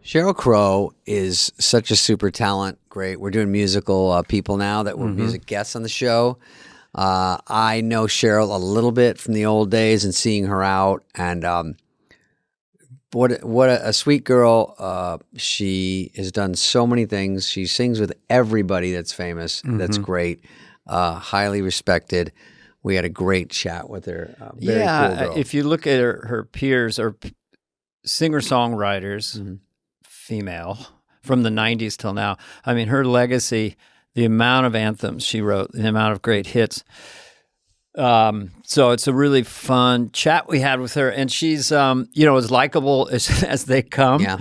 Sheryl Crow is such a super talent. Great. We're doing musical people now that we're music guests on the show. I know Sheryl a little bit from the old days and seeing her out, and what a sweet girl. She has done so many things. She sings with everybody that's famous. That's great. Highly respected. We had a great chat with her. Very cool girl. If you look at her peers or singer-songwriters, female, from the 90s till now, I mean, her legacy, the amount of anthems she wrote, the amount of great hits. So it's a really fun chat we had with her, and she's, as likable as they come. Yeah.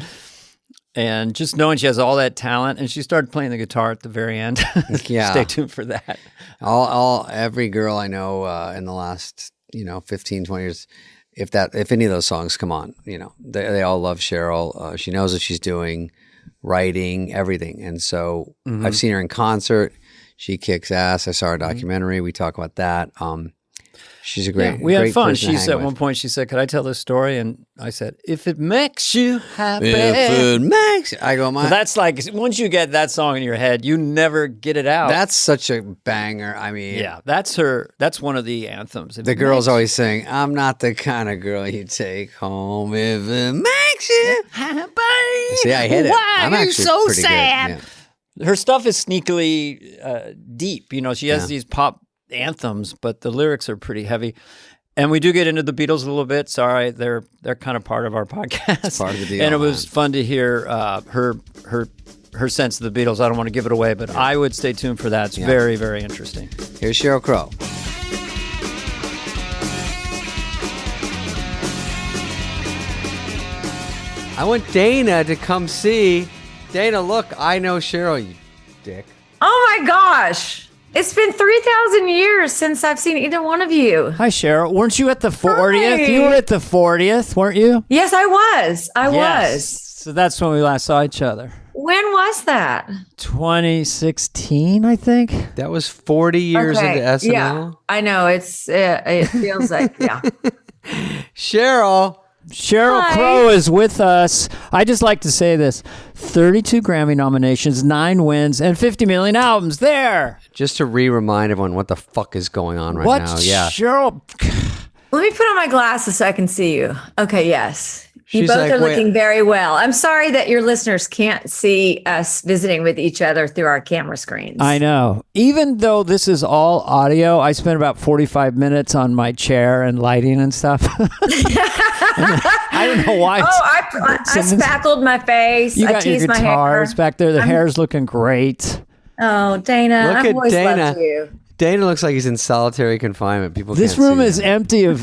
And just knowing she has all that talent, and she started playing the guitar at the very end. Yeah. Stay tuned for that. Every girl I know in the last 15, 20 years, if any of those songs come on, they all love Sheryl. She knows what she's doing, writing, everything. And so I've seen her in concert. She kicks ass. I saw her documentary. We talk about that. She's a great. We had fun. Person to hang At with. one point she said, "Could I tell this story?" And I said, "If it makes you happy." I go, That's like once you get that song in your head, you never get it out. That's such a banger. I mean, yeah, that's her. That's one of the anthems. The girls always sing, "I'm not the kind of girl you take home if it makes you happy." See, I hit it. Why I'm are you actually so pretty sad? good. Yeah. Her stuff is sneakily deep. She has these pop anthems, but the lyrics are pretty heavy. And we do get into the Beatles a little bit. Sorry, they're kind of part of our podcast. It's part of the deal. And it was fun to hear her sense of the Beatles. I don't want to give it away, but I would stay tuned for that. It's very, very interesting. Here's Sheryl Crow. I want Dana to come see. Dana, look, I know Sheryl, you dick. Oh my gosh. It's been 3,000 years since I've seen either one of you. Hi, Sheryl. Weren't you at the 40th? Hi. You were at the 40th, weren't you? Yes, I was. I Yes. was. So that's when we last saw each other. When was that? 2016, I think. That was 40 years into SNL. Yeah, I know. It feels like, yeah. Sheryl Sheryl Crow is with us. I just like to say this. 32 Grammy nominations, 9 wins, and 50 million albums. There. Just to remind everyone what the fuck is going on right now. Yeah. Sheryl. Let me put on my glasses so I can see you. Okay, yes. You She's both like, are wait. looking very well. I'm sorry that your listeners can't see us visiting with each other through our camera screens. I know. Even though this is all audio, I spent about 45 minutes on my chair and lighting and stuff. I don't know why. I spackled my face. You I got your teased my guitar. hair. It's back there. The hair's looking great. Oh, Dana, Look I've at always Dana. loved you. Dana looks like he's in solitary confinement. People This can't room see is that. empty of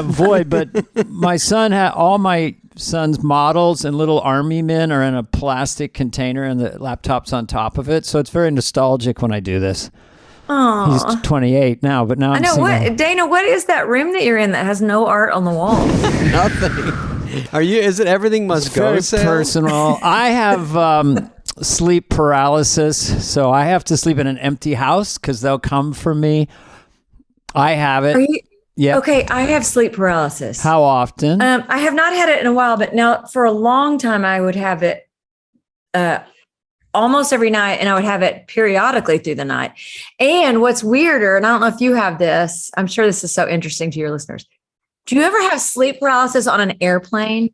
void, but my son had all my son's models and little army men are in a plastic container and the laptop's on top of it. So it's very nostalgic when I do this. Oh, He's 28 now, but now I I'm know. seeing What, Dana, what is that room that you're in that has no art on the wall? Nothing. Is it everything must go very sale? personal. I have sleep paralysis, so I have to sleep in an empty house because they'll come for me. I have it. Are you, Yeah. Okay, I have sleep paralysis. How often? I have not had it in a while, but now for a long time I would have it almost every night, and I would have it periodically through the night. And what's weirder, and I don't know if you have this, I'm sure this is so interesting to your listeners. Do you ever have sleep paralysis on an airplane?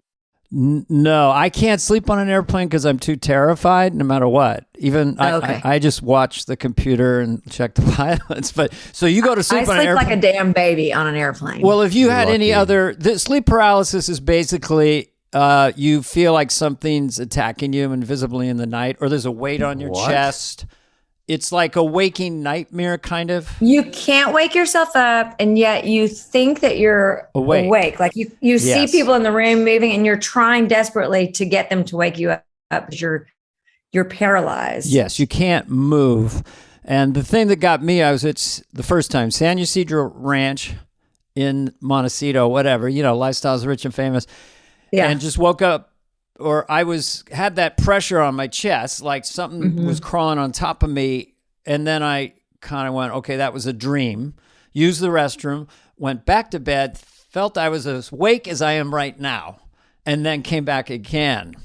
No, I can't sleep on an airplane because I'm too terrified no matter what. Even I just watch the computer and check the pilots. But so you go to sleep on an I sleep airplane. like a damn baby on an airplane. Well, if you You're had any lucky. other, the sleep paralysis is basically you feel like something's attacking you invisibly in the night, or there's a weight on your What? chest. It's like a waking nightmare, kind of. you can't wake yourself up, and yet you think that you're Awake. Like you see Yes. people in the room moving, and you're trying desperately to get them to wake you up because you're paralyzed. Yes, you can't move. And the thing that got me, it's the first time, San Ysidro Ranch in Montecito, whatever, lifestyles rich and famous. Yeah. And just woke up, or I had that pressure on my chest, like something was crawling on top of me. And then I kind of went, okay, that was a dream. Used the restroom, went back to bed, felt I was as awake as I am right now, and then came back again.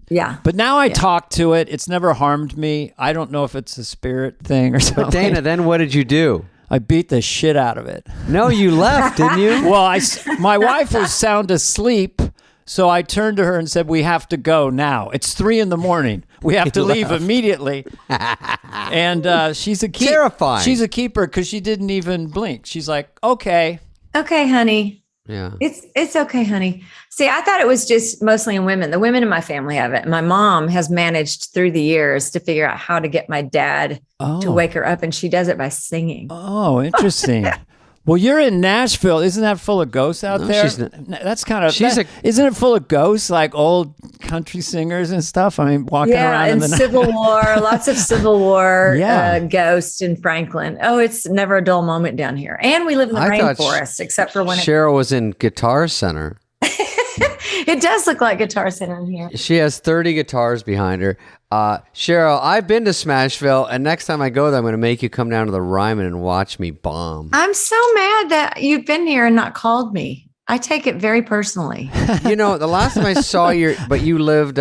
Yeah. But now I talk to it. It's never harmed me. I don't know if it's a spirit thing or something. But Dana, then what did you do? I beat the shit out of it. No, you left, didn't you? Well, my wife was sound asleep, so I turned to her and said, "We have to go now. It's 3 a.m. We have to leave immediately." And she's a keeper. Terrifying. She's a keeper because she didn't even blink. She's like, "Okay, Okay, honey. Yeah. It's okay, honey." See, I thought it was just mostly in women. The women in my family have it. My mom has managed through the years to figure out how to get my dad to wake her up, and she does it by singing. Oh, interesting." Well, you're in Nashville. Isn't that full of ghosts out there? That's kind of. Isn't it full of ghosts, like old country singers and stuff? I mean, walking around in the Civil War, lots of Civil War ghosts in Franklin. Oh, it's never a dull moment down here. And we live in the rainforest, except for when Cheryl was in Guitar Center. It does look like Guitar Center in here. She has 30 guitars behind her. Cheryl, I've been to Smashville, and next time I go there, I'm going to make you come down to the Ryman and watch me bomb. I'm so mad that you've been here and not called me. I take it very personally. You know, the last time I saw you lived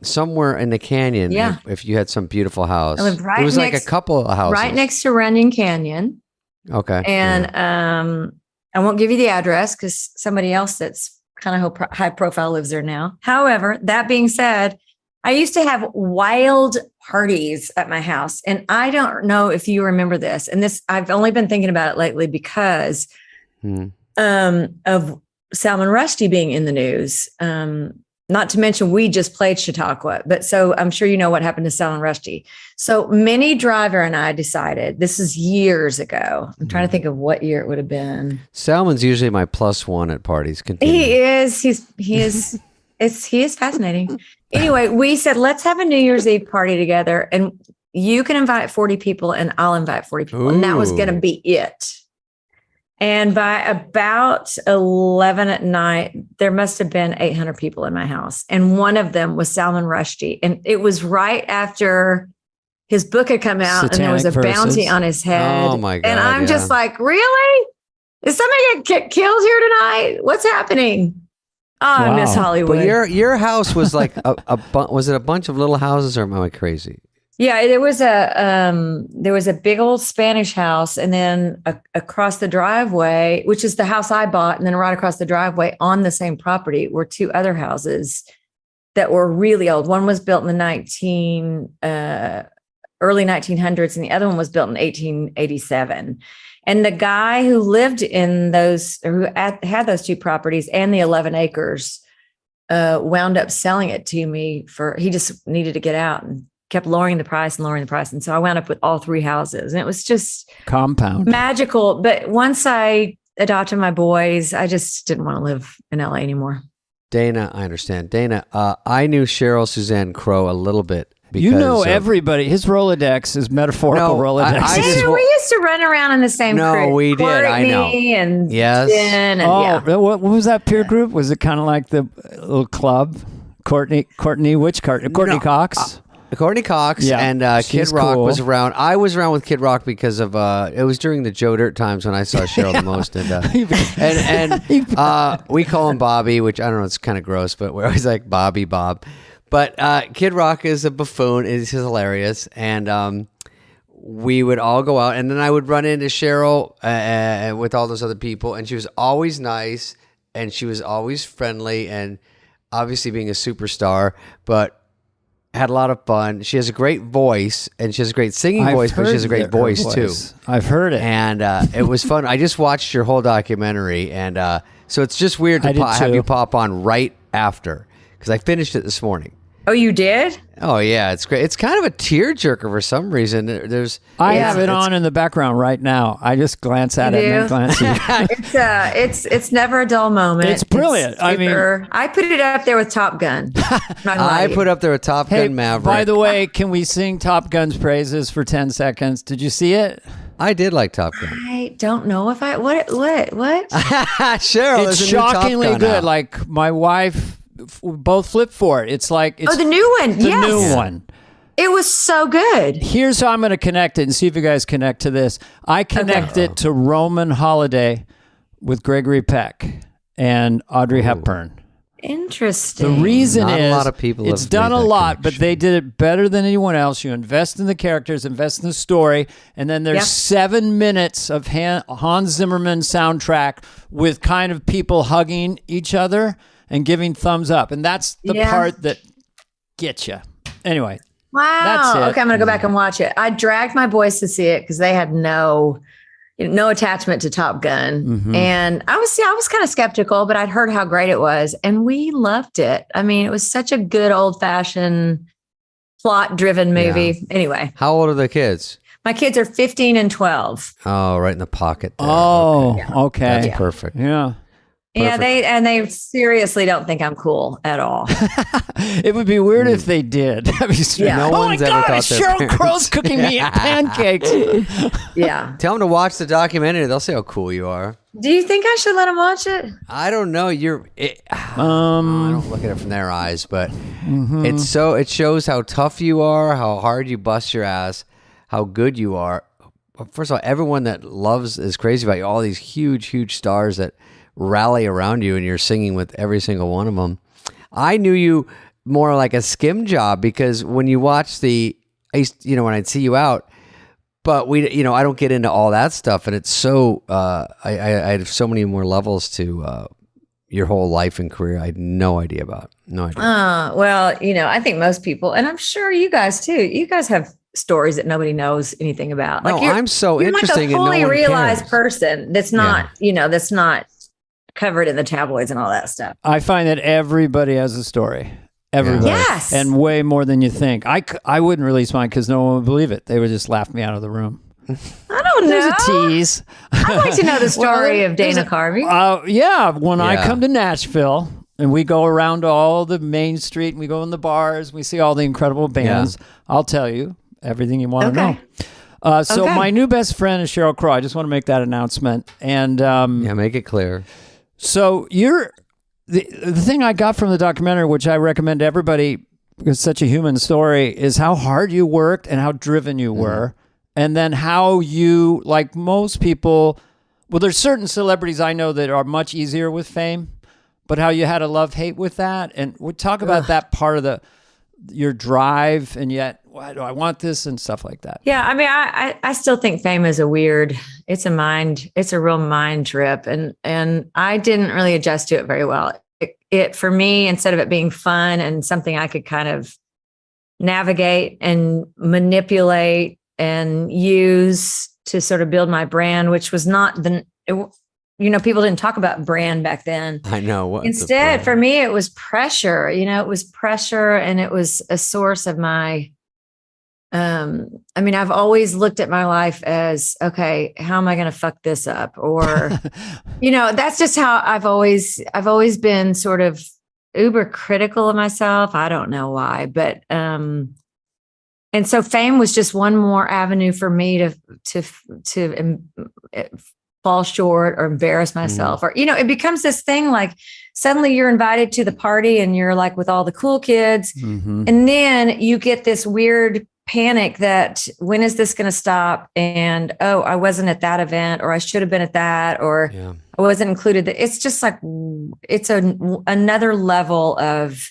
somewhere in the canyon. Yeah. If you had some beautiful house. I lived right It was next, like a couple of houses. right next to Runyon Canyon. Okay. And I won't give you the address because somebody else that's kind of high profile lives there now. However, that being said, I used to have wild parties at my house. And I don't know if you remember this. And this, I've only been thinking about it lately because of Salman Rushdie being in the news. Not to mention, we just played Chautauqua. But so I'm sure you know what happened to Salman Rushdie. So Minnie Driver and I decided, this is years ago. I'm trying to think of what year it would have been. Salman's usually my +1 at parties. Continue. He is. He is fascinating. Anyway, we said, let's have a New Year's Eve party together, and you can invite 40 people and I'll invite 40 people. Ooh. And that was going to be it. And by about 11 at night, there must have been 800 people in my house. And one of them was Salman Rushdie. And it was right after his book had come out, and there was a bounty on his head. Oh my God. And I'm just like, really? Is somebody get killed here tonight? What's happening? Oh, I miss Hollywood. But your house was like was it a bunch of little houses, or am I crazy? Yeah, there was a big old Spanish house, and then across the driveway, which is the house I bought, and then right across the driveway on the same property were 2 other houses that were really old. One was built in the early 1900s, and the other one was built in 1887. And the guy who lived in those, who had those 2 properties and the 11 acres, wound up selling it to me he just needed to get out, and kept lowering the price. And so I wound up with all 3 houses, and it was just compound magical. But once I adopted my boys, I just didn't want to live in LA anymore. Dana, I understand. Dana, I knew Cheryl Suzanne Crow a little bit. You know everybody. His Rolodex is metaphorical Rolodex. We used to run around in the same crew. No, we did. Courtney I know. And yes. Jen and, what was that peer group? Was it kind of like the little club? Courtney Cox? Courtney Cox and Kid Rock was around. I was around with Kid Rock because of it was during the Joe Dirt times when I saw Cheryl the most, and we call him Bobby, which I don't know, it's kind of gross, but we're always like Bobby Bob. But Kid Rock is a buffoon. He's hilarious, and we would all go out, and then I would run into Cheryl with all those other people, and she was always nice, and she was always friendly, and obviously being a superstar, but had a lot of fun. She has a great voice, and she has a great singing voice, but she has a great voice too. I've heard it. And it was fun. I just watched your whole documentary, and so it's just weird to have you pop on right after, because I finished it this morning. Oh, you did? Oh, yeah. It's great. It's kind of a tearjerker for some reason. I have it on in the background right now. I just glance at it and then glance at it. It's never a dull moment. It's brilliant. I put it up there with Top Gun. I put up there with Top Gun Maverick. By the way, can we sing Top Gun's praises for 10 seconds? Did you see it? I did like Top Gun. I don't know if what? Cheryl, it's shockingly good. Like my wife, both flip for it. It's like the new one. The new one. It was so good. Here's how I'm going to connect it and see if you guys connect to this. I connect it to Roman Holiday with Gregory Peck and Audrey Hepburn. Interesting. The reason Not is a lot of people it's have done made a that lot, but connection. they did it better than anyone else. You invest in the characters, invest in the story, and then there's 7 minutes of Hans Zimmerman soundtrack with kind of people hugging each other and giving thumbs up. And that's the part that gets you. Anyway. Wow. That's it. Okay, I'm going to go back and watch it. I dragged my boys to see it because they had no attachment to Top Gun. Mm-hmm. And I was kind of skeptical, but I'd heard how great it was. And we loved it. I mean, it was such a good old fashioned plot driven movie. Yeah. Anyway. How old are the kids? My kids are 15 and 12. Oh, right in the pocket there. Oh, okay. That's perfect. Yeah. Yeah, they seriously don't think I'm cool at all. It would be weird if they did. No one's ever thought Cheryl Crow's cooking me pancakes. Yeah. Tell them to watch the documentary. They'll see how cool you are. Do you think I should let them watch it? I don't know. I don't look at it from their eyes, but it shows how tough you are, how hard you bust your ass, how good you are. First of all, everyone that is crazy about you. All these huge, huge stars that rally around you, and you're singing with every single one of them. I knew you more like a skim job because when you watch when I'd see you out, but I don't get into all that stuff, and it's so I have so many more levels to your whole life and career. I had no idea about. No idea. Well, I think most people, and I'm sure you guys too. You guys have stories that nobody knows anything about. Like I'm so interesting, like a fully and no one realized cares. person that's not, that's not covered in the tabloids and all that stuff. I find that everybody has a story. Everybody. Yes. And way more than you think. I wouldn't release mine because no one would believe it. They would just laugh me out of the room. I don't know. There's a tease. I'd like to know the story of Dana Carvey. When I come to Nashville and we go around all the Main Street and we go in the bars, we see all the incredible bands, I'll tell you everything you want to know. So my new best friend is Sheryl Crow. I just want to make that announcement. And make it clear. So the thing I got from the documentary, which I recommend to everybody because it's such a human story, is how hard you worked and how driven you were. And then how you, like most people, well, there's certain celebrities I know that are much easier with fame, but how you had a love-hate with that. And we'll talk about that part of your drive, and yet, why do I want this and stuff like that. Yeah, I mean, I still think fame is it's a real mind trip, and I didn't really adjust to it very well. It for me, instead of it being fun and something I could kind of navigate and manipulate and use to sort of build my brand, which was not people didn't talk about brand back then. I know. Instead, for me, it was pressure. It was pressure, and it was a source of my. I've always looked at my life as, okay, how am I going to fuck this up? Or, that's just how I've always been sort of uber critical of myself. I don't know why, but, and so fame was just one more avenue for me to fall short or embarrass myself, or, it becomes this thing like suddenly you're invited to the party and you're like with all the cool kids. And then you get this weird panic that when is this going to stop? And, I wasn't at that event, or I should have been at that, or I wasn't included. It's just like, it's another level of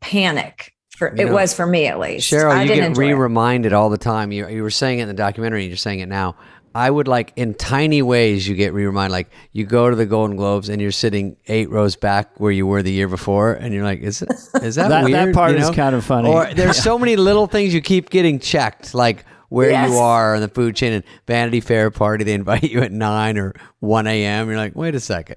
panic. It was for me, at least. Cheryl, you get reminded all the time. You were saying it in the documentary, and you're saying it now. I would in tiny ways, you get reminded. Like you go to the Golden Globes and you're sitting 8 rows back where you were the year before, and you're like, is that weird? That part is kind of funny. Or there's so many little things you keep getting checked, like where you are in the food chain. And Vanity Fair party, they invite you at 9 or 1 a.m. You're like, wait a second,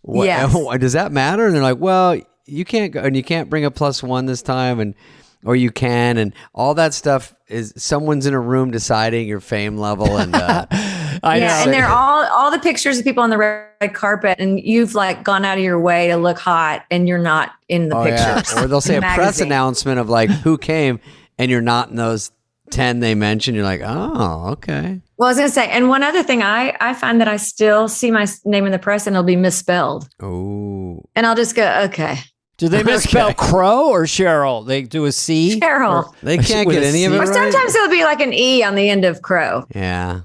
does that matter? And they're like, well, you can't go, and you can't bring a +1 this time, or you can, and all that stuff is someone's in a room deciding your fame level. And I know. And they're all the pictures of people on the red carpet, and you've gone out of your way to look hot, and you're not in the pictures. Or they'll say a press announcement of who came, and you're not in those 10 they mentioned. You're like, oh, okay. Well, I was going to say, and one other thing, I find that I still see my name in the press and it'll be misspelled. Oh. And I'll just go, okay. Do they misspell Crow or Cheryl? They do a C? Cheryl. They can't get any of it Or right. sometimes it'll be like an E on the end of Crow. Yeah.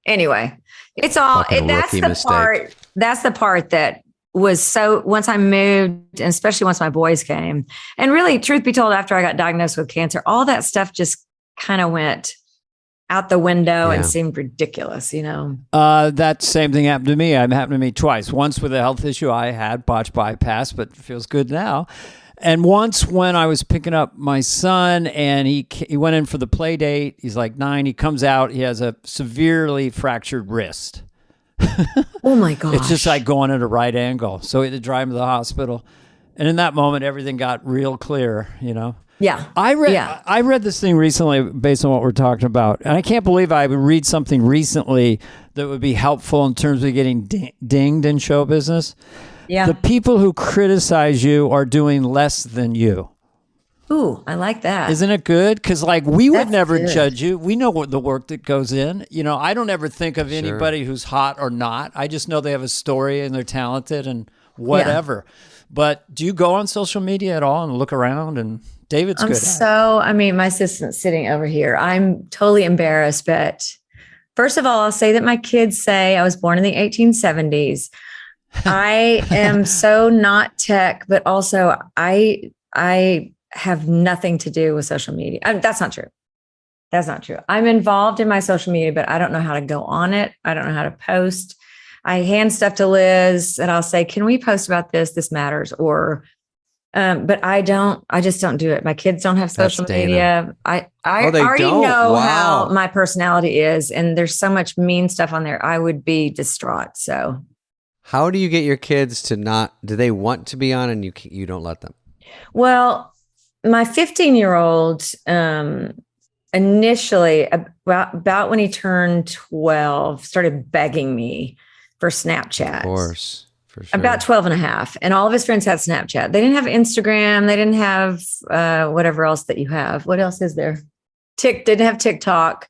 Anyway, it's all, Fucking that's rookie the mistake. part, that's the part that was so, once I moved, and especially once my boys came, and really, truth be told, after I got diagnosed with cancer, all that stuff just kind of went out the window and seemed ridiculous, That same thing happened to me. It happened to me twice. Once with a health issue I had, botched bypass, but it feels good now. And once when I was picking up my son and he went in for the play date, he's like 9, he comes out, he has a severely fractured wrist. Oh my gosh. It's just like going at a right angle. So we had to drive him to the hospital. And in that moment, everything got real clear, Yeah. I read this thing recently based on what we're talking about. And I can't believe I would read something recently that would be helpful in terms of getting dinged in show business. Yeah. The people who criticize you are doing less than you. Ooh, I like that. Isn't it good? Because we would That's never good. judge you. We know what the work that goes in. I don't ever think of anybody who's hot or not. I just know they have a story and they're talented and whatever. Yeah. But do you go on social media at all and look around? And David's good at it. My assistant's sitting over here. I'm totally embarrassed, but first of all, I'll say that my kids say I was born in the 1870s. I am so not tech, but also I have nothing to do with social media. That's not true. That's not true. I'm involved in my social media, but I don't know how to go on it. I don't know how to post. I hand stuff to Liz and I'll say, can we post about this? This matters. Or, but I just don't do it. My kids don't have social media. I already know how my personality is. And there's so much mean stuff on there. I would be distraught. So how do you get your kids to do they want to be on and you don't let them? Well, my 15-year-old, initially about when he turned 12, started begging me for Snapchat. Of course, for sure. About 12 and a half. And all of his friends had Snapchat. They didn't have Instagram. They didn't have whatever else that you have. What else is there? Didn't have TikTok.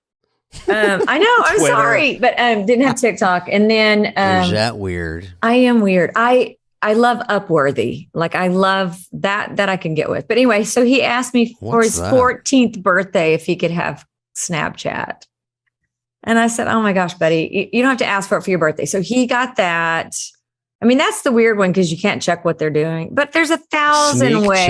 I know, I'm sorry, but didn't have TikTok. And then is that weird? I am weird. I love Upworthy. I love that I can get with. But anyway, so he asked me for his 14th birthday if he could have Snapchat. And I said, oh my gosh, buddy, you don't have to ask for it for your birthday. So he got that. I mean, that's the weird one because you can't check what they're doing, but there's 1,000 Sneak ways.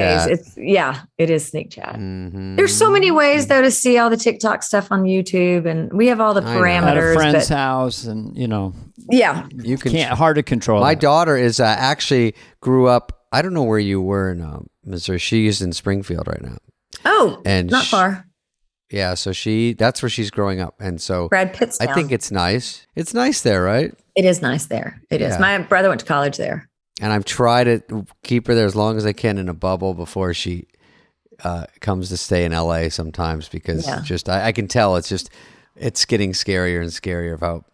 chat. It is sneak chat. Mm-hmm. There's so many ways though to see all the TikTok stuff on YouTube, and we have all the parameters. At a friend's house, and yeah, you can't hard to control. My that. daughter is actually grew up. I don't know where you were in Missouri. She's in Springfield right now. Oh, and not far. Yeah, so that's where she's growing up, and so Brad Pitt's I think it's nice. It's nice there, right? It is nice there. It is. My brother went to college there. And I've tried to keep her there as long as I can in a bubble before she comes to stay in LA sometimes because I can tell it's getting scarier and scarier of how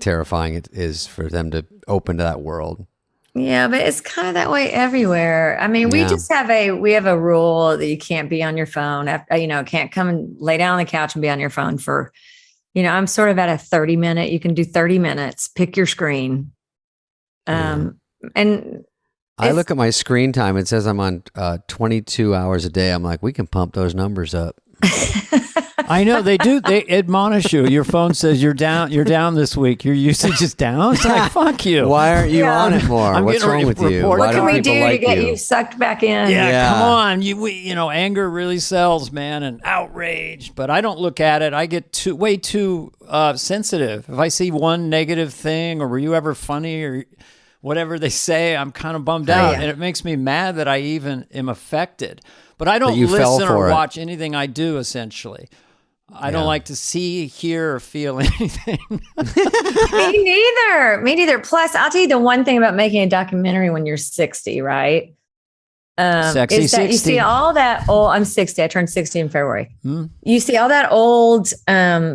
terrifying it is for them to open to that world. Yeah, but it's kind of that way everywhere. I mean, we just have a rule that you can't be on your phone after, can't come and lay down on the couch and be on your phone for, I'm sort of at a 30-minute, you can do 30 minutes, pick your screen. And I look at my screen time. It says I'm on 22 hours a day. I'm like, we can pump those numbers up. I know they do. They admonish you. Your phone says you're down. You're down this week. Your usage is down. It's like, fuck you. Why aren't you on it more? I'm What's wrong with you? What can we do to get you sucked back in? Yeah, come on. Anger really sells, man, and outrage. But I don't look at it. I get way too sensitive. If I see one negative thing, or were you ever funny, or whatever they say, I'm kind of bummed out, and it makes me mad that I even am affected. But I don't listen or watch anything I do, essentially. I don't like to see, hear, or feel anything. Me neither. Plus, I'll tell you the one thing about making a documentary when you're 60, right? Sexy is that 60. You see all that old, I'm 60, I turned 60 in February. You see all that old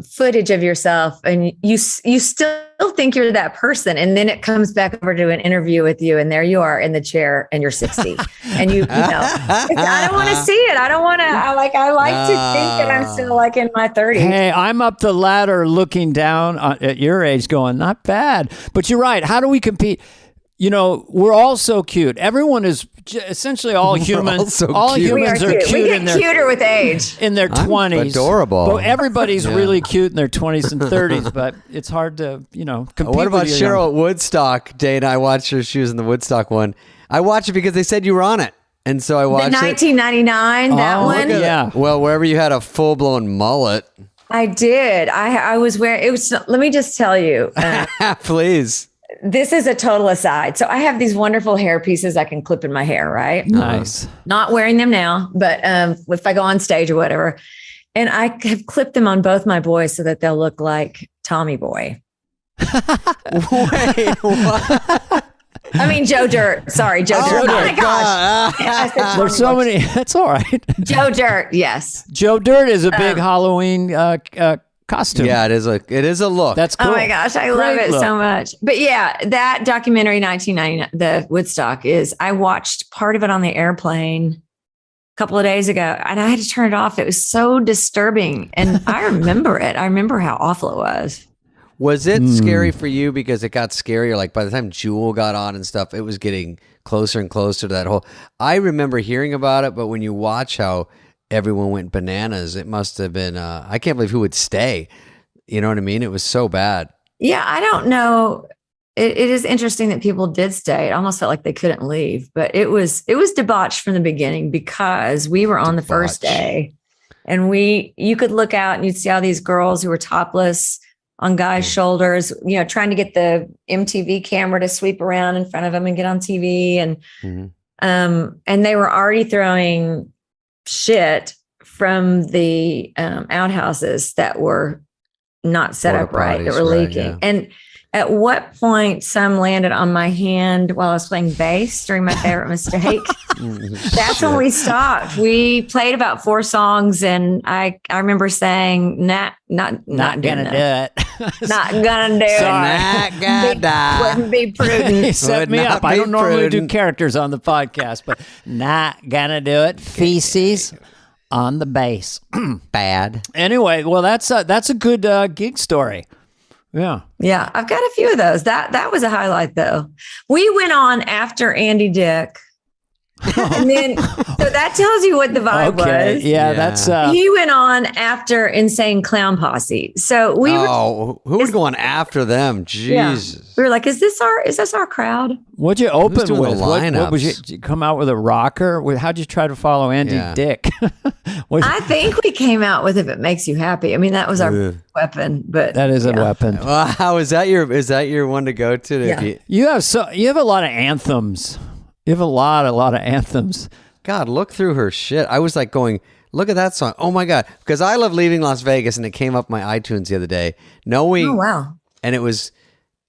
footage of yourself and you still think you're that person. And then it comes back over to an interview with you and there you are in the chair and you're 60. And I don't want to see it. I like to think that I'm still like in my 30s. Hey, I'm up the ladder looking down at your age going, not bad. But you're right. How do we compete? we're all so cute. Everyone is essentially all humans. All humans are cute. We get cuter with age. In their 20s. Adorable. But everybody's really cute in their 20s and 30s, but it's hard to, compete. What about with Cheryl at Woodstock? Dana, I watched her. She was in the Woodstock one. I watched it because they said you were on it. And so I watched the 1999, that one? Yeah. Well, wherever you had a full-blown mullet. I did. I was wearing, let me just tell you. Please. This is a total aside. So I have these wonderful hair pieces I can clip in my hair, right? Nice. Not wearing them now, but if I go on stage or whatever. And I have clipped them on both my boys so that they'll look like Tommy Boy. Wait, what? I mean, Joe Dirt. Sorry, Joe Dirt. Oh my gosh. There's so many. That's all right. Joe Dirt. Yes. Joe Dirt is a big Halloween costume. Yeah, it is a look. That's cool. Oh my gosh, I love it so much. But yeah, that documentary 1999, the Woodstock I watched part of it on the airplane a couple of days ago and I had to turn it off. It was so disturbing. And I remember it. I remember how awful it was. Was it scary for you because it got scarier? Like by the time Jewel got on and stuff, it was getting closer and closer to that whole. I remember hearing about it, but when you watch how everyone went bananas, it must have been. I can't believe who would stay. You know what I mean? It was so bad. Yeah, I don't know. It is interesting that people did stay. It almost felt like they couldn't leave, but it was debauched from the beginning because we were on the first day, and you could look out and you'd see all these girls who were topless on guys' shoulders, trying to get the MTV camera to sweep around in front of them and get on TV. And they were already throwing shit from the outhouses that were not set up right, that were leaking. Right, yeah. And at what point some landed on my hand while I was playing bass during my favorite mistake. That's when we stopped. We played about 4 songs and I remember saying, not gonna do it. Not gonna do it. Not gonna. Wouldn't be prudent. You set me up. I don't normally do characters on the podcast, but not gonna do it. Feces on the bass. Bad. Anyway, well, that's a good gig story. Yeah. Yeah. I've got a few of those. That was a highlight though. We went on after Andy Dick. And then, so that tells you what the vibe was. Yeah, that's. He went on after Insane Clown Posse. So we were. Oh, who would go on after them? Jesus. Yeah. We were like, is this our crowd? What'd you open with? What was did you come out with a rocker? How'd you try to follow Andy Dick? I think we came out with "If It Makes You Happy." I mean, that was our weapon, but that is a weapon. Well, how is that your one to go to? Yeah. You have a lot of anthems. You have a lot of anthems. God, look through her shit. I was like going, look at that song. Oh my God. Because I love Leaving Las Vegas and it came up my iTunes the other day. Knowing. Oh, wow. And it was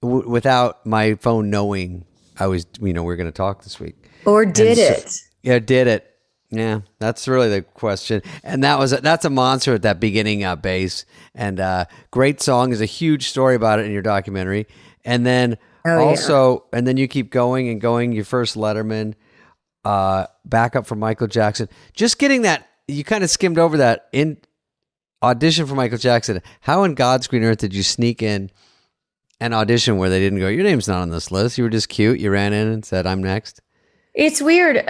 without my phone knowing we were going to talk this week. Or did it? Yeah, did it. Yeah, that's really the question. And that's a monster at that beginning bass. And great song. Is a huge story about it in your documentary. And then and then you keep going and going. Your first Letterman, backup for Michael Jackson. Just getting that, you kind of skimmed over that in audition for Michael Jackson. How in God's green earth did you sneak in an audition where they didn't go, your name's not on this list? You were just cute. You ran in and said, I'm next. It's weird.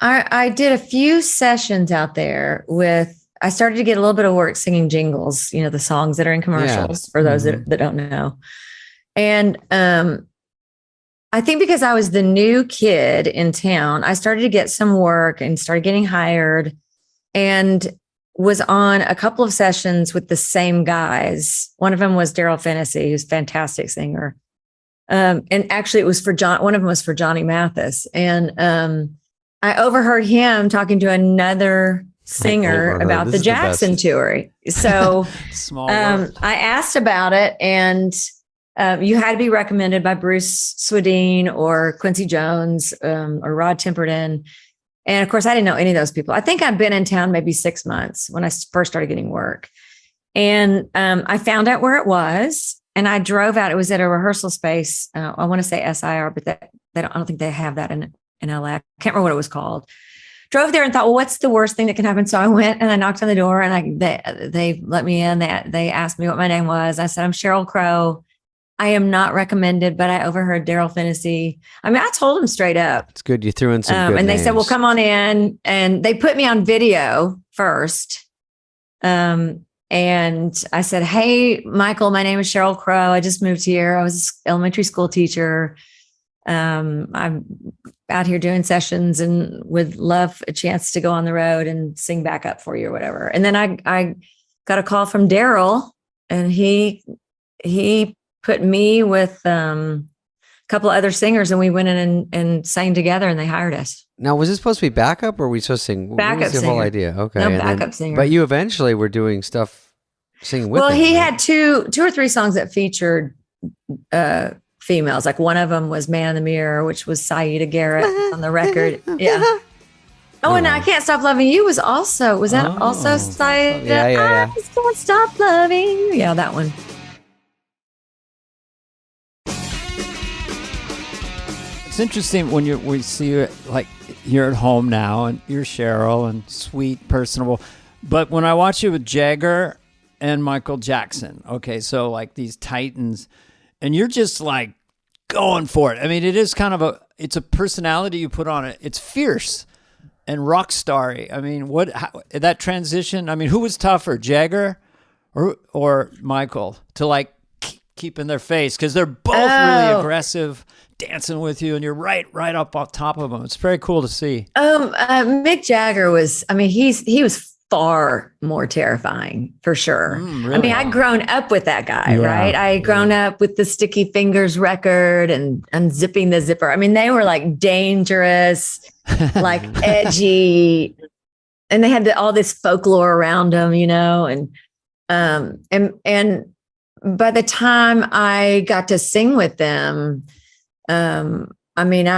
I did a few sessions out there I started to get a little bit of work singing jingles, the songs that are in commercials for those that don't know. And I think because I was the new kid in town, I started to get some work and started getting hired and was on a couple of sessions with the same guys. One of them was Daryl Fennessy, who's a fantastic singer. And actually it was one of them was for Johnny Mathis. And I overheard him talking to another singer about the Jackson tour. So I asked about it and you had to be recommended by Bruce Swedeen or Quincy Jones or Rod Temperton. And of course, I didn't know any of those people. I think I'd been in town maybe 6 months when I first started getting work. And I found out where it was and I drove out. It was at a rehearsal space. I want to say SIR, but I don't think they have that in LA. I can't remember what it was called. Drove there and thought, well, what's the worst thing that can happen? So I went and I knocked on the door and they let me in. They asked me what my name was. I said, I'm Sheryl Crow. I am not recommended, but I overheard Daryl Finney. I mean, I told him straight up. It's good. You threw in some good and they names. said, well, come on in. And they put me on video first. And I said, hey, Michael, my name is Cheryl Crow. I just moved here. I was an elementary school teacher. I'm out here doing sessions and would love a chance to go on the road and sing backup for you or whatever. And then I got a call from Daryl, and he put me with a couple of other singers, and we went in and sang together, and they hired us. Now, was this supposed to be backup, or were we supposed to sing? Backup what was the singer. whole idea? Okay. No, backup singer. But you eventually were doing stuff, singing with Well, him, he right? had two or three songs that featured females. Like one of them was Man in the Mirror, which was Saida Garrett on the record. Yeah. Oh, and I Can't Stop Loving You was that also Saida? Yeah. I just can't stop loving you. Yeah, that one. It's interesting when we see you, like, you're at home now and you're Cheryl and sweet, personable. But when I watch you with Jagger and Michael Jackson, okay, so like these titans, and you're just like going for it. I mean, it is kind of it's a personality you put on it. It's fierce and rock starry. I mean, that transition, I mean, who was tougher, Jagger or Michael, to like keep in their face? Because they're both really aggressive, dancing with you, and you're right up on top of them. It's very cool to see. Mick Jagger was, I mean, he was far more terrifying for sure. Really? I mean, I'd grown up with that guy, right? I had grown up with the Sticky Fingers record and unzipping the zipper. I mean, they were like dangerous, like edgy, and they had all this folklore around them, you know, and by the time I got to sing with them, I mean,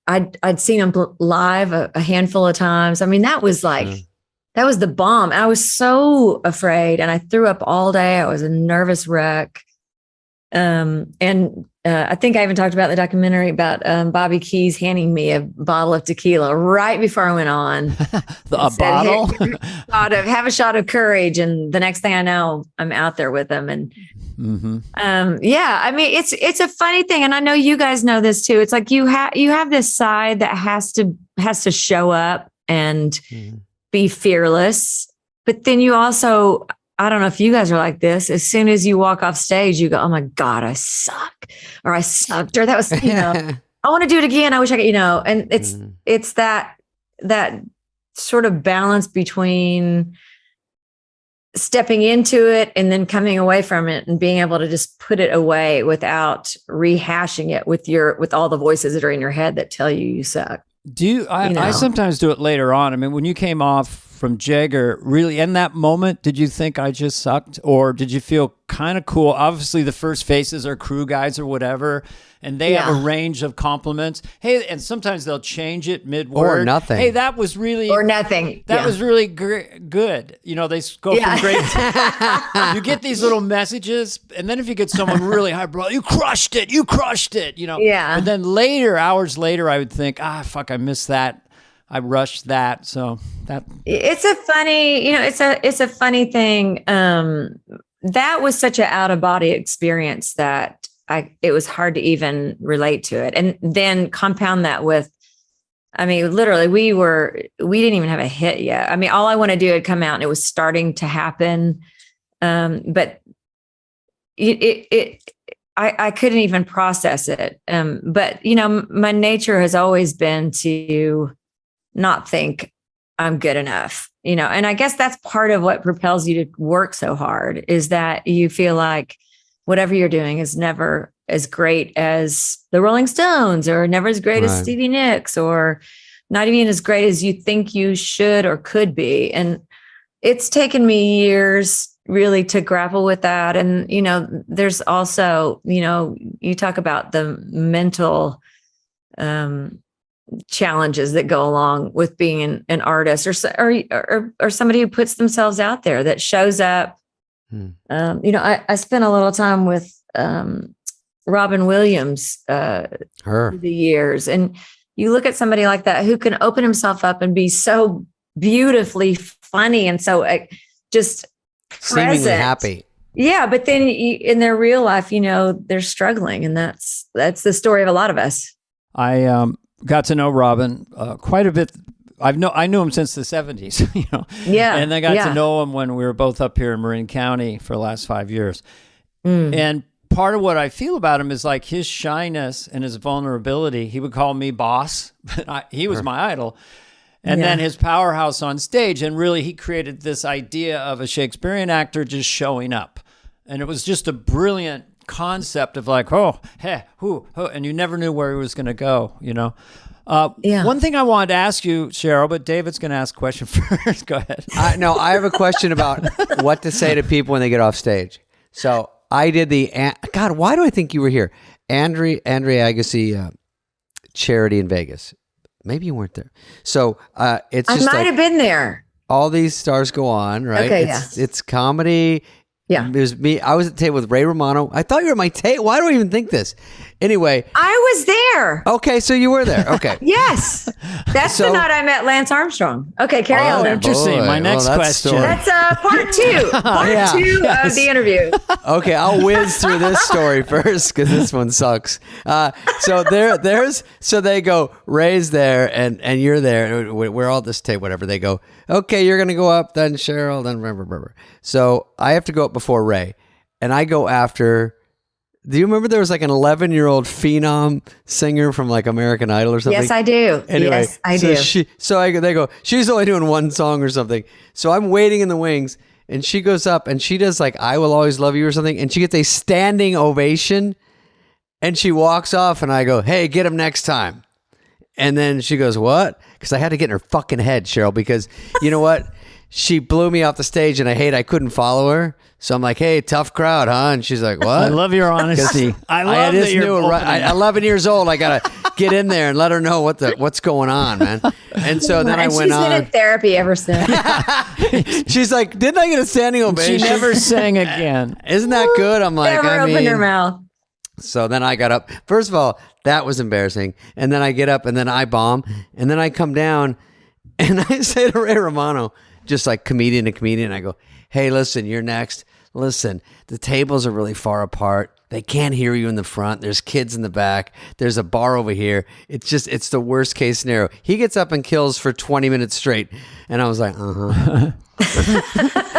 I'd seen them live a handful of times. I mean, that was like, that was the bomb. I was so afraid, and I threw up all day. I was a nervous wreck. And I think I even talked about the documentary about Bobby Keys handing me a bottle of tequila right before I went on. A bottle? Have a shot of courage. And the next thing I know, I'm out there with them. And yeah, I mean, it's a funny thing. And I know you guys know this too. It's like you have this side that has to show up and be fearless. But then you also, I don't know if you guys are like this, as soon as you walk off stage, you go, oh my God, I suck, or I sucked, or that was, you know, I want to do it again. I wish I could, you know, and it's that sort of balance between stepping into it and then coming away from it and being able to just put it away without rehashing it with all the voices that are in your head that tell you suck. I sometimes do it later on. I mean, when you came off from Jagger, really in that moment, did you think I just sucked, or did you feel kind of cool? Obviously, the First Faces are crew guys or whatever, and they have a range of compliments. Hey, and sometimes they'll change it mid-word. Or nothing. Hey, that was really... Or nothing. That was really good. You know, they go from great... You get these little messages, and then if you get someone really high, bro, you crushed it, you know? Yeah. And then hours later, I would think, fuck, I missed that. I rushed that. So that... It's a funny, you know, it's a funny thing. That was such an out-of-body experience that it was hard to even relate to it. And then compound that with, I mean, literally we didn't even have a hit yet. I mean, All I Want to Do had come out and it was starting to happen. But I couldn't even process it. But you know, my nature has always been to not think I'm good enough, you know, and I guess that's part of what propels you to work so hard, is that you feel like whatever you're doing is never as great as the Rolling Stones, or never as great as Stevie Nicks, or not even as great as you think you should or could be. And it's taken me years really to grapple with that. And, you know, there's also, you know, you talk about the mental challenges that go along with being an artist or somebody who puts themselves out there, that shows up. You know, I spent a little time with Robin Williams through the years, and you look at somebody like that who can open himself up and be so beautifully funny and so just seemingly present. happy. Yeah, but then in their real life, they're struggling, and that's the story of a lot of us. I got to know Robin quite a bit. I knew him since the 70s, Yeah. And I got to know him when we were both up here in Marin County for the last 5 years. And part of what I feel about him is like his shyness and his vulnerability. He would call me boss, but he was my idol. And then his powerhouse on stage. And really, he created this idea of a Shakespearean actor just showing up. And it was just a brilliant concept of like, oh, hey, who, and you never knew where he was going to go, One thing I wanted to ask you, Cheryl, but David's going to ask a question first. Go ahead. No, I have a question about what to say to people when they get off stage. So I did God, why do I think you were here? Andre Agassi charity in Vegas. Maybe you weren't there. So it's just I might have been there. All these stars go on, right? Okay, it's comedy. Yeah. It was me. I was at the table with Ray Romano. I thought you were at my table. Why do I even think this? Anyway. I was there. Okay, so you were there. Okay. Yes. That's the night I met Lance Armstrong. Okay, carry on. Interesting. Boy. My next question. That's part two. Part two of the interview. Okay, I'll whiz through this story first because this one sucks. So so they go, Ray's there and you're there. We're all at this table, whatever. They go, okay, you're going to go up, then Cheryl, then remember. So I have to go up before Ray, and I go after. Do you remember there was like an 11-year-old phenom singer from like American Idol or something? Yes, I do. Anyway, yes, I do. They go, she's only doing one song or something. So I'm waiting in the wings, and she goes up and she does like I Will Always Love You or something, and she gets a standing ovation, and she walks off, and I go, hey, get him next time. And then she goes, what? Because I had to get in her fucking head, Cheryl, because you know what? She blew me off the stage, and I couldn't follow her. So I'm like, hey, tough crowd, huh? And she's like, what? I love your honesty. I love that you're 11 years old. I got to get in there and let her know what's going on, man. And so then I went on. She's been in therapy ever since. She's like, didn't I get a standing ovation? She never sang again. Isn't that good? I'm like, Never opened her mouth. So then I got up. First of all, that was embarrassing. And then I get up and then I bomb. And then I come down and I say to Ray Romano, just like comedian to comedian, I go, hey, listen, you're next. Listen, the tables are really far apart. They can't hear you in the front. There's kids in the back. There's a bar over here. It's the worst case scenario. He gets up and kills for 20 minutes straight. And I was like,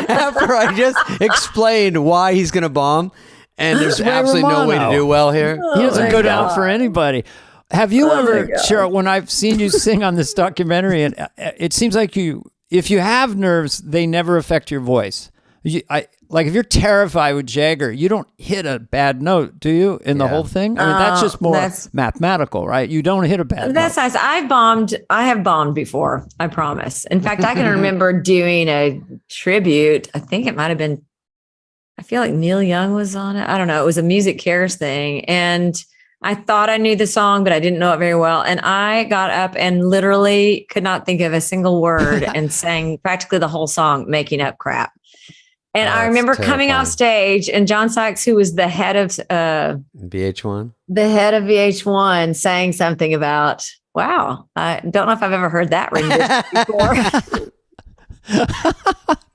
After I just explained why he's going to bomb. And there's absolutely no way to do well here. He doesn't go down for anybody. Have you ever, Cheryl, when I've seen you sing on this documentary, and it seems like if you have nerves, they never affect your voice. Like if you're terrified with Jagger, you don't hit a bad note, do you, in the whole thing? I mean, that's just more mathematical, right? You don't hit a bad note. That's nice. I have bombed before, I promise. In fact, I can remember doing a tribute. I think it might have been, I feel like Neil Young was on it. I don't know. It was a Music Cares thing. And I thought I knew the song, but I didn't know it very well. And I got up and literally could not think of a single word and sang practically the whole song, making up crap. And I remember coming off stage and John Sykes, who was the head of VH1, saying something about, wow, I don't know if I've ever heard that rendition before.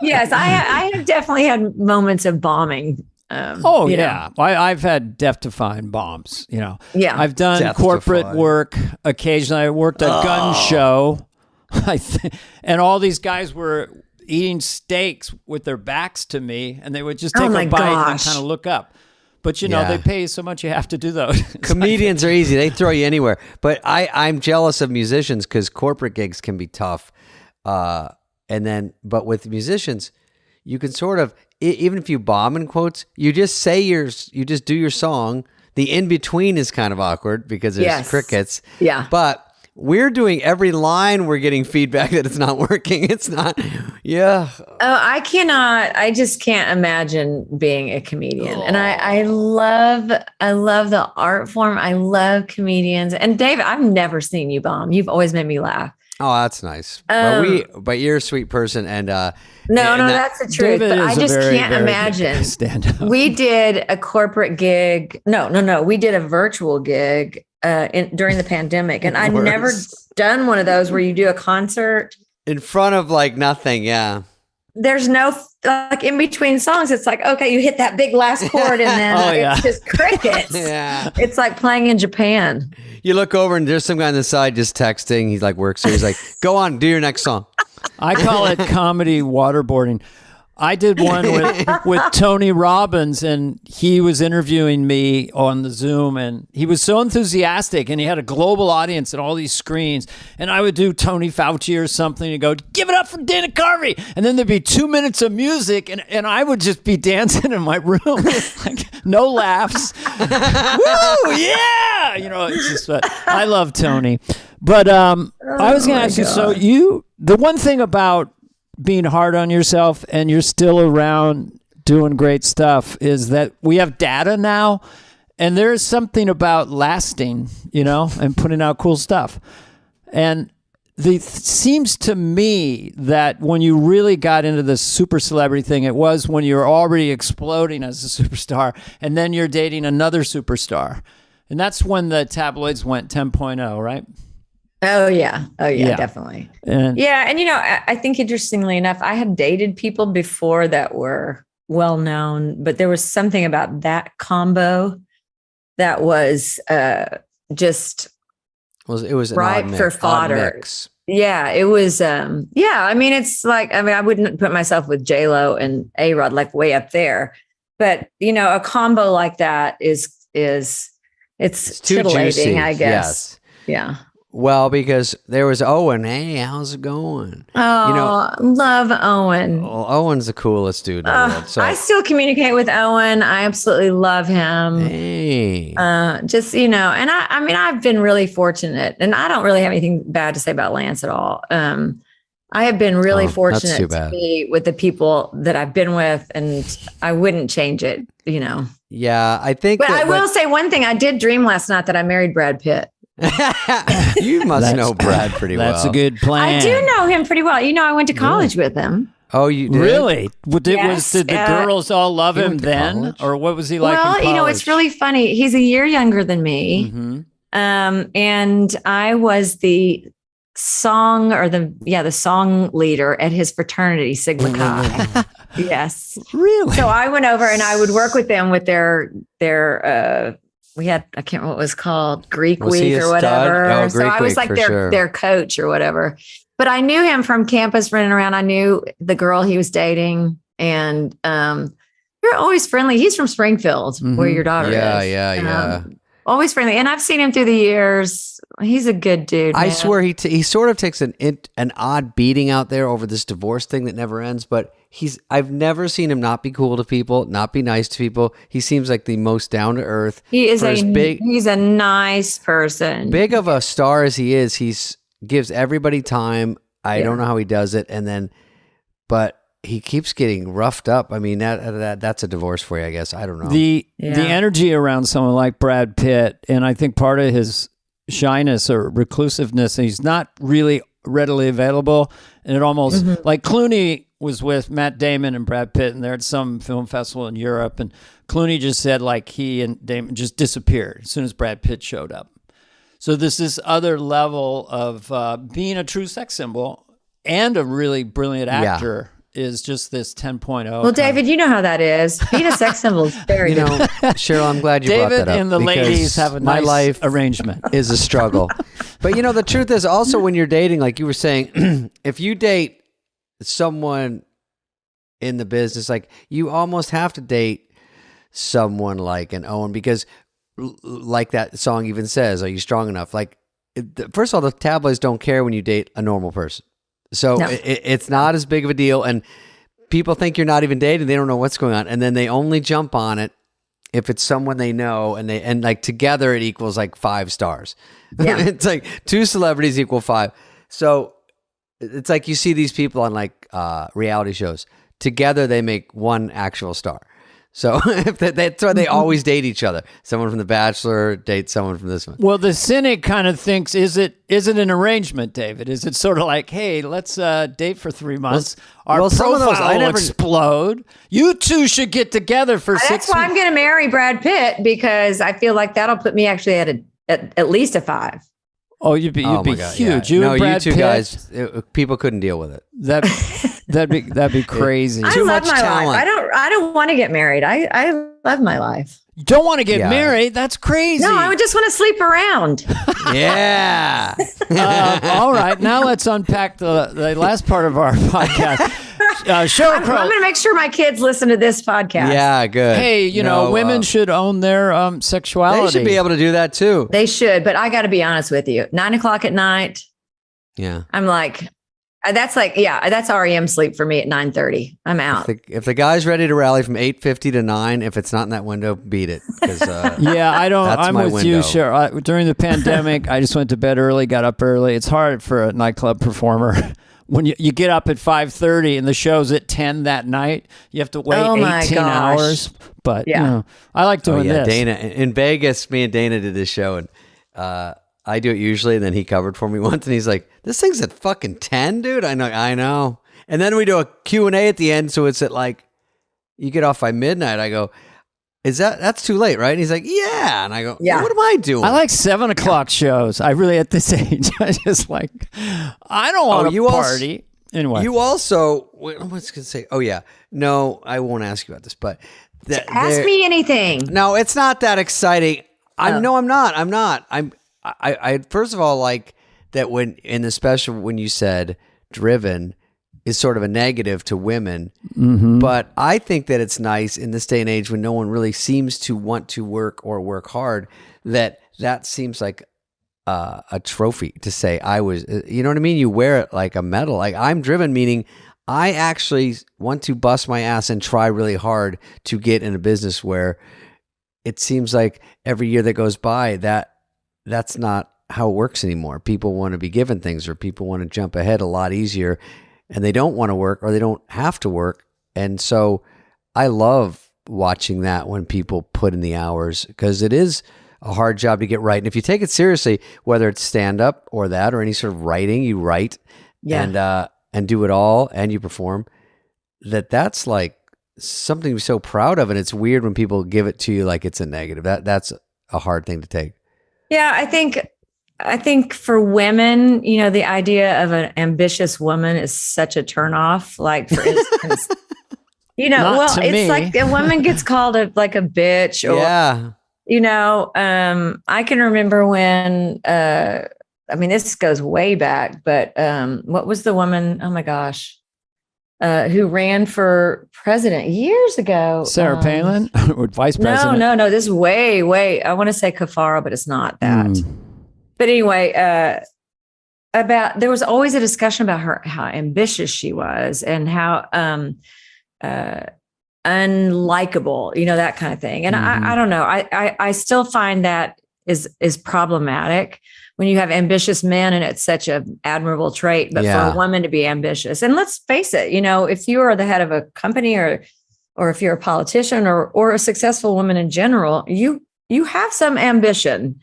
Yes, I have definitely had moments of bombing. I've had death-defying bombs, Yeah. I've done corporate work occasionally. I worked a gun show. And all these guys were eating steaks with their backs to me, and they would just take a bite and kind of look up. But they pay you so much, you have to do those. Comedians are easy; they throw you anywhere. But I'm jealous of musicians because corporate gigs can be tough. But with musicians, you can sort of, even if you bomb in quotes, you just do your song. The in between is kind of awkward because there's crickets. Yeah, but. We're doing every line. We're getting feedback that it's not working. It's not. Yeah. Oh, I just can't imagine being a comedian. And I love the art form. I love comedians. And David, I've never seen you bomb. You've always made me laugh. Oh, that's nice. But you're a sweet person. And that's the truth. David, but I just can't imagine. Stand up. We did a corporate gig. No. We did a virtual gig during the pandemic, and I'd never done one of those where you do a concert in front of like nothing. Yeah. there's no like in between songs. It's like, okay, you hit that big last chord and then it's just crickets. Yeah. It's like playing in Japan. You look over and there's some guy on the side just texting. He's like works. So he's like, go on, do your next song. I call it comedy waterboarding. I did one with Tony Robbins, and he was interviewing me on the Zoom, and he was so enthusiastic, and he had a global audience and all these screens, and I would do Tony Fauci or something and go, give it up for Dana Carvey, and then there'd be 2 minutes of music, and I would just be dancing in my room, like no laughs. Woo, yeah! You know, it's just, I love Tony. But I was going to ask you, so the one thing about being hard on yourself and you're still around doing great stuff is that we have data now, and there's something about lasting, you know, and putting out cool stuff. And seems to me that when you really got into this super celebrity thing, it was when you were already exploding as a superstar, and then you're dating another superstar. And that's when the tabloids went 10.0, right? Oh yeah, definitely. And you know, I think interestingly enough, I had dated people before that were well known, but there was something about that combo that was just it was ripe for fodder. Yeah, it was. I mean, it's like, I mean, I wouldn't put myself with J-Lo and A-Rod like way up there, but you know, a combo like that is it's titillating, juicy, I guess. Yes. Yeah. Well, because there was Owen. Hey, how's it going? Oh, you know, love Owen. Well, Owen's the coolest dude in the world. So I still communicate with Owen. I absolutely love him. Hey. Just, you know, and I mean, I've been really fortunate, and I don't really have anything bad to say about Lance at all. I have been really fortunate to be with the people that I've been with, and I wouldn't change it, you know. Yeah, I think. But I will say one thing. I did dream last night that I married Brad Pitt. You must know Brad pretty well. That's a good plan. I do know him pretty well. You know, I went to college with him. Oh, you did? Really? Did the girls all love him then? College? Or what was he like in college? Well, you know, it's really funny. He's a year younger than me. Mm-hmm. And I was the song leader at his fraternity, Sigma Chi. Yes. Really? So I went over and I would work with them with their we had, I can't remember what it was called, Greek Week or whatever. Oh, so I was like their coach or whatever. But I knew him from campus running around. I knew the girl he was dating. And you're always friendly. He's from Springfield, where your daughter is. Yeah. Always friendly. And I've seen him through the years. He's a good dude, man. I swear he sort of takes an odd beating out there over this divorce thing that never ends, but I've never seen him not be cool to people, not be nice to people. He seems like the most down to earth. He's a nice person. Big of a star as he is, gives everybody time. I don't know how he does it, but he keeps getting roughed up. I mean, that's a divorce for you, I guess. I don't know. The energy around someone like Brad Pitt, and I think part of his shyness or reclusiveness, he's not really readily available, and it almost like Clooney was with Matt Damon and Brad Pitt, and they're at some film festival in Europe, and Clooney just said like he and Damon just disappeared as soon as Brad Pitt showed up. So this other level of being a true sex symbol and a really brilliant actor is just this 10.0. Well, David, you know how that is. Being a sex symbol is very Cheryl, I'm glad you brought that up. David and the ladies have a nice life arrangement. Is a struggle. But you know, the truth is also when you're dating, like you were saying, if you date someone in the business, like you almost have to date someone like an Owen, because like that song even says, are you strong enough? Like, first of all, the tabloids don't care when you date a normal person. So it's not as big of a deal. And people think you're not even dating. They don't know what's going on. And then they only jump on it if it's someone they know, and like together it equals like 5 stars. Yeah. It's like 2 celebrities equal 5. So it's like you see these people on like reality shows. Together they make 1 actual star. So that's why they always date each other. Someone from The Bachelor dates someone from this one. Well, the cynic kind of thinks, is it an arrangement, David? Is it sort of like, hey, let's date for 3 months. Our profile will explode. You two should get together for 6 months. That's why I'm going to marry Brad Pitt, because I feel like that'll put me actually at least a 5. Oh, you'd be huge. Yeah. You and Brad you two Pitt, guys, people couldn't deal with it. That'd be crazy. I love my life. I don't want to get married. I love my life. You don't want to get married? That's crazy. No, I would just want to sleep around. Yeah. All right. Now let's unpack the last part of our podcast. I'm going to make sure my kids listen to this podcast. Yeah, good. Hey, women should own their sexuality. They should be able to do that too. They should, but I got to be honest with you. 9:00 at night. Yeah. I'm like, that's REM sleep for me at 9:30. I'm out. If the guy's ready to rally from 8:50 to 9, if it's not in that window, beat it. Yeah, I don't. That's I'm my with window. you, Cheryl. During the pandemic, I just went to bed early, got up early. It's hard for a nightclub performer. When you get up at 5:30 and the show's at 10 that night, you have to wait 18 hours. But I like doing this. Dana in Vegas, me and Dana did this show, and I do it usually, and then he covered for me once, and he's like, "This thing's at fucking 10, dude." I know. And then we do a Q&A at the end, so it's at like you get off by midnight. I go, that's too late, right? And he's like, yeah. And I go, yeah. What am I doing? I like 7 o'clock shows. I really, at this age, I just like, I don't want to party. Anyway. You also, what was I going to say? Oh, yeah. No, I won't ask you about this, but. Ask me anything. No, it's not that exciting. I'm not. I first of all, like that when in the special, when you said driven is sort of a negative to women, but I think that it's nice in this day and age when no one really seems to want to work or work hard, that seems like a trophy to say I was, you know what I mean? You wear it like a medal. Like I'm driven, meaning I actually want to bust my ass and try really hard to get in a business where it seems like every year that goes by that's not how it works anymore. People want to be given things, or people want to jump ahead a lot easier, and they don't want to work, or they don't have to work. And so I love watching that when people put in the hours, because it is a hard job to get right. And if you take it seriously, whether it's stand up or that, or any sort of writing, you write and do it all, and you perform, that's like something to be so proud of. And it's weird when people give it to you like it's a negative. That's a hard thing to take. Yeah, I think for women, the idea of an ambitious woman is such a turnoff. Like, for instance, it's me. Like a woman gets called a bitch, or I can remember when this goes way back, but what was the woman? Oh my gosh, who ran for president years ago? Sarah Palin, or vice president? No. This is way. I want to say Kafara, but it's not that. But anyway, there was always a discussion about her, how ambitious she was, and how unlikable, that kind of thing. And I don't know. I still find that is problematic when you have ambitious men, and it's such an admirable trait. But for a woman to be ambitious, and let's face it, if you are the head of a company, or if you're a politician, or a successful woman in general, you have some ambition.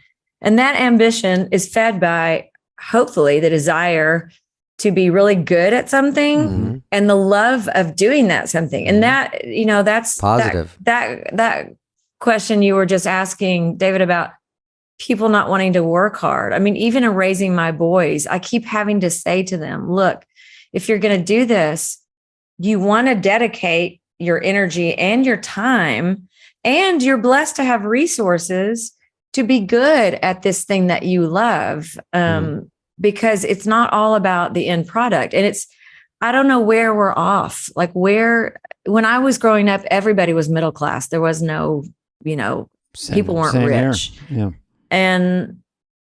And that ambition is fed by, hopefully, the desire to be really good at something, and the love of doing that something. And that, that's positive. That question you were just asking, David, about people not wanting to work hard. I mean, even in raising my boys, I keep having to say to them, look, if you're going to do this, you want to dedicate your energy and your time, and you're blessed to have resources to be good at this thing that you love, because it's not all about the end product. And I don't know where we're off. Like when I was growing up, everybody was middle class. There was no, people weren't rich. Here. Yeah. And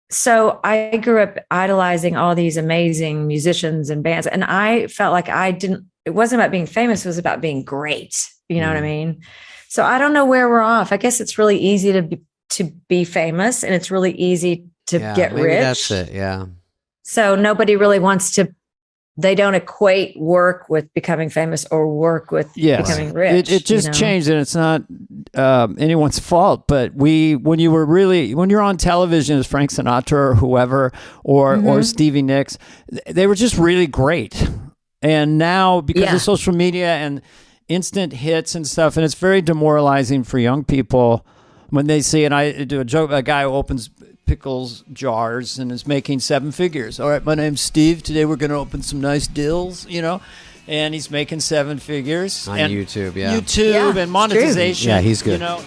so I grew up idolizing all these amazing musicians and bands. And I felt like it wasn't about being famous. It was about being great. You know what I mean? So I don't know where we're off. I guess it's really easy to be famous, and it's really easy to get rich. That's it. Yeah. So nobody really they don't equate work with becoming famous, or work with becoming rich. It just changed, and it's not anyone's fault. But when you're on television as Frank Sinatra or whoever, or Stevie Nicks, they were just really great. And now, because of social media and instant hits and stuff, and it's very demoralizing for young people when they see, and I do a joke about a guy who opens pickles jars and is making 7 figures. All right, my name's Steve. Today we're going to open some nice dills, and he's making 7 figures on and YouTube. Yeah, YouTube Yeah, and it's monetization. true. Yeah, he's good. You know.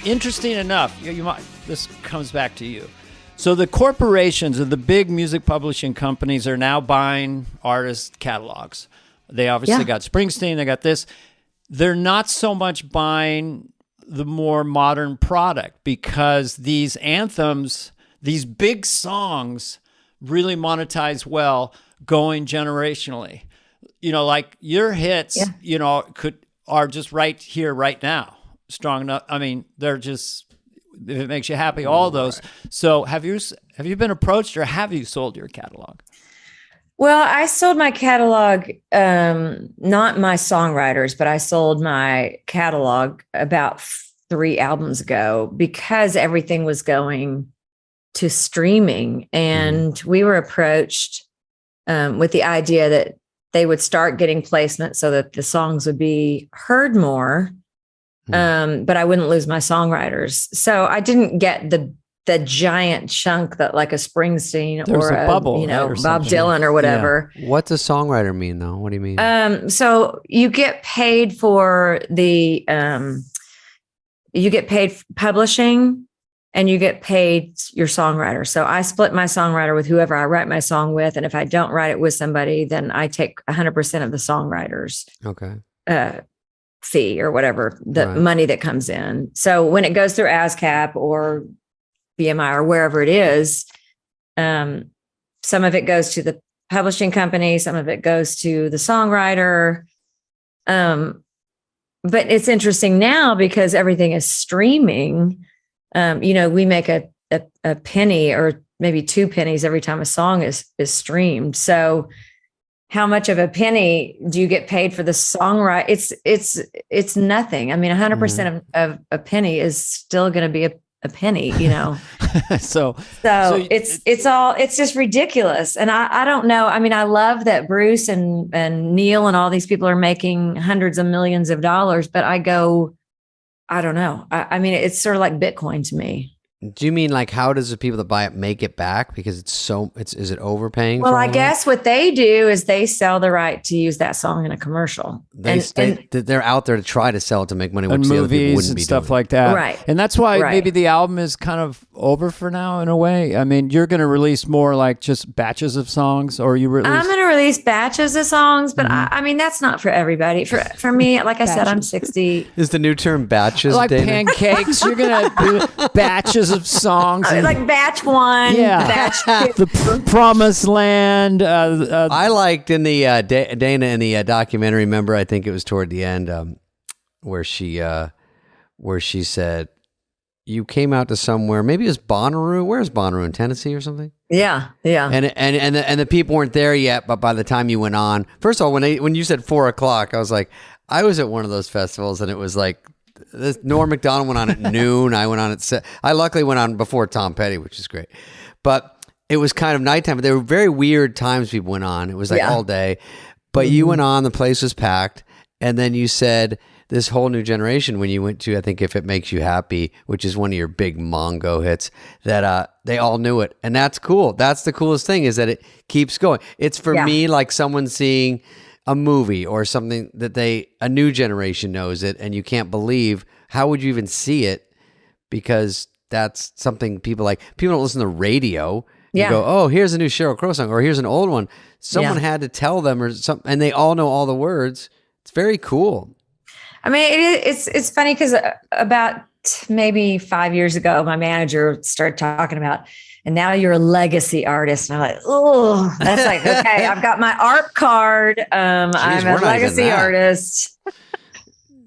Interesting enough, you might. This comes back to you. So the corporations or the big music publishing companies are now buying artist catalogs. They obviously got Springsteen. They got this. They're not so much buying the more modern product because these anthems, these big songs, really monetize well going generationally. You know, like your hits, you know, are just right here, right now. Strong enough. I mean, they're just, if it makes you happy, all those. So have you been approached or have you sold your catalog? Well, I sold my catalog, not my songwriters, but I sold my catalog about 3 albums ago because everything was going to streaming. And we were approached with the idea that they would start getting placement so that the songs would be heard more. But I wouldn't lose my songwriters. So I didn't get the giant chunk that like a Springsteen or a bubble, you know, or Bob something. Dylan or whatever. What's a songwriter mean though? What do you mean? So you get paid for the you get paid publishing and you get paid your songwriter. So I split my songwriter with whoever I write my song with. And if I don't write it with somebody, then I take 100% of the songwriter's fee or whatever, the money that comes in. So when it goes through ASCAP or BMI or wherever it is, some of it goes to the publishing company, some of it goes to the songwriter. But it's interesting now because everything is streaming. You know, we make a penny or maybe 2 pennies every time a song is streamed. So how much of a penny do you get paid for the songwriter? It's nothing. I mean, 100% of a penny is still going to be a penny, you know? so it's just ridiculous. And I don't know. I mean, I love that Bruce and Neil and all these people are making hundreds of millions of dollars, but I don't know. I mean, it's sort of like Bitcoin to me. Do you mean like how does the people that buy it make it back? Because is it overpaying? Well, I guess what they do is they sell the right to use that song in a commercial. They're out there to try to sell it to make money, which and the other people movies wouldn't and be stuff doing. like that, right? And that's why maybe the album is kind of over for now in a way. I mean, you're going to release more like just batches of songs, or you release. I'm going to release batches of songs, but I mean that's not for everybody. For me, like I said, I'm 60. Is the new term batches? Like Dana? pancakes, you're going to do batches of songs. Like batch 1, batch 2. The Promised Land. I liked in the Dana in the documentary. Remember, I think it was toward the end where she said, "You came out to somewhere. Maybe it was Bonnaroo. Where's Bonnaroo in Tennessee or something?" Yeah. And the people weren't there yet. But by the time you went on, first of all, when you said 4:00, I was like, I was at one of those festivals, and it was like. Norm Macdonald went on at noon. I went on at I luckily went on before Tom Petty, which is great. But it was kind of nighttime. But there were very weird times people went on. It was like all day. But you went on, the place was packed. And then you said this whole new generation when you went to, I think, If It Makes You Happy, which is one of your big Mongo hits, that they all knew it. And that's cool. That's the coolest thing is that it keeps going. It's for me like someone seeing a movie or something that a new generation knows it and you can't believe, how would you even see it? Because that's something people don't listen to radio. You go, oh, here's a new Sheryl Crow song or here's an old one. Someone had to tell them or something, and they all know all the words. It's very cool. I mean, it's funny because about maybe 5 years ago, my manager started talking about, and now you're a legacy artist. And I'm like, oh, that's like, okay, I've got my ARP card. I'm a legacy artist.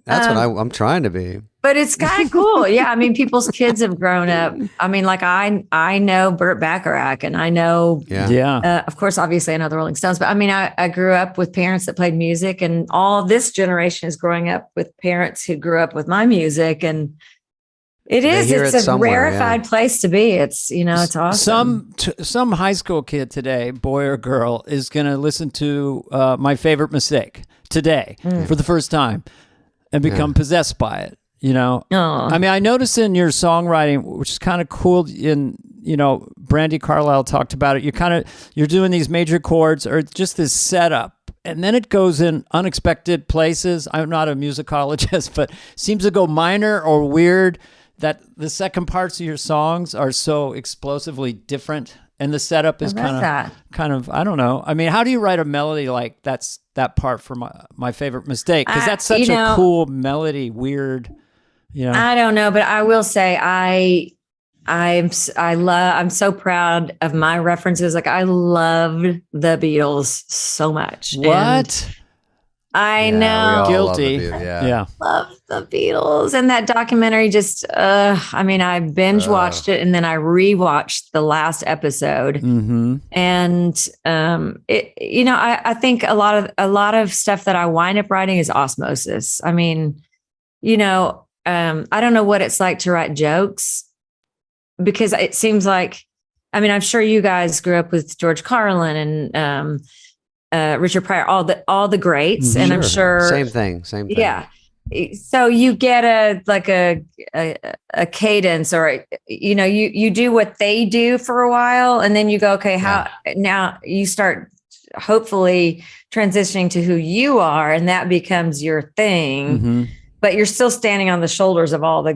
That's what I'm trying to be. But it's kind of cool. Yeah. I mean, people's kids have grown up. I mean, like I know Burt Bacharach and I know, of course, obviously I know the Rolling Stones, but I mean, I grew up with parents that played music and all this generation is growing up with parents who grew up with my music. And it's a rarefied place to be. It's, it's awesome. Some high school kid today, boy or girl, is going to listen to My Favorite Mistake today for the first time and become possessed by it. I mean, I noticed in your songwriting, which is kind of cool, in Brandy Carlisle talked about it. You're doing these major chords or just this setup, and then it goes in unexpected places. I'm not a musicologist, but seems to go minor or weird, that the second parts of your songs are so explosively different. And the setup is kind of, I don't know. I mean, how do you write a melody like that part for my favorite mistake? Because that's such a cool melody, weird, I don't know, but I will say I'm so proud of my references. Like, I loved the Beatles so much. What? I know. Guilty. Yeah. Love the Beatles. And that documentary just, I binge watched it and then I rewatched the last episode. Mm-hmm. And, I think a lot of stuff that I wind up writing is osmosis. I mean, I don't know what it's like to write jokes, because it seems like, I'm sure you guys grew up with George Carlin and, Richard Pryor, all the greats, and I'm sure same thing. Yeah, so you get a cadence, or you do what they do for a while, and then you go, okay, now you start hopefully transitioning to who you are, and that becomes your thing. Mm-hmm. But you're still standing on the shoulders of all the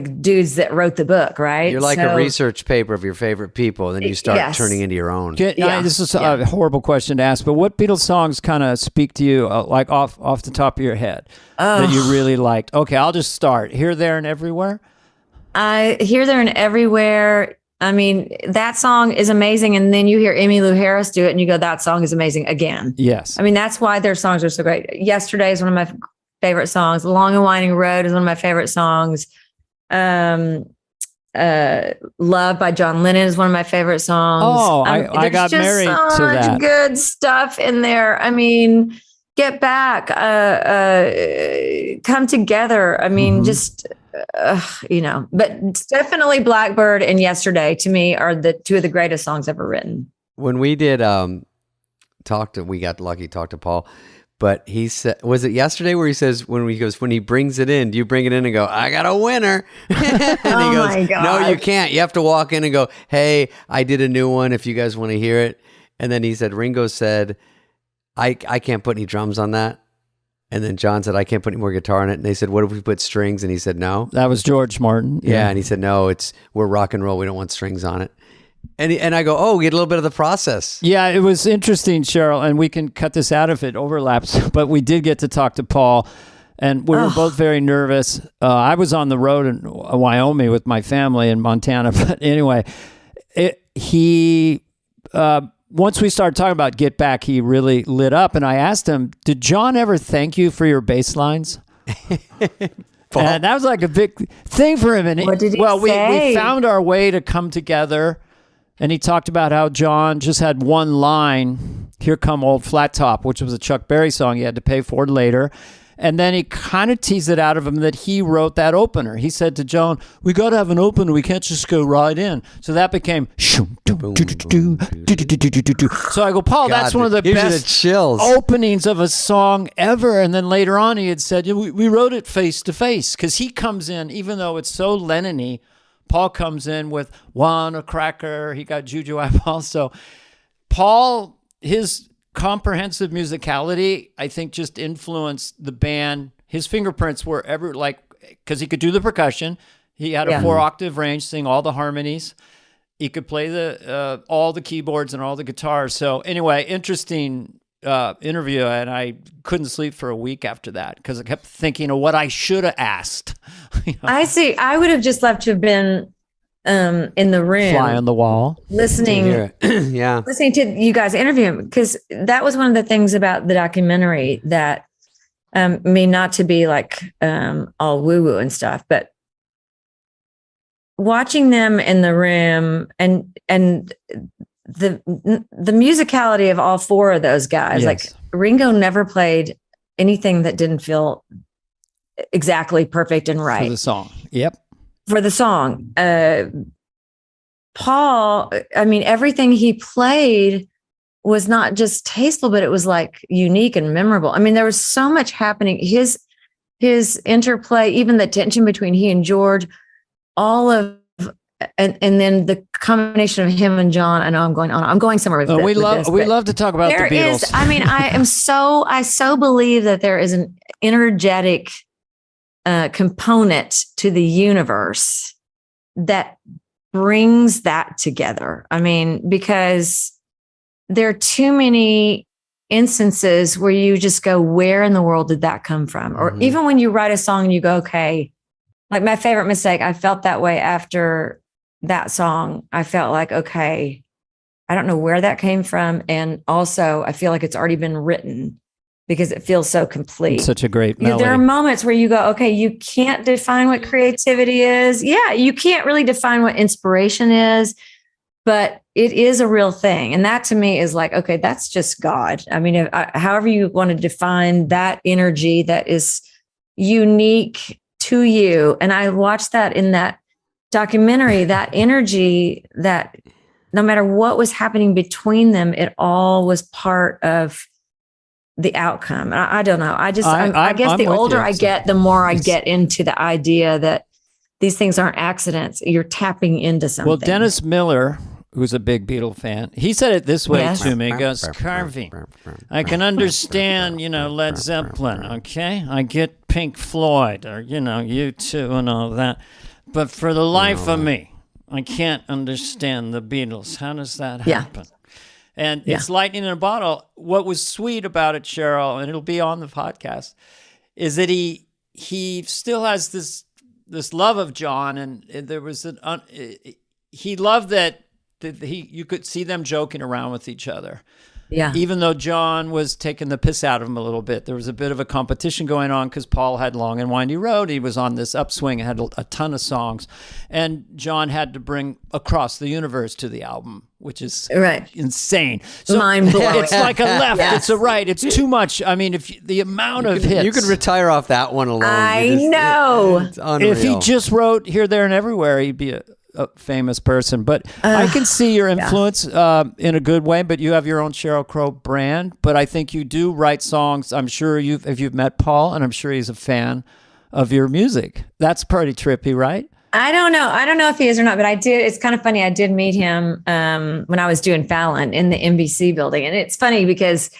dudes that wrote the book, right? You're like a research paper of your favorite people, and then you start turning into your own. This is a horrible question to ask, but what Beatles songs kind of speak to you, like off the top of your head, that you really liked? Okay, I'll just start. Here, There, and Everywhere? Here, There, and Everywhere. I mean, that song is amazing. And then you hear Emmylou Harris do it, and you go, that song is amazing again. Yes. I mean, that's why their songs are so great. Yesterday is one of my favorite songs. Long and Winding Road is one of my favorite songs. Love by John Lennon is one of my favorite songs. Oh, I got married to that. Such good stuff in there. I mean, Get Back, Come Together. I mean, but it's definitely Blackbird and Yesterday to me are the two of the greatest songs ever written. When we did we got lucky to talk to Paul. But he said, was it yesterday where he says, when he brings it in, do you bring it in and go, I got a winner? And he goes, no, you can't. You have to walk in and go, hey, I did a new one if you guys want to hear it. And then he said, Ringo said, I can't put any drums on that. And then John said, I can't put any more guitar on it. And they said, what if we put strings? And he said, no. That was George Martin. Yeah. And he said, no, we're rock and roll. We don't want strings on it. And I go, we get a little bit of the process. Yeah, it was interesting, Cheryl, and we can cut this out if it overlaps, but we did get to talk to Paul, and we were both very nervous. I was on the road in Wyoming with my family in Montana, but anyway, once we started talking about Get Back, he really lit up, and I asked him, did John ever thank you for your bass lines? And that was like a big thing for him. And what did he say? We found our way to come together. And he talked about how John just had one line, Here Come Old Flat Top, which was a Chuck Berry song he had to pay for later. And then he kind of teased it out of him that he wrote that opener. He said to Joan, we got to have an opener. We can't just go right in. So that became... So I go, Paul, that's one of the best openings of a song ever. And then later on he had said, we wrote it face to face. Because he comes in, even though it's so Lennon-y, Paul comes in with one, a cracker. He got Juju Eyeball. So Paul, his comprehensive musicality, I think, just influenced the band. His fingerprints were because he could do the percussion. He had a 4-octave range, sing all the harmonies. He could play all the keyboards and all the guitars. So anyway, interesting interview, and I couldn't sleep for a week after that because I kept thinking of what I should have asked. I see. I would have just loved to have been in the room, fly on the wall, listening to you guys interview him, because that was one of the things about the documentary that not to be like all woo woo and stuff, but watching them in the room and the musicality of all four of those guys. Yes. Like Ringo never played anything that didn't feel exactly perfect and right for the song. Yep. For the song. Paul, I mean, everything he played was not just tasteful, but it was like unique and memorable. I mean, there was so much happening. His interplay, even the tension between he and George, all of and then the combination of him and John. I know I'm going on. I'm going somewhere with, we this, love to talk about the Beatles. I mean, I so believe that there is an energetic component to the universe that brings that together. I mean, because there are too many instances where you just go, where in the world did that come from? Or even when you write a song and you go, okay, like My Favorite Mistake, I felt that way after that song. I felt like, okay, I don't know where that came from. And also I feel like it's already been written because it feels so complete. It's such a great melody. There are moments where you go, okay, you can't define what creativity is. Yeah, you can't really define what inspiration is, but it is a real thing. And that to me is like, okay, that's just God. I mean, however you want to define that energy that is unique to you. And I watched that in that documentary, that energy that no matter what was happening between them, it all was part of the outcome. I don't know. I guess the older I get, the more I get into the idea that these things aren't accidents. You're tapping into something. Well, Dennis Miller, who's a big Beatle fan, he said it this way to me. He goes, Carvey, I can understand, Led Zeppelin, okay? I get Pink Floyd or, U2 and all that. But for the life of me, I can't understand the Beatles. How does that happen? And it's lightning in a bottle. What was sweet about it, Cheryl, and it'll be on the podcast, is that he still has this love of John, and there was he loved that you could see them joking around with each other. Yeah. Even though John was taking the piss out of him a little bit, there was a bit of a competition going on because Paul had Long and Windy Road. He was on this upswing, had a ton of songs, and John had to bring Across the Universe to the album, which is insane. So mind blowing. It's like a left, it's a right, it's too much. I mean, if the amount of hits, you could retire off that one alone. I know. It's unreal. If he just wrote Here, There, and Everywhere, he'd be a famous person. But I can see your influence in a good way, but you have your own Sheryl Crow brand. But I think you do write songs. I'm sure if you've met Paul, and I'm sure he's a fan of your music. That's pretty trippy, right? I don't know if he is or not, but I did. It's kind of funny. I did meet him when I was doing Fallon in the NBC building. And it's funny because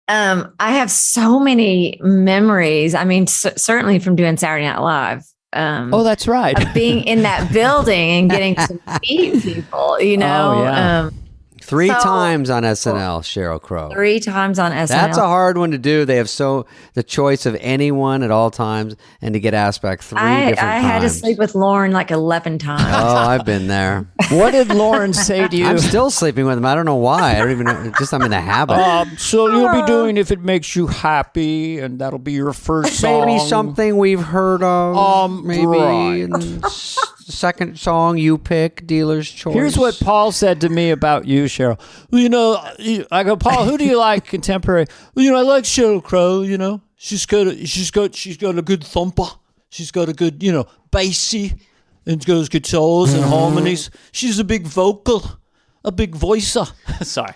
I have so many memories. I mean, certainly from doing Saturday Night Live. That's right. Of being in that building and getting to meet people, Oh, yeah. 3 times on SNL, Sheryl Crow. 3 times on SNL. That's a hard one to do. They have the choice of anyone at all times, and to get asked back 3 different times. I had to sleep with Lauren like 11 times. Oh, I've been there. What did Lauren say to you? I'm still sleeping with him. I don't know why. I don't even know. Just I'm in the habit. So you'll be doing If It Makes You Happy, and that'll be your first song. Maybe something we've heard of. Maybe right. Second song you pick, Dealer's Choice. Here's what Paul said to me about you, Cheryl. I go, Paul, who do you like contemporary? I like Sheryl Crow. She's got a good thumper. She's got a good, bassy, and goes guitars and harmonies. She's a big vocal, a big voicer. Sorry.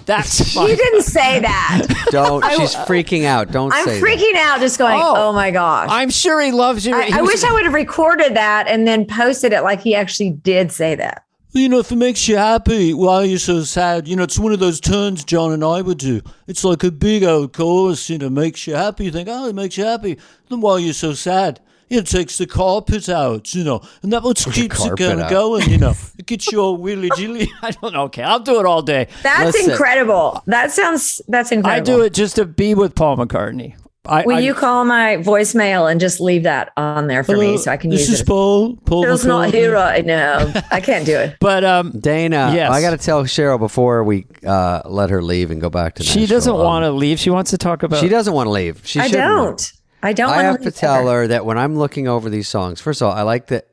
You didn't say that. Don't. She's freaking out. Don't say that. I'm freaking out just going, oh my gosh. I'm sure he loves you. I wish I would have recorded that and then posted it like he actually did say that. If it makes you happy, why are you so sad? It's one of those turns John and I would do. It's like a big old chorus, makes you happy. You think, it makes you happy. Then why are you so sad? It takes the carpet out, and that what keeps it going, It gets you all willy-jilly. I don't know. Okay, I'll do it all day. That's incredible. That's incredible. I do it just to be with Paul McCartney. Will you call my voicemail and just leave that on there for me so I can use it? This is Paul. Phil's not here right now. I can't do it. But Dana, yes. I got to tell Cheryl before we let her leave and go back to Nashville. She doesn't want to leave. She wants to talk about. She doesn't want to leave. I don't. I have to tell her that when I'm looking over these songs, first of all, I like that.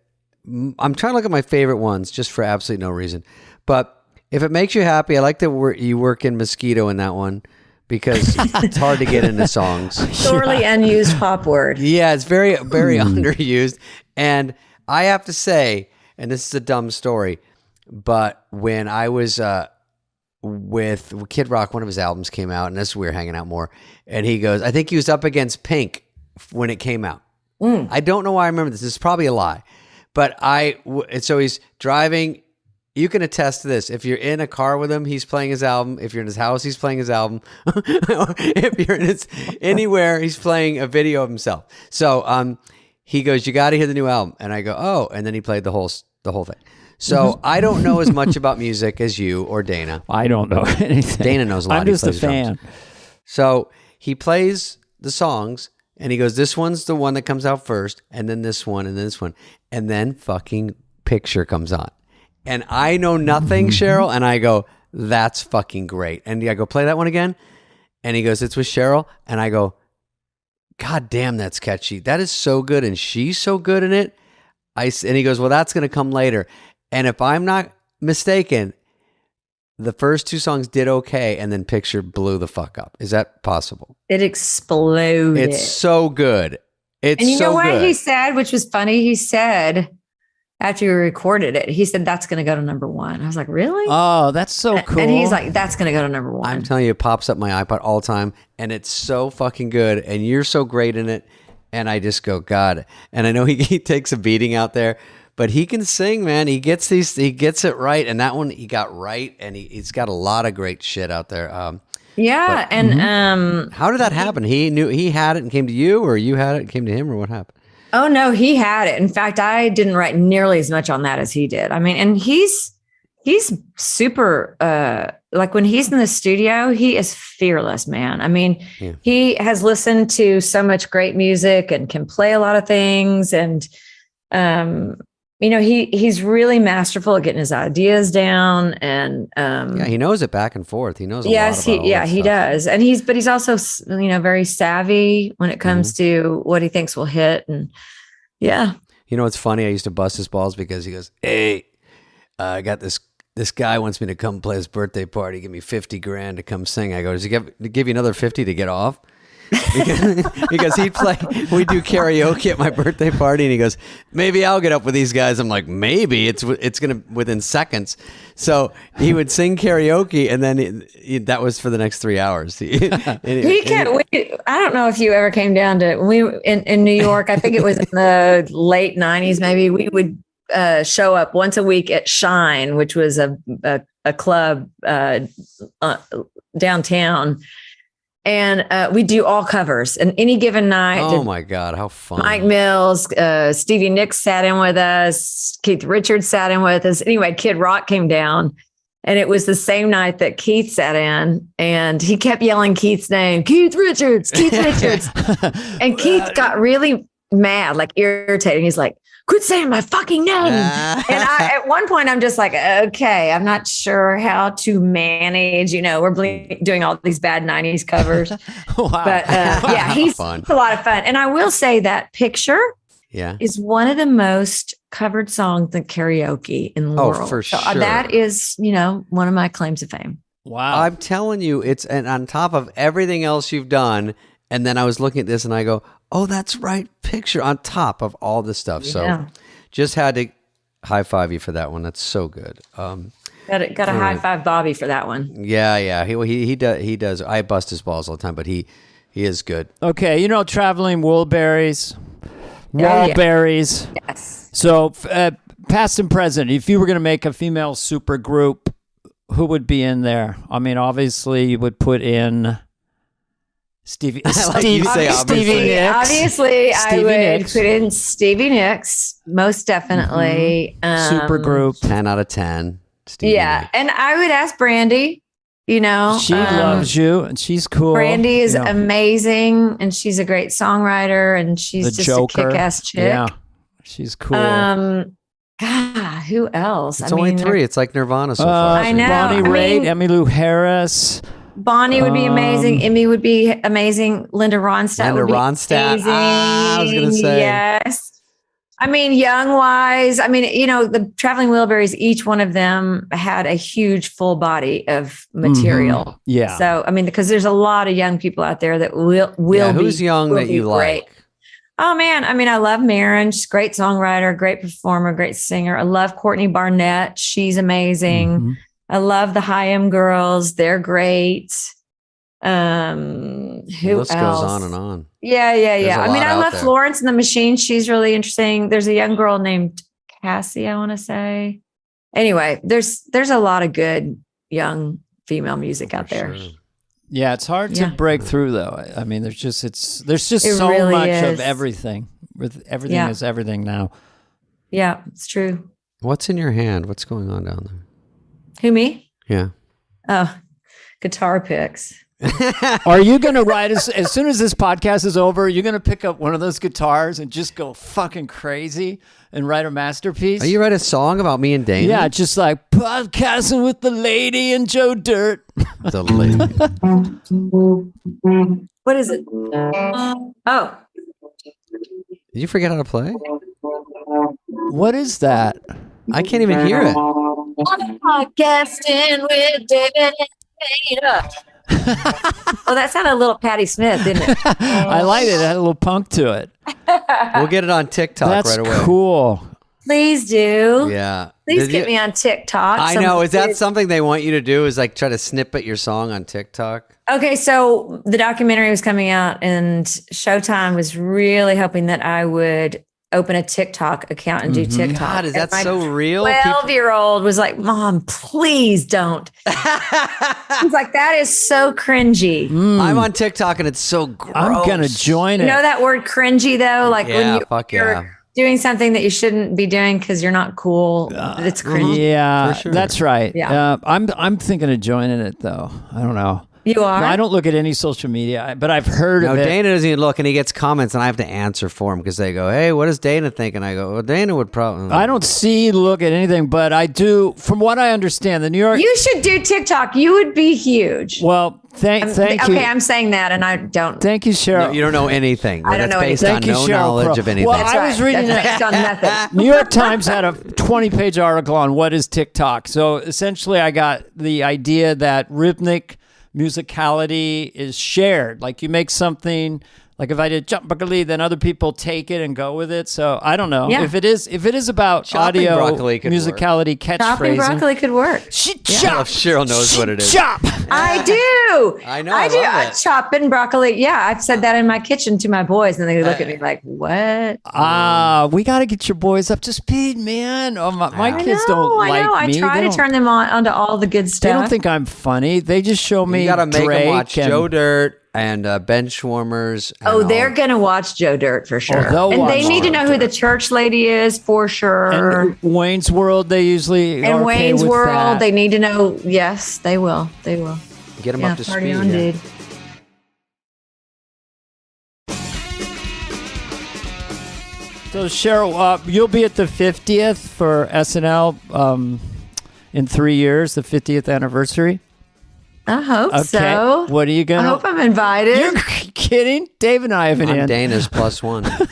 I'm trying to look at my favorite ones just for absolutely no reason. But If It Makes You Happy, I like that you work in Mosquito in that one, because it's hard to get into songs. Sorely unused pop word. Yeah, it's very, very underused. And I have to say, and this is a dumb story, but when I was with Kid Rock, one of his albums came out, and we were hanging out more, and he goes, I think he was up against Pink when it came out. I don't know why I remember this. This is probably a lie. But so he's driving. You can attest to this. If you're in a car with him, he's playing his album. If you're in his house, he's playing his album. If you're in anywhere, he's playing a video of himself. So he goes, "You got to hear the new album." And I go, "Oh," and then he played the whole thing. So I don't know as much about music as you or Dana. I don't know anything. Dana knows a lot. I'm just a fan. So he plays the songs and he goes, "This one's the one that comes out first, and then this one, and then this one." And then fucking Picture comes on. And I know nothing, Cheryl. And I go, "That's fucking great." And I go, "Play that one again." And he goes, "It's with Cheryl." And I go, "God damn, that's catchy. That is so good. And she's so good in it." And he goes, "Well, that's going to come later." And if I'm not mistaken, the first two songs did okay. And then Picture blew the fuck up. Is that possible? It exploded. It's so good. It's and you so know what good. he said, which was funny? He said, after we recorded it, he said, "That's going to go to number one." I was like, "Really?" Oh, that's so cool. And he's like, "That's going to go to number one." I'm telling you, it pops up my iPod all the time, and it's so fucking good, and you're so great in it, and I just go, God. And I know he takes a beating out there, but he can sing, man. He gets it right, and that one he got right, and he's got a lot of great shit out there. Yeah, and How did that happen? He knew he had it and came to you, or you had it and came to him, or what happened? oh no, he had it. In fact, I didn't write nearly as much on that as he did. I mean, and he's super like when he's in the studio, he is fearless, man. I mean, he has listened to so much great music and can play a lot of things. And he's really masterful at getting his ideas down. And he knows it back and forth. He knows. Yes, he does. And he's also very savvy when it comes to what he thinks will hit. And yeah, it's funny. I used to bust his balls because he goes, "Hey, I got this guy wants me to come play his birthday party. Give me $50,000 to come sing." I go, "Does he give you another 50 to get off?" Because he'd play, we do karaoke at my birthday party, and he goes, "Maybe I'll get up with these guys." I'm like, "Maybe it's gonna within seconds." So he would sing karaoke, and then that was for the next 3 hours. I don't know if you ever came down to in New York. I think it was in the late '90s. Maybe we would show up once a week at Shine, which was a club downtown. And we do all covers. And any given night. Oh my God, how fun. Mike Mills, Stevie Nicks sat in with us. Keith Richards sat in with us. Anyway, Kid Rock came down. And it was the same night that Keith sat in. And he kept yelling Keith's name. "Keith Richards, Keith Richards." And Keith got really mad, like irritated. He's like, "Quit saying my fucking name." And at one point, I'm just like, okay, I'm not sure how to manage, we're doing all these bad 90s covers. Wow. But he's a lot of fun. And I will say that Picture is one of the most covered songs in karaoke in the world. For sure. So that is, one of my claims of fame. Wow. I'm telling you, and on top of everything else you've done. And then I was looking at this and I go, "Oh, that's right. Picture on top of all this stuff." So just had to high five you for that one. That's so good. Got to high five Bobby for that one. Yeah. He does. I bust his balls all the time, but he is good. Okay. Traveling Woolberries. Wallberries. Yes. So past and present, if you were going to make a female super group, who would be in there? I mean, obviously you would put in Stevie Nicks. Obviously, I would put in Stevie Nicks, most definitely. Super group. 10 out of 10. Stevie Nicks. And I would ask Brandy, She loves you, and she's cool. Brandy is amazing, and she's a great songwriter, and she's just Joker. a kick-ass chick. Yeah, she's cool. God, who else? It's only 3. It's like Nirvana so far. I know. Bonnie Raitt, Emmylou Harris. Bonnie would be amazing. Emmy would be amazing. Linda Ronstadt would be amazing. I was going to say. Yes. I mean, young-wise, the Traveling Wilburys, each one of them had a huge full body of material. Mm-hmm. Yeah. So, because there's a lot of young people out there that will be. Who's young that you great. like? Oh, man. I love Maren. She's a great songwriter, great performer, great singer. I love Courtney Barnett. She's amazing. Mm-hmm. I love the Haim girls. They're great. Who list else? goes on and on. Yeah. I love Florence and the Machine. She's really interesting. There's a young girl named Cassie, I want to say. Anyway, there's a lot of good young female music out there. Sure. Yeah, it's hard to break through though. I mean, there's just so really much is. of everything. With everything is everything now. Yeah, it's true. What's in your hand? What's going on down there? Who, me? Yeah. Oh, guitar picks. Are you going to write as soon as this podcast is over, you're going to pick up one of those guitars and just go fucking crazy and write a masterpiece? Are you write a song about me and Dana? Yeah, just like podcasting with the lady and Joe Dirt. The lady. What is it? Oh. Did you forget how to play? What is that? I can't even hear it. Podcasting with David and Dana. Well, that sounded a little Patti Smith, didn't it? I liked it. It had a little punk to it. We'll get it on TikTok That's right away. cool. Please do. Yeah. Please get me on TikTok. I know. Is that something they want you to do? Is like try to snippet your song on TikTok? Okay, so the documentary was coming out, and Showtime was really hoping that I would open a TikTok account and do TikTok. God, is that so real? 12-year-old was like, "Mom, please don't." He's like, "That is so cringy." I'm on TikTok and it's so gross. I'm going to join it. You know that word cringy though? Like Yeah, when fuck you're yeah. doing something that you shouldn't be doing because you're not cool. It's cringy. Yeah, For sure. that's right. Yeah. I'm thinking of joining it though. I don't know. You are? No, I don't look at any social media, but I've heard No, of it. Dana doesn't even look, and he gets comments, and I have to answer for him because they go, "Hey, what does Dana think?" And I go, "Well, Dana would probably." I don't look at anything, but I do. From what I understand, the New York. You should do TikTok. You would be huge. Well, thank you. Okay, I'm saying that, and I don't. Thank you, Cheryl. No, you don't know anything. I don't That's know based anything. on Thank you, no Cheryl knowledge Crow. of anything. Well, That's I was reading That's that. based on nothing. New York Times had a 20-page article on what is TikTok. So essentially, I got the idea that rhythmic musicality is shared. Like you make something, like if I did jump broccoli, then other people take it and go with it. So I don't know Yeah. if it is about Chopping audio broccoli could musicality Chopping catchphrasing. broccoli could work. She I chop. love Cheryl knows what it is. Chop. I do. I know, I I do. love it. Chopping broccoli. Yeah, I've said that in my kitchen to my boys, and they look at me like, "What?" We got to get your boys up to speed, man. Oh, my kids don't I like know. I me. try They to don't- turn them onto all the good They stuff. don't think I'm funny. They just show me You got to make Drake them watch and, Joe Dirt and Benchwarmers. And Oh, they're all. gonna watch Joe Dirt for sure, they'll and they watch need to Joe know who the church lady is for sure. and Wayne's World. They usually And are okay Wayne's with World, that. they need to know. Yes, they will. They will. Get them Yeah, up to party speed. on, yeah. dude. So Cheryl, you'll be at the 50th for SNL in 3 years, the 50th anniversary. I hope Okay, so. what are you I gonna? hope I'm invited. You're kidding? Dave and I have an I'm in. Dana's +1. Well,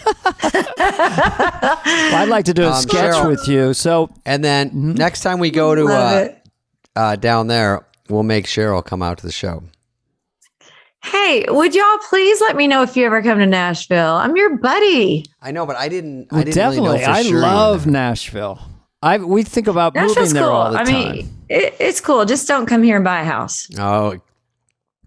I'd like to do a sketch Cheryl. with you. So And then Mm-hmm. next time we go Love it. to down there, we'll make Cheryl come out to the show. Hey, would y'all please let me know if you ever come to Nashville? I'm your buddy. I know, but I didn't well, really definitely, know for I sure. love Nashville. We think about moving Nashville's there cool. all the I time. mean, it's cool. Just don't come here and buy a house. Oh,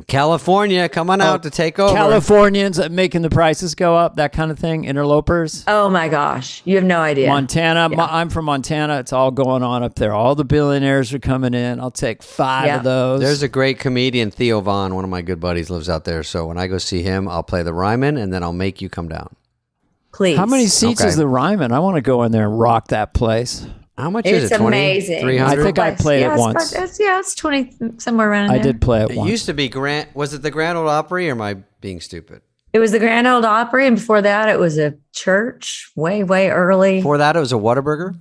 California, come on out to take over. Californians making the prices go up, that kind of thing. Interlopers. Oh my gosh, you have no idea. Montana. Yeah. I'm from Montana. It's all going on up there. All the billionaires are coming in. I'll take 5 Yeah. of those. There's a great comedian, Theo Vaughn, one of my good buddies, lives out there. So when I go see him, I'll play the Ryman, and then I'll make you come down. Please. How many seats Okay. is the Ryman? I want to go in there and rock that place. How much It's is it? 20? amazing. 300? I think I played it it's once. it's 20 somewhere around I there. did play it It once. used to be Grand. Was it the Grand Ole Opry, or am I being stupid? It was the Grand Ole Opry, and before that, it was a church way early. Before that, it was a Whataburger.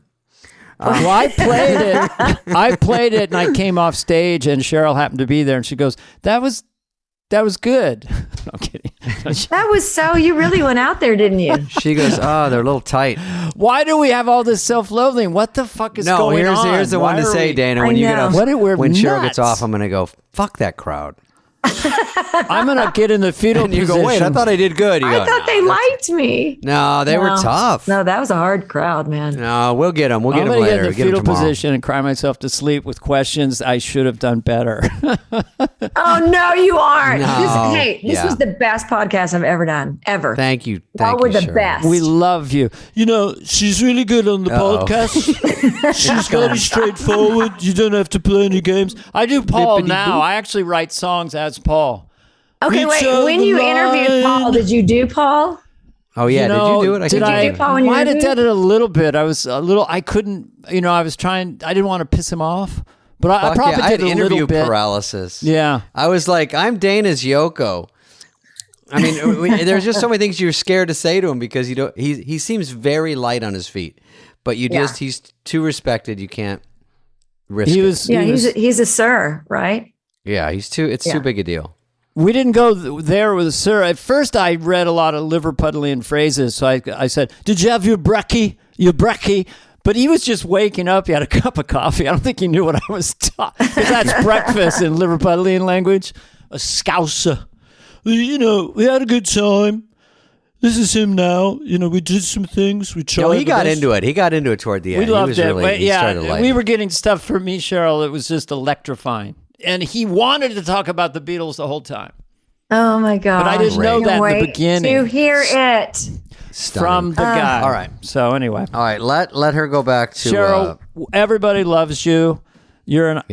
Well, I played it. I played it, and I came off stage, and Cheryl happened to be there, and she goes, "That was good." I'm kidding. That was so. You really went out there, didn't you? She goes, "Oh, they're a little tight." Why do we have all this self-loathing? What the fuck is No, going here's on? here's the Why one to are say, we- Dana. I When you get know. off, What, we're when Cheryl gets nuts. off, I'm gonna go, "Fuck that crowd." I'm gonna get in the fetal And you position. go, wait, I thought I did good. You I go, thought they liked me. No, they were tough. No, that was a hard crowd, man. No, we'll get them. We'll get I'm them gonna later. get in the Get 'em fetal tomorrow. position and cry myself to sleep with questions I should have done better. Oh no, you aren't. No. This was the best podcast I've ever done, ever. Thank you. Y'all Thank were you, the Cheryl. best. We love you. You know, she's really good on the podcast. She's very straightforward. You don't have to play any games. I do Paul now. I actually write songs as Paul. Okay, Reach wait. When you interviewed Paul, did you do Paul? Oh yeah, did you do it? Did I do Paul when you might have interviewed? done it a little bit. I couldn't, I was trying, I didn't want to piss him off, but I Fuck probably yeah, I had did a interview little bit. paralysis. Yeah. I was like, I'm Dana's Yoko. I mean, there's just so many things you're scared to say to him because you don't. He seems very light on his feet, but he's too respected. You can't risk. He's a sir, right? Yeah, he's too. It's too big a deal. We didn't go there with sir. At first, I read a lot of Liverpudlian phrases. So I said, "Did you have your brekkie? Your brekkie?" But he was just waking up. He had a cup of coffee. I don't think he knew what I was talking. Because that's breakfast in Liverpudlian language. A scouser. We had a good time. This is him now. We did some things. We tried. No, he got into it. He got into it toward the end. We loved he was it. Really, he started lighting. We were getting stuff from me, Cheryl. It was just electrifying. And he wanted to talk about the Beatles the whole time. Oh my God! But I didn't know that in the beginning. To hear it from the guy. All right. So anyway. All right. Let her go back to Cheryl. Everybody loves you. You're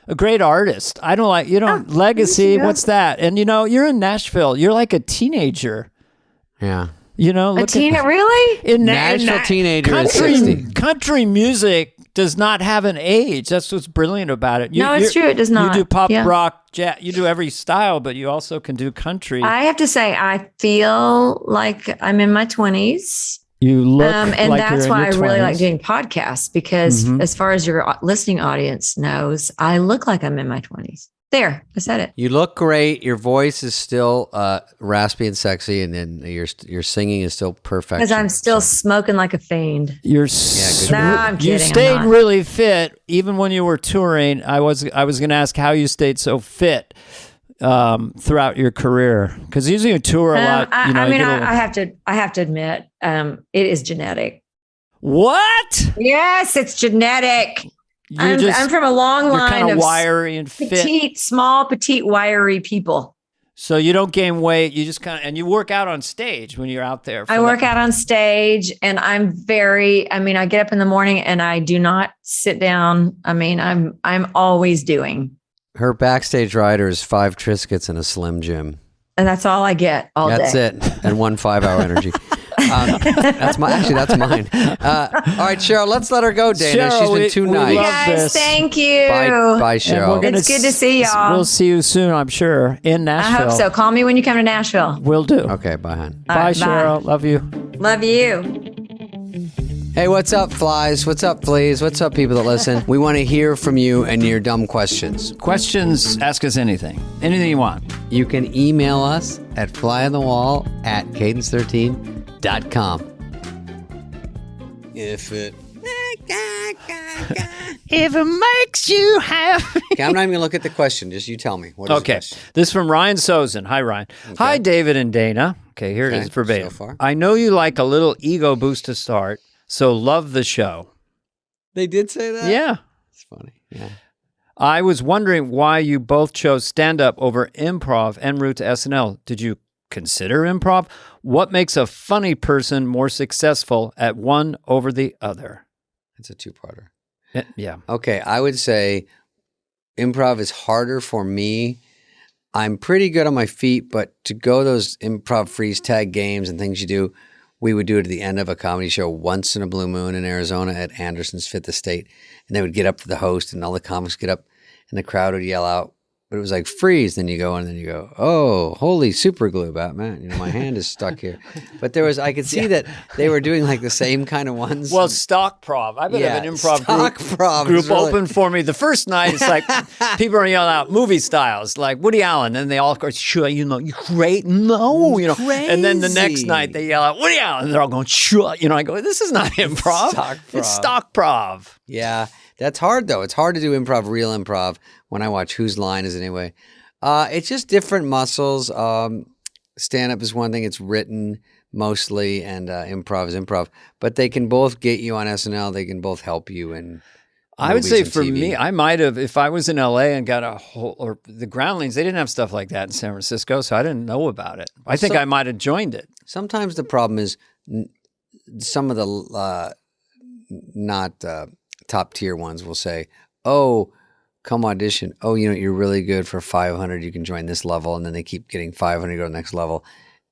a great artist. I don't like legacy. What's that? And you're in Nashville. You're like a teenager. Yeah. A teenager, really? In Nashville teenager is 60. Country music does not have an age. That's what's brilliant about it. It's true. It does not. You do pop, rock, jazz. You do every style, but you also can do country. I have to say, I feel like I'm in my 20s. You look and like that's you're in why I your really 20s. like doing podcasts because as far as your listening audience knows, I look like I'm in my 20s. There, I said it. You look great. Your voice is still raspy and sexy, and then your singing is still perfect. Because I'm still smoking like a fiend. You're No, I'm kidding. You I'm stayed not. really fit even when you were touring. I was going to ask how you stayed so fit throughout your career because usually you tour a lot. I have to admit, it is genetic. What? Yes, it's genetic. I'm from a long You're line kind of of wiry and fit. petite, wiry people. So you don't gain weight. You just and you work out on stage when you're out there. I work out on stage and I get up in the morning and I do not sit down. I'm always doing. Her backstage rider is 5 Triscuits and a Slim Jim. And that's all I get all day. That's it. And 1 5-hour energy. That's mine. All right, Cheryl, let's let her go, Dana. Cheryl, She's been too nice. Guys, thank you. Bye, Cheryl. It's good to see y'all. We'll see you soon, I'm sure, in Nashville. I hope so. Call me when you come to Nashville. Will do. Okay, bye, hon. Bye, Cheryl. Love you. Love you. Hey, what's up, flies? What's up, fleas? What's up, people that listen? We want to hear from you and your dumb questions. Questions, ask us anything. Anything you want. You can email us at flyonthewall@cadence13.com. If it makes you happy. Okay, I'm not even going to look at the question. Just you tell me. What is the Okay. question? This is from Ryan Sozen. Hi, Ryan. Hi, David and Dana. Okay, here it is verbatim. so far. I know you like a little ego boost to start, so love the show. They did say that? Yeah. It's funny. Yeah. I was wondering why you both chose stand-up over improv en route to SNL. Did you consider improv? What makes a funny person more successful at one over the other? It's a two-parter. Yeah. Okay, I would say improv is harder for me. I'm pretty good on my feet, but to go those improv freeze tag games and things you do, we would do it at the end of a comedy show once in a blue moon in Arizona at Anderson's Fifth Estate. And they would get up to the host and all the comics get up and the crowd would yell out. But it was like freeze. Then you go and then you go, oh, holy super glue, Batman. My hand is stuck here. But I could see that they were doing like the same kind of ones. Well, stock prov. I've been at an improv group really open for me. The first night, it's like people are yelling out movie styles, like Woody Allen, and they all go, sure, you're great. No, And then the next night they yell out Woody Allen, and they're all going, sure. I go, this is not improv. It's stock prov. Yeah. That's hard though. It's hard to do improv, real improv. When I watch Whose Line Is It Anyway? It's just different muscles. Stand up is one thing. It's written mostly, and improv is improv. But they can both get you on SNL. They can both help you in. I would say and for TV. me, I might have, if I was in LA and got a whole, or the Groundlings, they didn't have stuff like that in San Francisco, so I didn't know about it. I think I might have joined it. Sometimes the problem is some of the not top tier ones will say, "Oh, come audition. Oh, you're really good for 500. You can join this level," and then they keep getting 500 to go to the next level,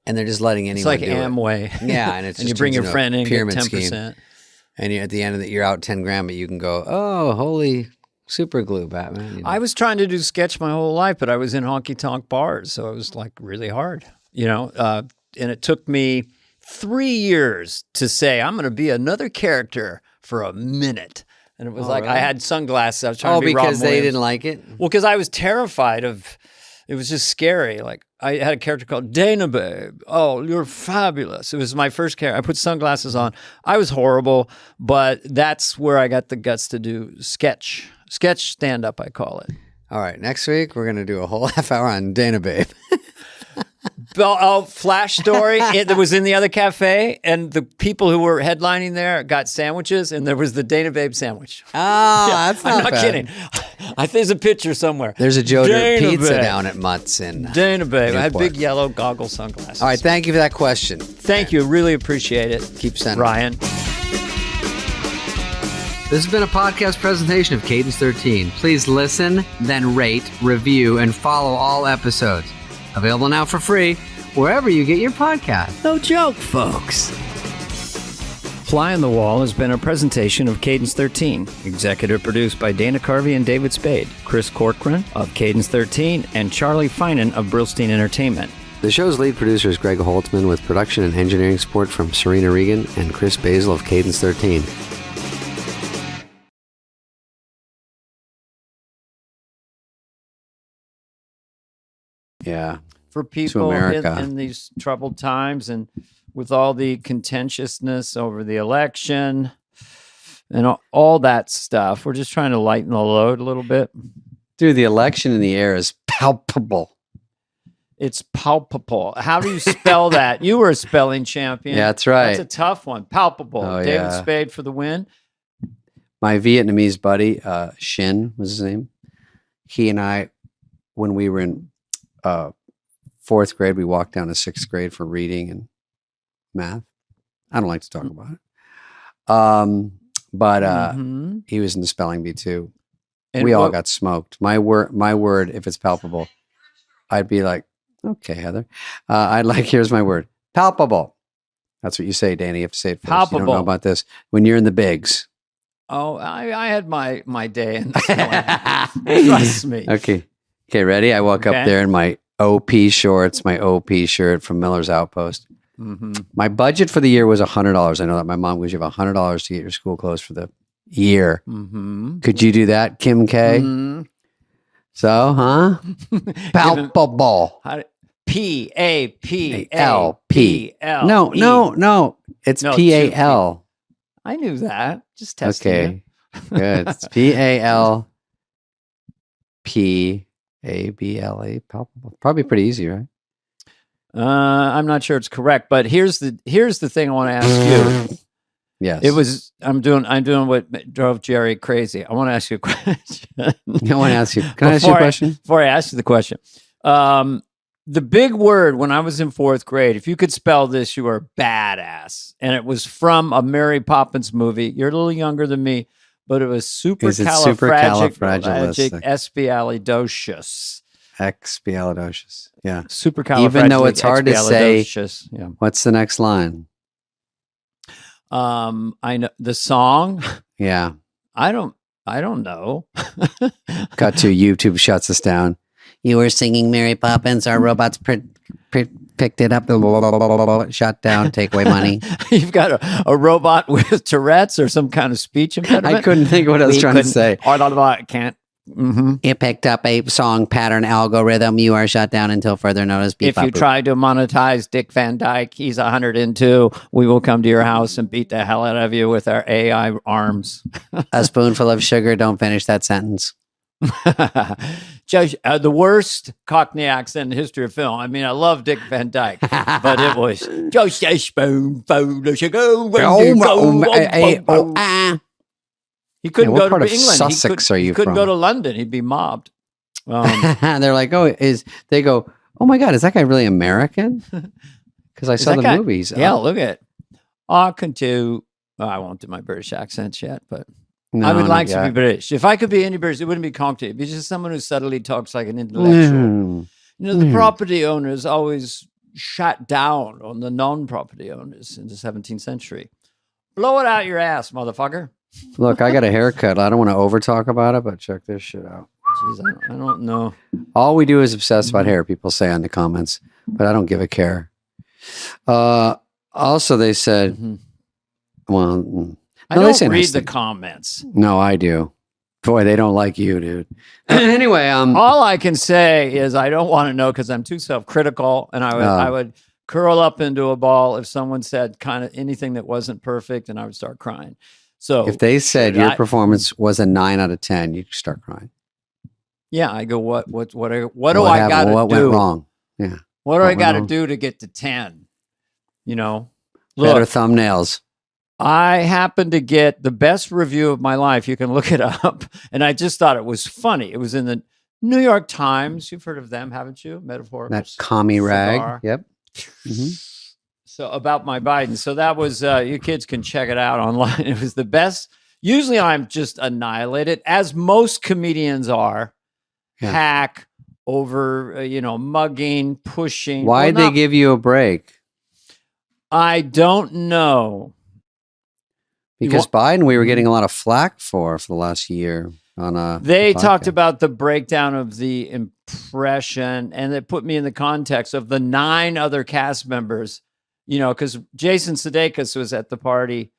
and they're just letting anyone. It's like Amway. Yeah, and it's and just you bring your friend in, pyramid get 10%. scheme. And at the end of it, you're out 10 grand, but you can go, "Oh, holy super glue, Batman." I was trying to do sketch my whole life, but I was in honky tonk bars, so it was like really hard, and it took me 3 years to say I'm going to be another character for a minute, and it was really? I had sunglasses. I was trying to be Rob because they Williams. didn't like it. Well, because I was terrified of. It was just scary. Like I had a character called Dana Babe. Oh, you're fabulous. It was my first character. I put sunglasses on. I was horrible, but that's where I got the guts to do sketch stand up. I call it. All right, next week we're gonna do a whole half hour on Dana Babe. Flash story. It was in the other cafe, and the people who were headlining there got sandwiches, and there was the Dana Babe sandwich. Oh, that's not I'm not bad. kidding. There's a picture somewhere. There's a Joe Dirt Dana pizza Babe. down at Mutt's in Dana Babe. I had Newport. big yellow goggle sunglasses. All right, thank you for that question. Thank you. Really appreciate it. Keep sending. Ryan. This has been a podcast presentation of Cadence 13. Please listen, then rate, review, and follow all episodes. Available now for free wherever you get your podcast. No joke, folks. Fly on the Wall has been a presentation of Cadence 13. Executive produced by Dana Carvey and David Spade, Chris Corcoran of Cadence 13, and Charlie Finan of Brillstein Entertainment. The show's lead producer is Greg Holtzman, with production and engineering support from Serena Regan and Chris Basil of Cadence 13. Yeah. For people America. in these troubled times, and with all the contentiousness over the election and all that stuff, we're just trying to lighten the load a little bit. Dude, the election in the air is palpable. It's palpable. How do you spell that? You were a spelling champion. Yeah, that's right. That's a tough one. Palpable. Oh, David yeah. Spade for the win. My Vietnamese buddy, Shin was his name. He and I, when we were in fourth grade, we walked down to sixth grade for reading and math. I don't like to talk about it. But he was in the spelling bee too. And we all got smoked. My word, if it's palpable, I'd be like, okay, Heather. I'd like, here's my word. Palpable. That's what you say, Danny. You have to say it first. Palpable. You don't know about this. When you're in the bigs. Oh, I had my day in this one. Trust me. Okay, ready? I walk up there in my OP shorts, my OP shirt from Miller's Outpost. Mm-hmm. My budget for the year was $100. I know that my mom gives you $100 to get your school clothes for the year. Mm-hmm. Could you do that, Kim K? Mm-hmm. So, huh? Palpable. P-A-P-A-P-L. No. It's No, P-A-L. I knew that. Just testing Okay, good. It's P-A-L-P-A-B-L-A. Palpable. Probably pretty easy, right? I'm not sure it's correct, but here's the thing I want to ask you. Yes. I'm doing what drove Jerry crazy. I want to ask you a question. I want to ask you. Can I ask you a question? Before I ask you the question, the big word when I was in fourth grade, if you could spell this, you were badass. And it was from a Mary Poppins movie. You're a little younger than me, but it was supercalifragilisticexpialidocious. Expialidocious. Yeah. Supercalifragilisticexpialidocious. Even though it's hard to say, yeah. What's the next line? I know the song. Yeah. I don't know. Got to YouTube shuts us down. You were singing Mary Poppins. Our robots picked it up. Shut down. Take away money. You've got a robot with Tourette's or some kind of speech impediment. I couldn't think of what I was trying to say. I can't It picked up a song pattern algorithm. You are shut down until further notice. Beep, If you try to monetize Dick Van Dyke, he's 102. We will come to your house and beat the hell out of you with our AI arms. A spoonful of sugar. Don't finish that sentence. Judge, the worst Cockney accent in the history of film. I mean, I love Dick Van Dyke, but it was just a spoonful of sugar. He couldn't go to part of England. Sussex are you he couldn't from? go to London. He'd be mobbed. They're like, they go, oh my God, is that guy really American? Because I saw the movies. Yeah, look at it. I can do, I won't do my British accents yet, but No, I would like not to be yet. British. If I could be any British, it wouldn't be Cockney. It'd be just someone who subtly talks like an intellectual. The property owners always shut down on the non-property owners in the 17th century. Blow it out your ass, motherfucker. Look, I got a haircut. I don't want to over talk about it, but check this shit out. Jeez, I don't know. All we do is obsess about hair, people say on the comments, but I don't give a care. Also, they said, well, I no, they don't say read nice the things. comments. No, I do. Boy, they don't like you, dude. Anyway, All I can say is I don't want to know because I'm too self-critical, and I would curl up into a ball if someone said kind of anything that wasn't perfect, and I would start crying. So if they said your performance was a 9 out of 10, you'd start crying. yeah, I go, what do I got to do? What went wrong? Yeah. What do I got to do to get to 10? You know, look, Better thumbnails. I happened to get the best review of my life. You can look it up. And I just thought it was funny. It was in the New York Times. You've heard of them, haven't you? Metaphorical. That commie rag. cigar. Yep. So about my Biden. So that was, you kids can check it out online. It was the best. Usually I'm just annihilated, as most comedians are. Yeah. Hack over, mugging, pushing. Why'd they give you a break? I don't know. Because Biden, we were getting a lot of flack for the last year on They the talked podcast. about the breakdown of the impression, and it put me in the context of the 9 other cast members. Because Jason Sudeikis was at the party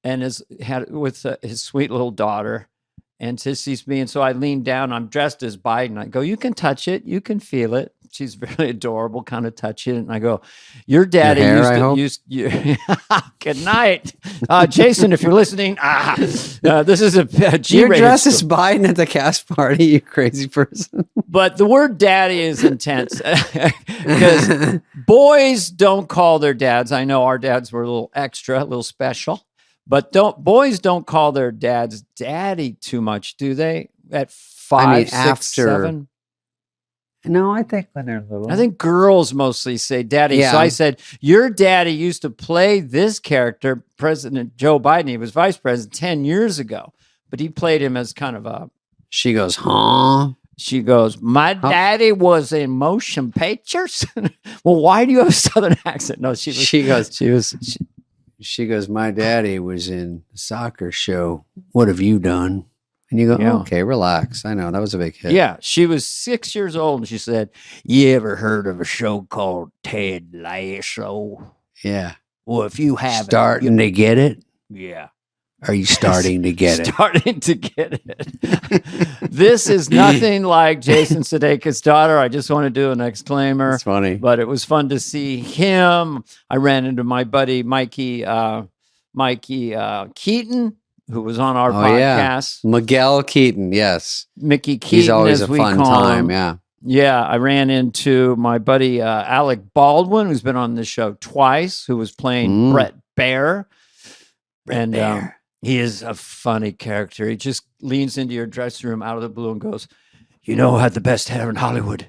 and with his sweet little daughter, and sees me, and so I leaned down. I'm dressed as Biden. I go, "You can touch it, you can feel it." She's very adorable, kind of touch it, and I go, "Your daddy Your hair, used you." Good night, Jason. If you're listening, this is a G-rated. You're dressed as Biden at the cast party, you crazy person. But the word daddy is intense because boys don't call their dads. I know our dads were a little extra, a little special, but boys don't call their dads daddy too much, do they? At 5, 6, 7? No, I think when they're little. I think girls mostly say daddy. Yeah. So I said, your daddy used to play this character, President Joe Biden. He was vice president 10 years ago, but he played him as kind of a... She goes, huh? She goes, my daddy was in motion pictures. Well, why do you have a Southern accent? No, she goes, my daddy was in a soccer show. What have you done? And you go, Yeah. okay, relax. I know that was a big hit. Yeah, she was 6 years old, and she said, "You ever heard of a show called Ted Lasso?" Yeah. Well, if you haven't, Starting to get it? yeah, Are you starting to get it? starting to get it. This is nothing like Jason Sudeikis' daughter. I just want to do an exclaimer. It's funny. But it was fun to see him. I ran into my buddy Mikey Keaton, who was on our podcast. Yeah. Miguel Keaton, yes. Mickey Keaton, He's always as a we fun call time, him. yeah. Yeah, I ran into my buddy Alec Baldwin, who's been on this show twice, who was playing Brett Baer. He is a funny character. He just leans into your dressing room out of the blue and goes, "You know who had the best hair in Hollywood?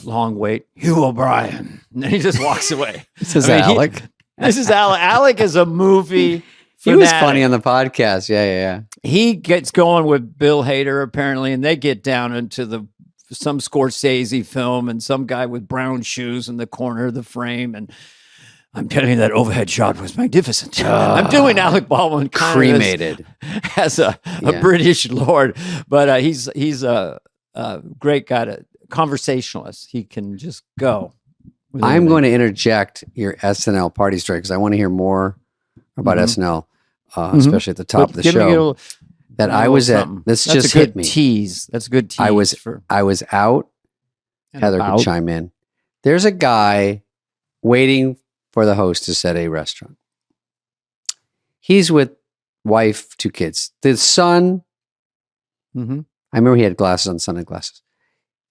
Long wait, Hugh O'Brien." And then he just walks away. This is Alec. This is Alec. Alec is a movie He was fanatic. funny on the podcast. Yeah. He gets going with Bill Hader, apparently, and they get down into some Scorsese film and some guy with brown shoes in the corner of the frame. And I'm telling you, that overhead shot was magnificent. I'm doing Alec Baldwin kind Cremated. as a British lord, but he's a great guy, conversationalist. He can just go. I'm going to interject your SNL party story because I want to hear more about SNL, especially at the top of the show. that I was at. This That's just a good hit me. tease. That's a good tease. I was out. Heather could chime in. There's a guy waiting for the hostess at a restaurant. He's with wife, 2 kids. The son, Mm-hmm. I remember he had glasses on, son had glasses.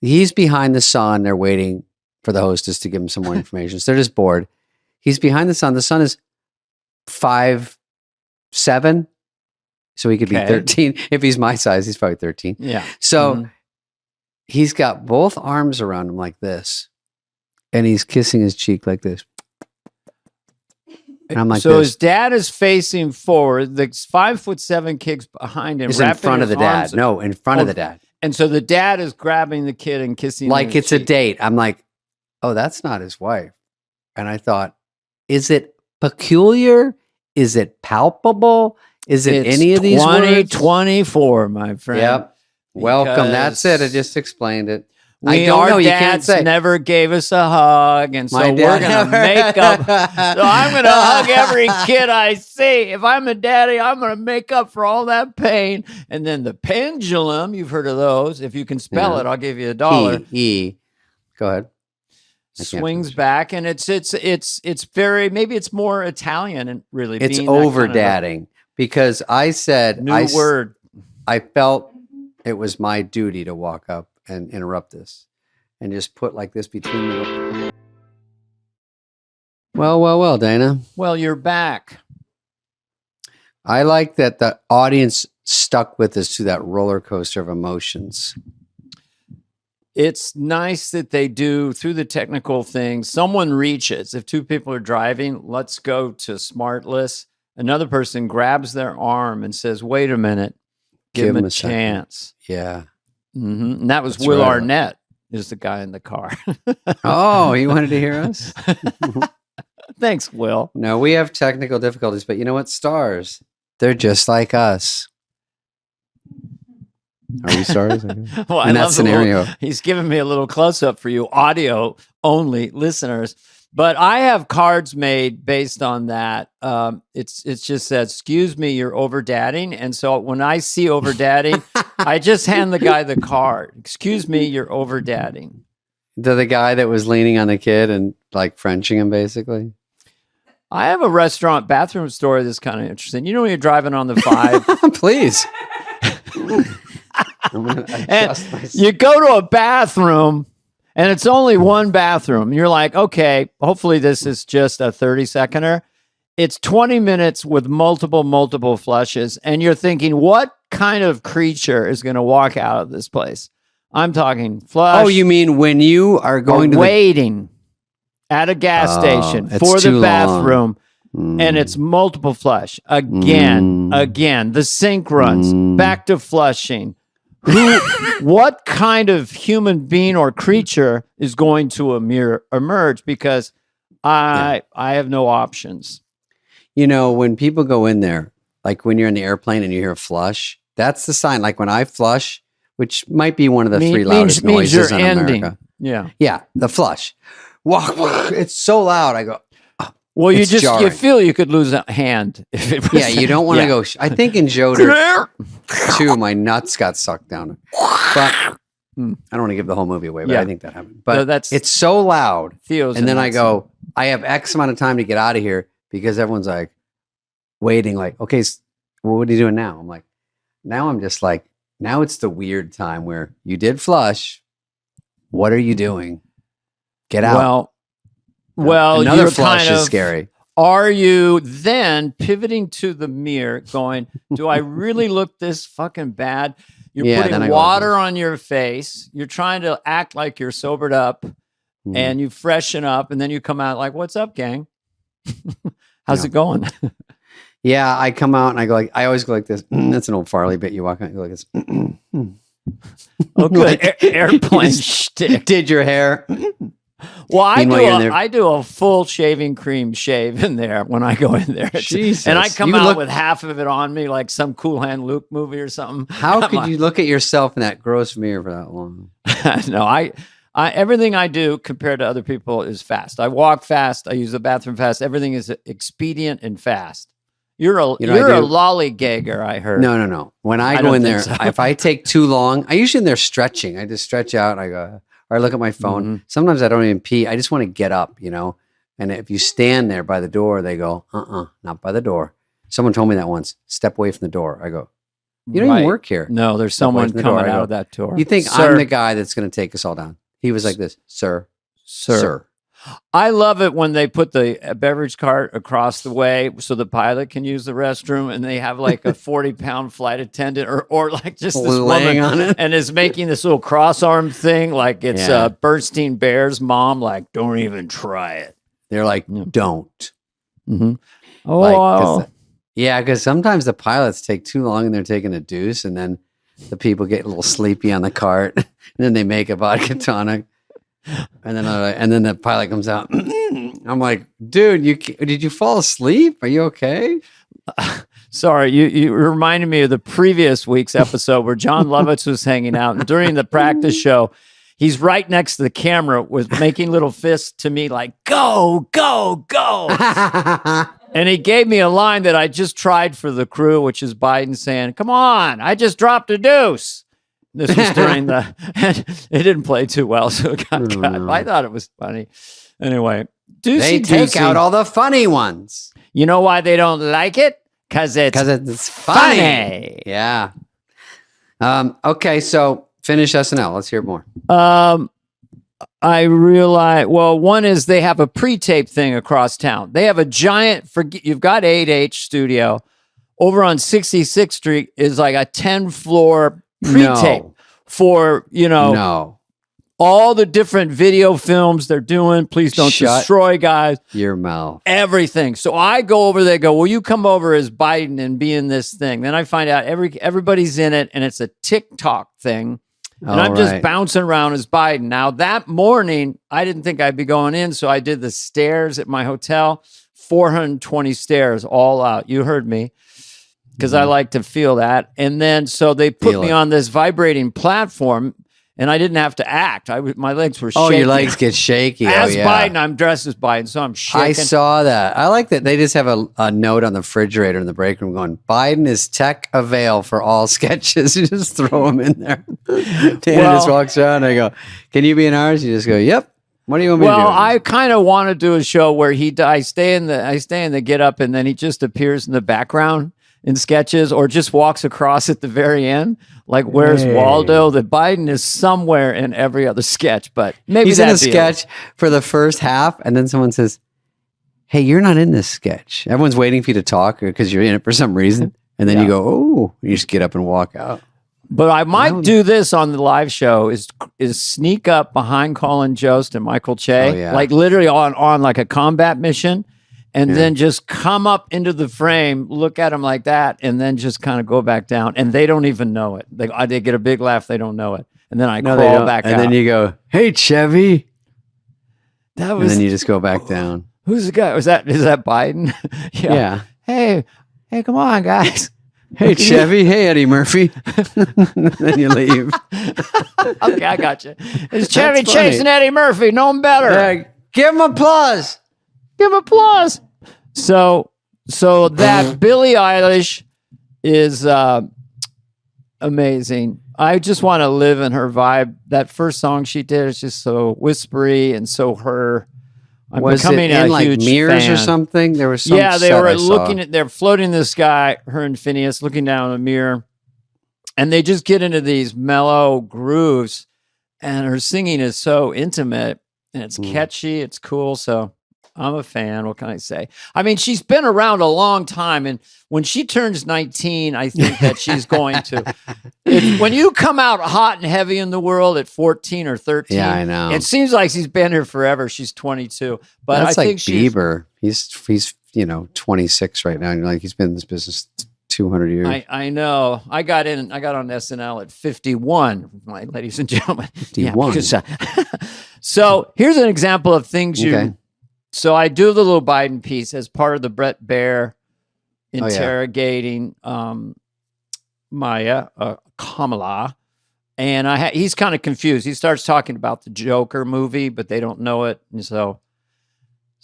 He's behind the son. They're waiting for the hostess to give him some more information. So they're just bored. He's behind the son. The son is 5'7", so he could be 13. If he's my size, he's probably 13. Yeah. So he's got both arms around him like this, and he's kissing his cheek like this. And I'm like, so his dad is facing forward. The 5'7" kid's behind him. Is in front of the dad. No, in front of the dad. And so the dad is grabbing the kid and kissing him. Like it's a date. I'm like, oh, that's not his wife. And I thought, is it peculiar? Is it palpable? Is it any of these words? 2024, my friend. Yep. Welcome. That's it. I just explained it. Our dads never gave us a hug, and so we're going to make up. So I'm going to hug every kid I see. If I'm a daddy, I'm going to make up for all that pain. And then the pendulum, you've heard of those. If you can spell it, I'll give you $1. Go ahead. Swings back, and it's very, maybe it's more Italian, and really it's over dadding, because I said word. I felt it was my duty to walk up and interrupt this and just put like this between me. Well, Dana. Well, you're back. I like that the audience stuck with us to that roller coaster of emotions. It's nice that they do through the technical things. Someone reaches. If 2 people are driving, let's go to Smartless. Another person grabs their arm and says, wait a minute, give him a chance. Yeah. Mm-hmm. And that was Will Arnett, is the guy in the car. Oh, he wanted to hear us? Thanks, Will. No, we have technical difficulties, but you know what? Stars, they're just like us. Are we stars? Well, in that scenario. He's giving me a little close-up for you, audio-only listeners. But I have cards made based on that. It's just said, excuse me, you're over-dadding. And so when I see over-dadding, I just hand the guy the card. Excuse me, you're over-dadding. The guy that was leaning on the kid and like Frenching him, basically? I have a restaurant bathroom story that's kind of interesting. You know when you're driving on the 5? Please. And you go to a bathroom, and it's only one bathroom. You're like, okay, hopefully this is just a 30-seconder. It's 20 minutes with multiple flushes, and you're thinking, what kind of creature is going to walk out of this place? I'm talking flush. Oh, you mean when you are going to waiting at a gas station for the bathroom, and it's multiple flush again. The sink runs back to flushing. What kind of human being or creature is going to emerge? Because I have no options. You know, when people go in there, like when you're in the airplane and you hear a flush, that's the sign. Like when I flush, which might be one of the 3 loudest noises in America. Yeah, the flush. It's so loud. I go, well, you feel you could lose a hand. If it was, you don't want to go. I think in Joder, too, my nuts got sucked down. But I don't want to give the whole movie away, but I think that happened. But no, it's so loud. Theo's and then I go, I have X amount of time to get out of here because everyone's like waiting, like, okay, well, what are you doing now? I'm like, now I'm just like, now it's the weird time where you did flush. What are you doing? Get out. Well, another flush is scary. Are you then pivoting to the mirror going, do I really look this fucking bad? You're putting water on your face. You're trying to act like you're sobered up and you freshen up. And then you come out like, what's up, gang? How's it going? Yeah, I come out and I go like, I always go like this. That's an old Farley bit. You walk out and go like this. Oh, good. Like, airplane shtick. Did your hair. Well, I do a full shaving cream shave in there when I go in there. Jesus. And I come out with half of it on me like some Cool Hand Luke movie or something. How could you look at yourself in that gross mirror for that long? No, I everything I do compared to other people is fast. I walk fast. I use the bathroom fast. Everything is expedient and fast. You're a You know, I you're a do. lollygagger, I heard. No. When I go don't in think there, so. if I take too long, I usually in there stretching. I just stretch out. I go, or I look at my phone. Mhm. Sometimes I don't even pee. I just want to get up, you know. And if you stand there by the door, they go, not by the door. Someone told me that once. Step away from the door. I go, you don't even Right. work here. No, there's Step away someone from the door. coming I out go, of that door. You think Sir, I'm the guy that's going to take us all down? He was like this, sir. I love it when they put the beverage cart across the way so the pilot can use the restroom, and they have like a 40-pound flight attendant or like just this Laying woman on it. and is making this little cross arm thing like it's Yeah. Bernstein Bear's mom, like, don't even try it. They're like, Yeah. don't. Mm-hmm. Oh, Like, because sometimes the pilots take too long and they're taking a deuce, and then the people get a little sleepy on the cart, and then they make a vodka tonic, and then the pilot comes out. I'm like, dude, did you fall asleep? Are you okay? sorry, you reminded me of the previous week's episode where John Lovitz was hanging out, and during the practice show, he's right next to the camera with making little fists to me like, go, go, go. And he gave me a line that I just tried for the crew, which is Biden saying, come on, I just dropped a deuce. This was during and it didn't play too well, so it got cut. I thought it was funny. Anyway, They take out all the funny ones. You know why they don't like it? Because it's funny. Yeah. Okay, so finish SNL. Let's hear more. I realize, well, one is they have a pre-tape thing across town. They have a giant, you've got 8H studio. Over on 66th Street is like a 10-floor pre-tape for, all the different video films they're doing. Please don't destroy, guys. Your mouth. Everything. So I go over there, will you come over as Biden and be in this thing? Then I find out everybody's in it, and it's a TikTok thing. And I'm just bouncing around as Biden. Now, that morning, I didn't think I'd be going in, so I did the stairs at my hotel, 420 stairs all out. You heard me, because I like to feel that. And then, so they put me on this vibrating platform, and I didn't have to act. My legs were shaking. Oh, your legs get shaky. As Biden, I'm dressed as Biden, so I'm shaking. I saw that. I like that they just have a note on the refrigerator in the break room going, Biden is tech avail for all sketches. You just throw them in there. Dana just walks around and I go, can you be in ours? You just go, yep. What do you want me to do? Well, I kind of want to do a show where I stay in the get up, and then he just appears in the background in sketches, or just walks across at the very end. Like, where's Waldo? That Biden is somewhere in every other sketch, but maybe he's in a sketch for the first half, and then someone says, hey, you're not in this sketch. Everyone's waiting for you to talk because you're in it for some reason. And then you go, oh, you just get up and walk out. But I might do this on the live show is sneak up behind Colin Jost and Michael Che, like literally on like a combat mission, and then just come up into the frame, look at them like that, and then just kind of go back down. And they don't even know it. They get a big laugh. They don't know it. And then I crawl back out. And then you go, hey, Chevy. And then you just go back down. Who's the guy? Is that Biden? Yeah. Hey, come on, guys. Hey, Chevy. Hey, Eddie Murphy. Then you leave. Okay, I got you. It's Chevy chasing Eddie Murphy. Know him better. Give him applause. Give him applause. So that Billie Eilish is amazing. I just want to live in her vibe. That first song she did is just so whispery and so her. I'm becoming a huge mirrors fan. Or something? There was some they were they're floating in the sky, her and Phineas looking down in a mirror, and they just get into these mellow grooves, and her singing is so intimate, and it's catchy, it's cool, so I'm a fan. What can I say? I mean, she's been around a long time, and when she turns 19, I think that she's going to. When you come out hot and heavy in the world at 14 or 13, I know. It seems like she's been here forever. She's 22, but that's I like think Bieber. He's 26 right now. And like he's been in this business 200 years. I know. I got on SNL at 51, ladies and gentlemen. 51. So here's an example of things you. So I do the little Biden piece as part of the Brett Baer interrogating Kamala, and he's kind of confused. He starts talking about the Joker movie, but they don't know it, and so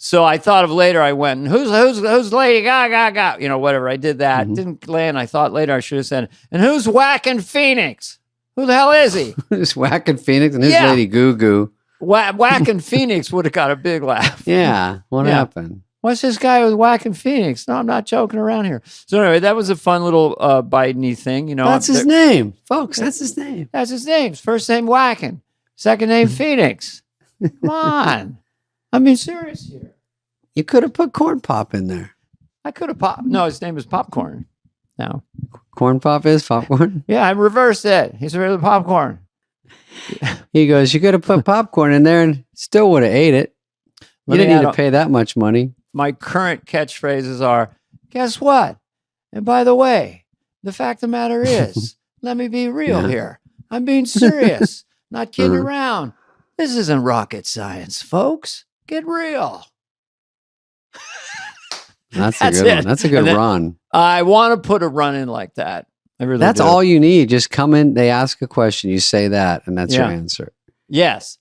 So I thought of later, I went, and who's Lady Gaga? You know, whatever. I did that. Didn't land. I thought later I should have said, and who's whacking Phoenix? Who the hell is he? Who's whacking Phoenix and who's Lady Goo Goo? Whacking Phoenix would have got a big laugh. Yeah. What happened? What's this guy with whacking Phoenix? No, I'm not joking around here. So anyway, that was a fun little Biden-y thing. You know, that's his name, folks. That's his name. That's his name. First name Whacking. Second name Phoenix. Come on. I'm being serious here. You could have put Corn Pop in there. I could have popped. No, his name is Popcorn. Now. Corn Pop is popcorn? Yeah, I reversed it. He's really popcorn. He goes, you could have put popcorn in there and still would have ate it. You didn't need to pay that much money. My current catchphrases are, guess what? And by the way, the fact of the matter is, let me be real here. I'm being serious, not kidding around. This isn't rocket science, folks. Get real. That's a good one. That's a good run. I want to put a run in like that. I really That's do. all you need. Just come in, they ask a question, you say that, and that's your answer. Yes.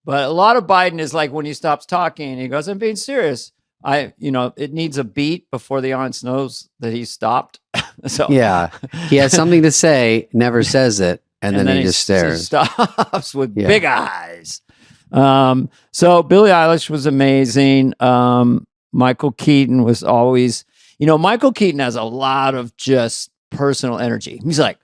But a lot of Biden is like when he stops talking, he goes, I'm being serious. It needs a beat before the audience knows that he stopped. So yeah, he has something to say, never says it, and then he just stares. He stops with big eyes. So Billie Eilish was amazing. Michael Keaton was always, Michael Keaton has a lot of just personal energy. He's like,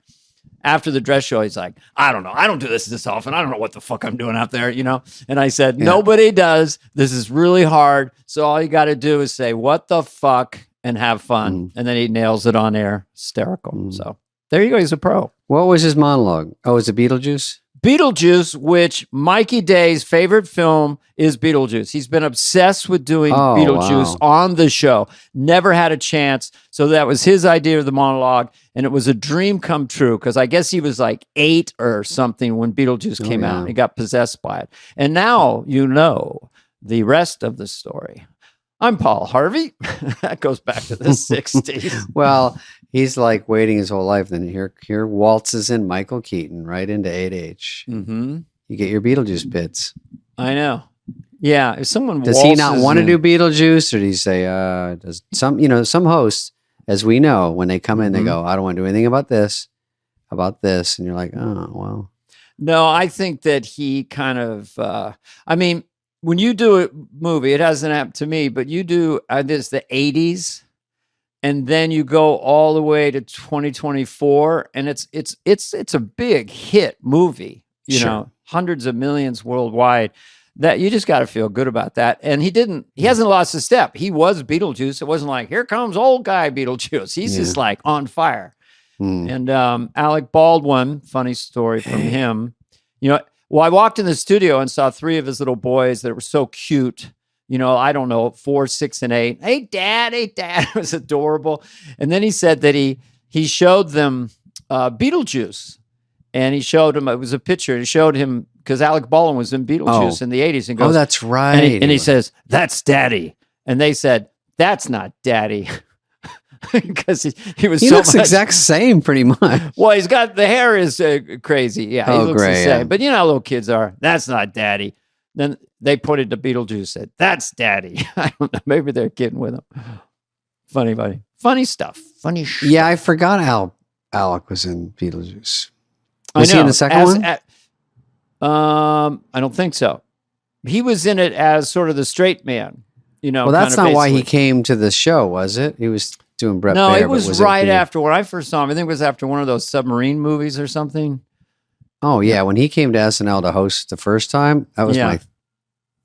after the dress show, he's like, I don't know. I don't do this often. I don't know what the fuck I'm doing out there, And I said, nobody does. This is really hard. So all you got to do is say, what the fuck, and have fun. And then he nails it on air. Hysterical. So there you go. He's a pro. What was his monologue? Oh, is it Beetlejuice? Beetlejuice, which Mikey Day's favorite film is Beetlejuice. He's been obsessed with doing Beetlejuice on the show. Never had a chance. So that was his idea of the monologue. And it was a dream come true because I guess he was like 8 or something when Beetlejuice came out. He got possessed by it. And now you know the rest of the story. I'm Paul Harvey. That goes back to the 60s. Well, he's like waiting his whole life. Then here waltzes in Michael Keaton right into 8H. You get your Beetlejuice bits. I know. Yeah. If someone does he not want to do Beetlejuice, or do you say does some hosts, as we know, when they come in, they go, I don't want to do anything about this, and you're like, oh well. No, I think that he kind of. When you do a movie, it hasn't happened to me, but you do this the 80s, and then you go all the way to 2024, and it's a big hit movie, hundreds of millions worldwide. That you just got to feel good about that. And he hasn't lost a step. He was Beetlejuice. It wasn't like, here comes old guy Beetlejuice. He's just like on fire. And Alec Baldwin, funny story from him, Well, I walked in the studio and saw 3 of his little boys that were so cute. I don't know, 4, 6, and 8. Hey, Dad. It was adorable. And then he said that he showed them Beetlejuice. And he showed him, it was a picture. And he showed him, because Alec Baldwin was in Beetlejuice in the 80s. And goes, that's right. And he says, that's Daddy. And they said, that's not Daddy. Because he was he looks exact same pretty much. Well, he's got the hair is crazy. Yeah, he looks gray, the same. But you know how little kids are. That's not Daddy. Then they pointed to Beetlejuice, said, that's Daddy. I don't know. Maybe they're kidding with him. Funny, buddy. Funny stuff. Funny shit. Yeah, I forgot Alec was in Beetlejuice. Was he in the second one? I don't think so. He was in it as sort of the straight man. Well, that's not why he came to the show, was it? He was doing Brett No, Baer, it was right after when I first saw him. I think it was after one of those submarine movies or something. Oh, yeah. When he came to SNL to host the first time, that was my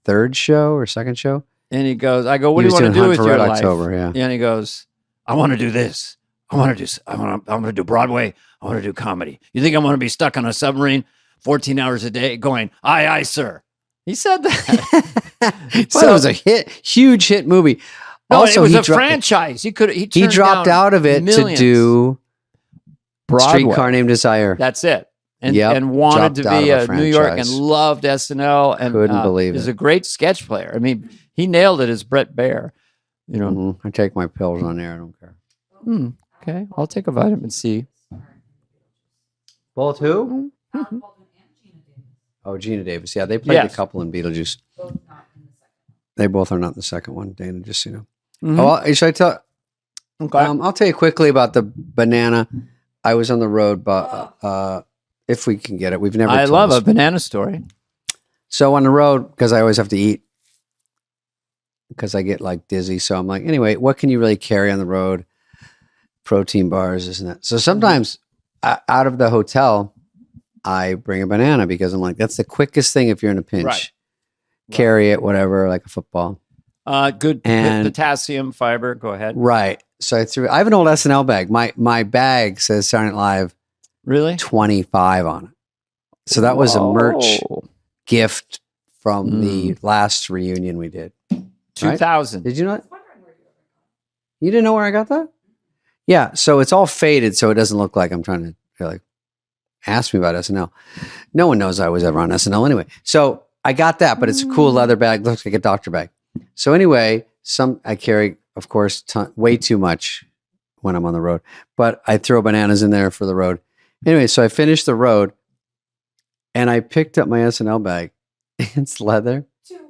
3rd show or 2nd show. And he goes, I go, what do you want to do with your life? October, yeah. And he goes, I want to do this. I want to do Broadway. I want to do comedy. You think I'm going to be stuck on a submarine 14 hours a day going, aye, aye, sir. He said that. So it was a huge hit movie. No, also, it was a franchise. He dropped out of it to do Broadway. Streetcar Named Desire. That's it. And wanted to be a New York and loved SNL and couldn't believe it. Is a great sketch player. I mean, he nailed it as Brett Baer. I take my pills on there. I don't care. Okay, I'll take a vitamin C. Both who? Oh, Gina Davis. Yeah, they played a couple in Beetlejuice. They both are not in the second one, Dana, just so you know. Mhm. Oh, should I tell? Okay. I'll tell you quickly about the banana. I was on the road, but if we can get it, we've never. I told love this. a banana story. So on the road, because I always have to eat, because I get like dizzy. So I'm like, anyway, what can you really carry on the road? Protein bars, isn't it? So sometimes out of the hotel, I bring a banana because I'm like, that's the quickest thing if you're in a pinch. Right. Carry it, whatever, like a football. Good And- potassium, fiber. Go ahead. Right. So I have an old SNL bag. My bag says Saturday Night Live Really? 25 on it. So that was a merch Whoa. gift from the last reunion we did. 2000. Did you know that? You didn't know where I got that? Yeah. So it's all faded, so it doesn't look like I'm trying to like ask me about SNL. No one knows I was ever on SNL anyway. So I got that, but it's a cool leather bag. Looks like a doctor bag. So anyway, I carry, of course, way too much when I'm on the road, but I throw bananas in there for the road. Anyway, so I finished the road and I picked up my SNL bag. It's leather. 2 weeks.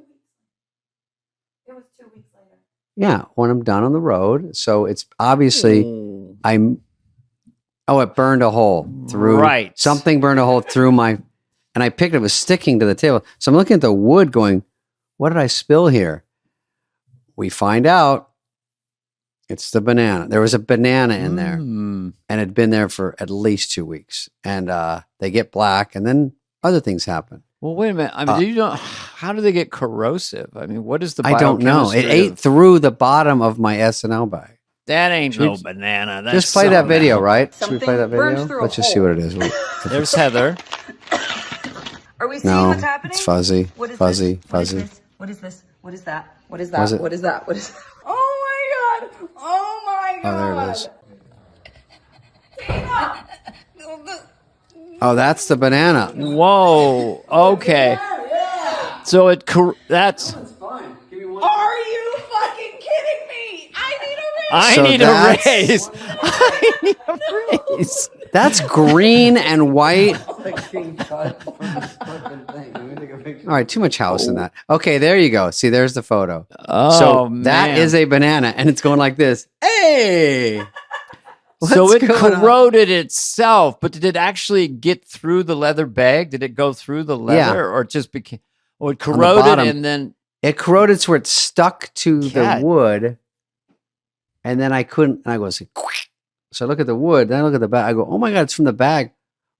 It was 2 weeks later. Yeah, when I'm done on the road. So it's obviously it burned a hole through. Right. Something burned a hole through and I picked it, was sticking to the table. So I'm looking at the wood going, what did I spill here? We find out it's the banana. There was a banana in there and it had been there for at least 2 weeks. And they get black and then other things happen. Well, wait a minute. I mean, do you know how do they get corrosive? I mean, what is the I don't know. It biochemistry ate through the bottom of my SNL bag. That ain't no Should- banana. That's Just play that something video, else. right? Should we Something play that burns video? through a Let's just see hole. what it is. There's Heather. Are we seeing No, what's happening? it's fuzzy, What is fuzzy, this? What is fuzzy. this? What is this? What is that? What is Was that? it- What is that? What is? Oh my god! Oh my god! Oh, there it is. Oh, that's the banana. Whoa. Okay. So that's. Are you fucking kidding me? I need a raise. I So need a that's- raise. I need a raise. That's green and white. All right, too much house in that. Okay, there you go. See, there's the photo. Oh, So man. that is a banana, and it's going like this. Hey! So What's it going on? corroded itself, but did it actually get through the leather bag? Did it go through the leather, or it just became? Oh, it corroded bottom. and then. It corroded so it stuck to Cat. the wood, and then I couldn't. And I go, so I look at the wood, then I look at the bag. I go, oh my god, it's from the bag.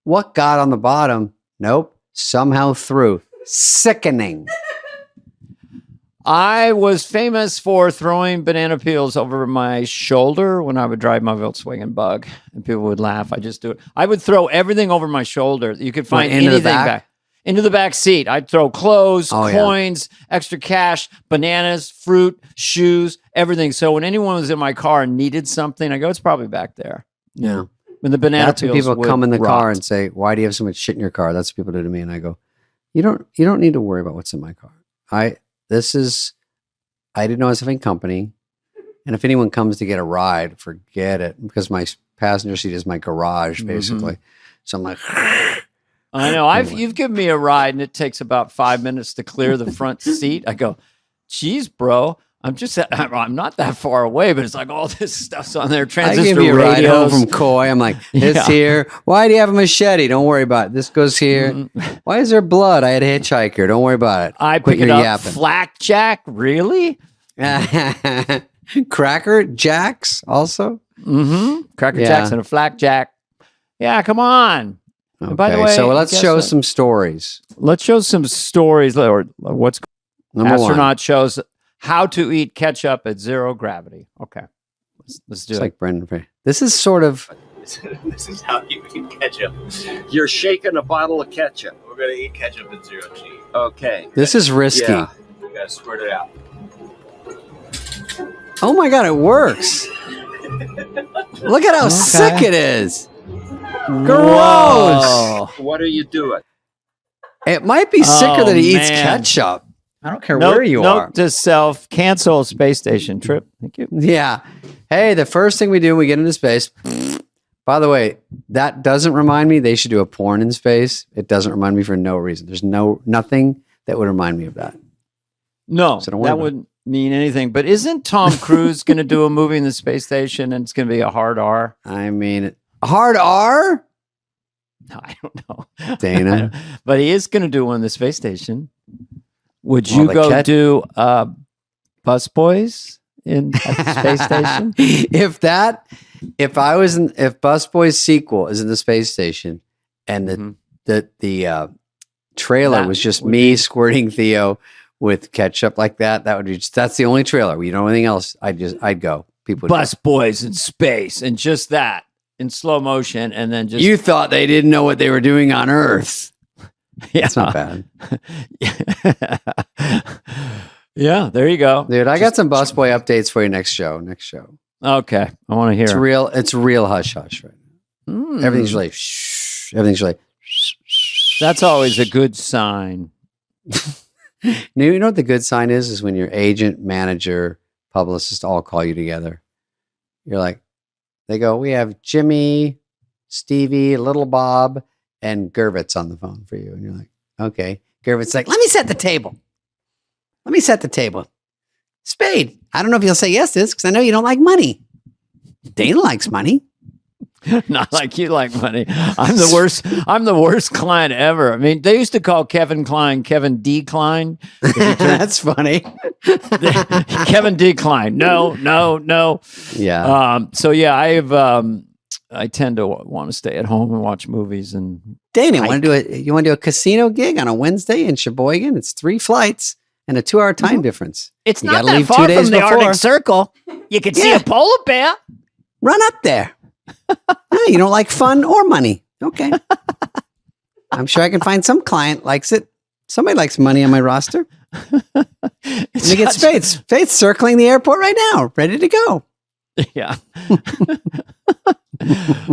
What got on the bottom? Nope, somehow through. Sickening. I was famous for throwing banana peels over my shoulder when I would drive my Volkswagen Bug, and people would laugh. I just do it. I would throw everything over my shoulder. You could find into the anything back? into the back seat. I'd throw clothes, Oh, yeah. coins, extra cash, bananas, fruit, shoes, everything. So when anyone was in my car and needed something, I go, it's probably back there. Yeah. When the banana That's when peels people would come in the car rot. and say, "Why do you have so much shit in your car?" That's what people do to me, and I go, "You don't need to worry about what's in my car. I didn't know I was having company, and if anyone comes to get a ride, forget it, because my passenger seat is my garage basically. So I'm like, I know. You've given me a ride, and it takes about 5 minutes to clear the front seat. I go, geez, bro, I'm not that far away, but it's like all this stuff's on there. I Transistor give you a ride home radios. from Coy. I'm like, this Yeah. here. Why do you have a machete? Don't worry about it. This goes here. Why is there blood? I had a hitchhiker. Don't worry about it. I Quit pick it your up. yapping. Flakjack, really? Cracker Jacks also. Mm-hmm. Cracker Yeah. Jacks and a flakjack. Yeah, come on. Okay, And by the way, so let's guess show what? some stories. Let's show some stories. Or what's Number astronaut shows how to eat ketchup at zero gravity. Okay, let's do It's it. like Brendan Fraser. This is sort of This is how you eat ketchup. You're shaking a bottle of ketchup. We're gonna eat ketchup at zero G. Okay. this is risky. Yeah. We gotta squirt it out. Oh my god, it works. Look at how sick it is. Gross. Whoa. What are you doing? It might be sicker Oh, that he eats man. ketchup. I don't care Note- where you note are. to self: cancel space station trip. Thank you. Yeah. Hey, the first thing we do when we get into space. By the way, that doesn't remind me they should do a porn in space. It doesn't remind me for no reason. There's nothing that would remind me of that. No, So don't worry that about it. wouldn't mean anything. But isn't Tom Cruise going to do a movie in the space station and it's going to be a hard R? I mean, hard R, No, I don't know. Dana. But he is going to do one in the space station. Would Well, you the go cat- do Busboys at the space station? if Busboys sequel is in the space station and the trailer That was just would me be- squirting Theo with ketchup like that would be that's the only trailer. You know anything else? I'd go. People would go. Busboys in space and just that in slow motion and then just You thought they didn't know what they were doing on Earth. yeah. That's not bad. Yeah, there you go. Dude, I got some busboy updates for you next show. Okay, I want to hear. It's real hush hush right now. Mm. Everything's really shh. Everything's really That's always a good sign. You know what the good sign is when your agent, manager, publicist all call you together. You're like, they go, we have Jimmy, Stevie, Little Bob, and Gervitz on the phone for you. And you're like, okay. Gervitz like, let me set the table. Spade, I don't know if you'll say yes to this because I know you don't like money. Dana likes money. Not like you like money. I'm the worst client ever. I mean, they used to call Kevin Klein Kevin D. Klein. That's funny. Kevin D. Klein. No. Yeah. So yeah, I tend to want to stay at home and watch movies and Dana, you want to do a casino gig on a Wednesday in Sheboygan? It's 3 flights and a 2-hour time difference. it's You not gotta that leave 2 far days from the before. Arctic Circle. You could see Yeah. a polar bear. Run up there. You don't like fun or money. Okay. I'm sure I can find some client likes it. Somebody likes money on my roster. Let me get Spades. Spades circling the airport right now, ready to go. Yeah.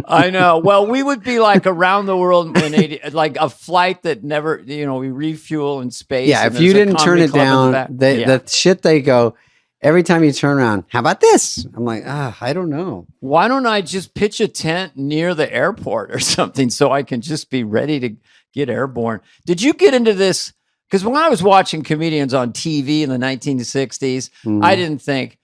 I know. Well, we would be like around the world in 80, like a flight that never, we refuel in space. Yeah, and if you there's a didn't turn comedy it club in the back. down, Yeah. the shit they go, every time you turn around, how about this? I'm like, I don't know. Why don't I just pitch a tent near the airport or something so I can just be ready to get airborne? Did you get into this? Because when I was watching comedians on TV in the 1960s, I didn't think,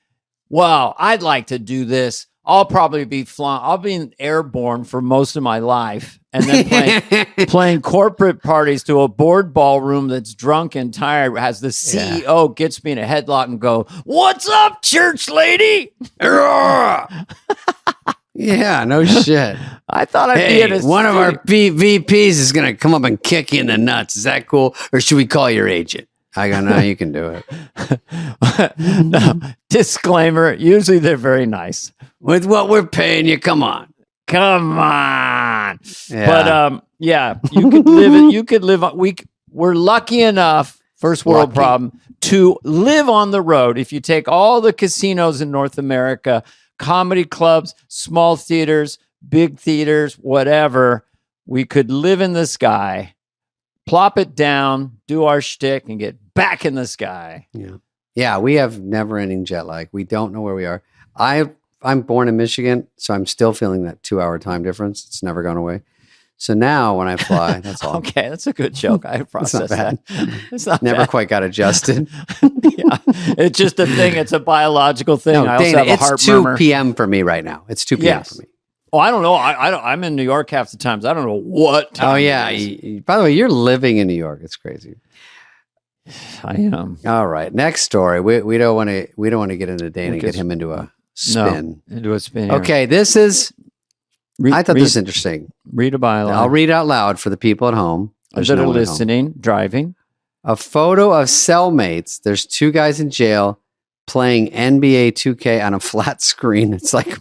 wow, I'd like to do this. I'll probably be flying. I'll be airborne for most of my life, and then playing corporate parties to a board ballroom that's drunk and tired. Has the CEO gets me in a headlock and go, "What's up, church lady?" Yeah, no shit. I thought I'd be Hey, in a one of our studio. VPs is going to come up and kick you in the nuts. Is that cool? Or should we call your agent? I go, no, you can do it. No, disclaimer. Usually they're very nice. With what we're paying you, come on. Come on. Yeah. But yeah, you could live it. You could live on we're lucky enough, first world Lucky. problem, to live on the road. If you take all the casinos in North America, comedy clubs, small theaters, big theaters, whatever, we could live in the sky, plop it down, do our shtick, and get back in the sky. Yeah, we have never-ending jet lag. We don't know where we are. I'm born in Michigan, so I'm still feeling that 2-hour time difference. It's never gone away. So now when I fly, that's all. Okay, that's a good joke. I processed bad. that. It's not Never bad. quite got adjusted. Yeah, it's just a thing. It's a biological thing. I No, also Dana, have a it's heart 2 murmur. p.m. for me right now. It's 2 p.m. Yes. for me. Oh, I don't know. I'm in New York half the times. I don't know what time Oh, yeah. it is. By the way, you're living in New York. It's crazy. I am. All right. Next story. We don't want to get into Dana and get him into a spin. No, into a spin. Here. Okay, this is. I thought this was interesting. Read a byline. I'll read out loud for the people at home. There's that no are one at home. listening, driving. A photo of cellmates. There's 2 guys in jail playing NBA 2K on a flat screen. It's like a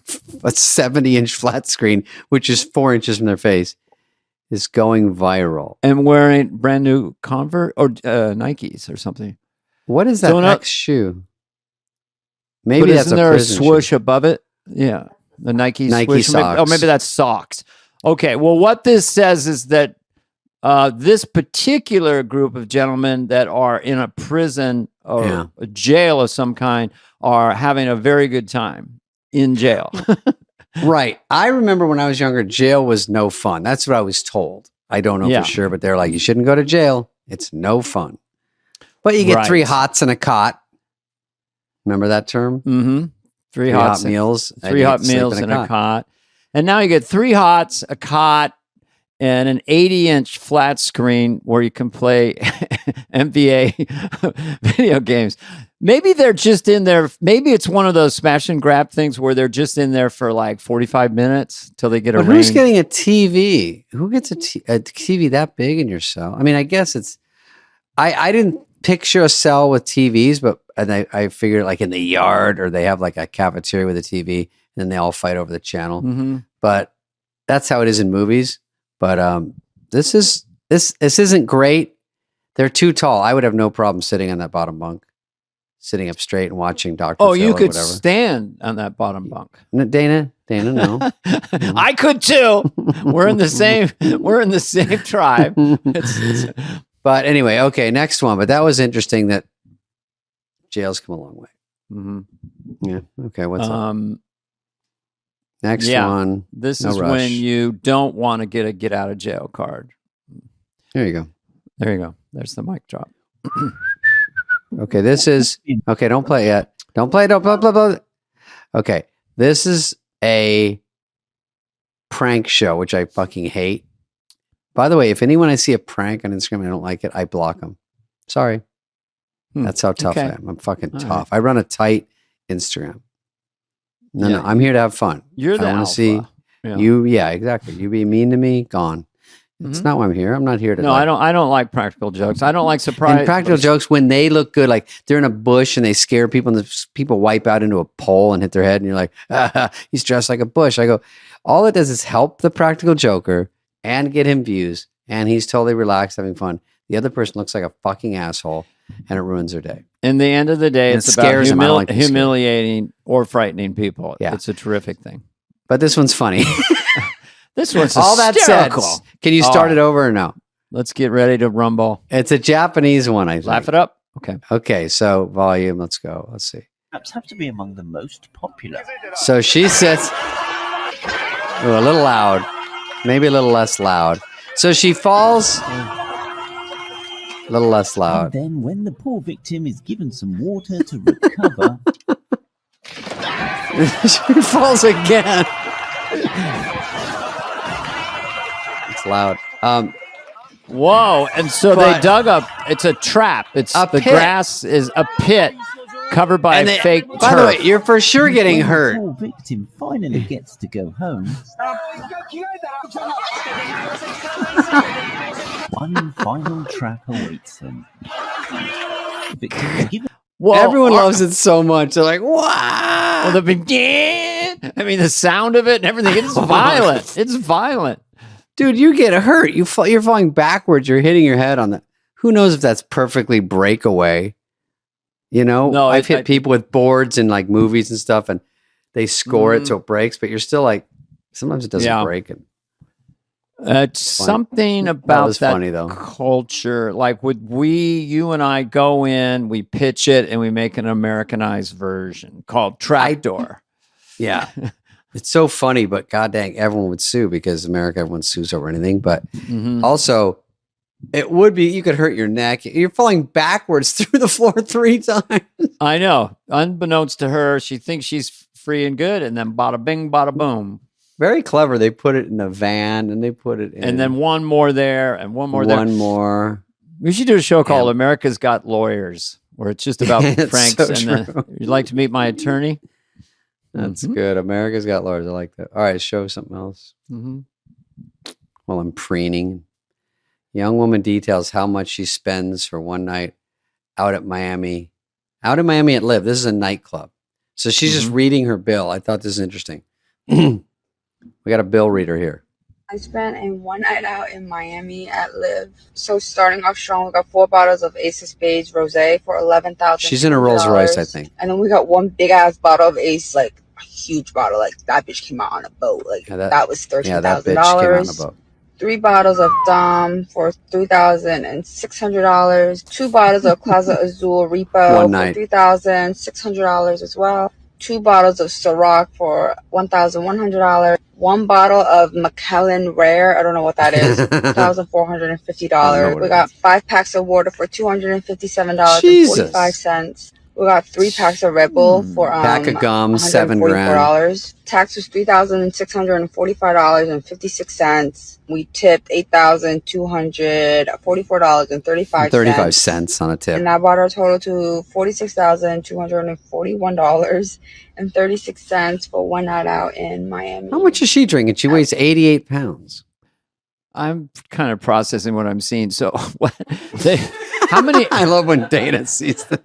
70-inch flat screen, which is 4 inches from their face, is going viral. And wearing brand new Converse or Nikes or something. What is that So not- X shoe? Maybe But that's isn't a there a prison swoosh shoe. above it? Yeah. The Nike Nike swoosh. Or socks. maybe that's socks. Okay. Well, what this says is that this particular group of gentlemen that are in a prison or a jail of some kind are having a very good time in jail. Right. I remember when I was younger, jail was no fun. That's what I was told. I don't know Yeah. for sure, but they're like, you shouldn't go to jail. It's no fun. But you get Right. 3 hots and a cot. Remember that term? Mm-hmm. 3 hot meals. 3 hot meals and a cot. And now you get 3 hots, a cot, and an 80-inch flat screen where you can play NBA video games. Maybe they're just in there. Maybe it's one of those smash and grab things where they're just in there for like 45 minutes till they get But arranged. who's getting a TV? Who gets a TV that big in your cell? I mean, I guess it's. I didn't picture a cell with TVs, but I figured like in the yard or they have like a cafeteria with a TV, and then they all fight over the channel. Mhm. But that's how it is in movies. But this isn't great. They're too tall. I would have no problem sitting on that bottom bunk, sitting up straight and watching Dr. Oh, Phil you or could whatever. stand on that bottom bunk. No, Dana, no. I could too. We're in the same. We're in the same tribe. It's- But anyway, okay, next one. But that was interesting that jail's come a long way. Mhm. Yeah. Okay. What's up? Next yeah. one. This No is rush. when you don't want to get a get out of jail card. There you go. There you go. There's the mic drop. Okay. This is okay. Don't play it yet. Don't play. Don't blah blah blah. Okay. This is a prank show, which I fucking hate. By the way, if anyone I see a prank on Instagram and I don't like it, I block them. Sorry. That's how tough Okay. I am. I'm fucking All tough. I run a tight Instagram. No, Yeah. I'm here to have fun. You're the I wanna alpha. see Yeah. you. Yeah, exactly. You be mean to me, gone. It's Mhm. not why I'm here. I'm not here to. No, like, I don't like practical jokes. I don't like surprise. And practical jokes when they look good, like they're in a bush and they scare people, and the people wipe out into a pole and hit their head, and you're like, he's dressed like a bush. I go, all it does is help the practical joker and get him views, and he's totally relaxed, having fun. The other person looks like a fucking asshole, and it ruins their day. In the end of the day, And it's it about scares 'em. I don't like being scared. humiliating or frightening people. Yeah. It's a terrific thing. But this one's funny. This one's all that said, hysterical. can you start it over or no? Let's get ready to rumble. It's a Japanese one, I think. Laugh it up. Okay. Okay, so volume. Let's go. Let's see. Perhaps have to be among the most popular. So she sits. Ooh, a little loud. Maybe a little less loud. So she falls. A little less And loud. then, when the poor victim is given some water to recover, She falls again. It's loud. Whoa. And so they But- dug up, it's a trap. It's A the pit. grass is a pit covered by And a they- fake by the turf. way, you're for sure getting when hurt. the poor victim finally gets to go home, one final trap awaits him. The victim is given Well, Everyone loves it so much. They're like, wow. Well, I mean, the sound of it and everything. It's violent. It's violent. Dude, you get hurt. You're falling backwards. You're hitting your head on the. Who knows if that's perfectly breakaway? You know, No, I've hit I- people with boards in like movies and stuff, and they score it so it breaks. But you're still like, sometimes it doesn't Yeah. break. And It's Funny. something That about was that funny, though. culture. Like, you and I go in, we pitch it, and we make an Americanized version called Trapdoor. yeah, it's so funny. But god dang, everyone would sue because America, everyone sues over anything. But Mhm. also, it would be you could hurt your neck. You're falling backwards through the floor 3 times. I know. Unbeknownst to her, she thinks she's free and good, and then bada bing, bada boom. Very clever. They put it in a van and they put it in. And then one more there, and one more there. one more. We should do a show called Yeah. America's Got Lawyers, where it's just about It's pranks. so And true. you'd like to meet my attorney? That's Mhm. good. America's Got Lawyers. I like that. All right, show something else. Mhm. While I'm preening, young woman details how much she spends for one night out in Miami at Live. This is a nightclub. So she's just reading her bill. I thought this is interesting. We got a bill reader here. I spent a one night out in Miami at Live. So starting off strong, we got 4 bottles of Ace of Spades Rosé for $11,000. She's in a Rolls Royce, I think. And then we got one big ass bottle of Ace, like a huge bottle, like that bitch came out on a boat. Like Yeah, that was Yeah, that bitch came on $13,000. the boat. 3 bottles of Dom for $3,600. 2 bottles of Plaza Azul Repo One for night. $3,600 as well. 2 bottles of Ciroc for $1,100, 1 bottle of Macallan Rare, I don't know what that is, $1,450. We got 5 packs of water for $257.45. Jesus. We got 3 packs of Red Bull for Pack of gum, $7,000. Tax was $3,645.56. We tipped $8,244.35. 35 cents on a tip. And that brought our total to $46,241.36 for one night out in Miami. How much is she drinking? She weighs 88 pounds. I'm kind of processing what I'm seeing. So, how many? I love when Dana sees this.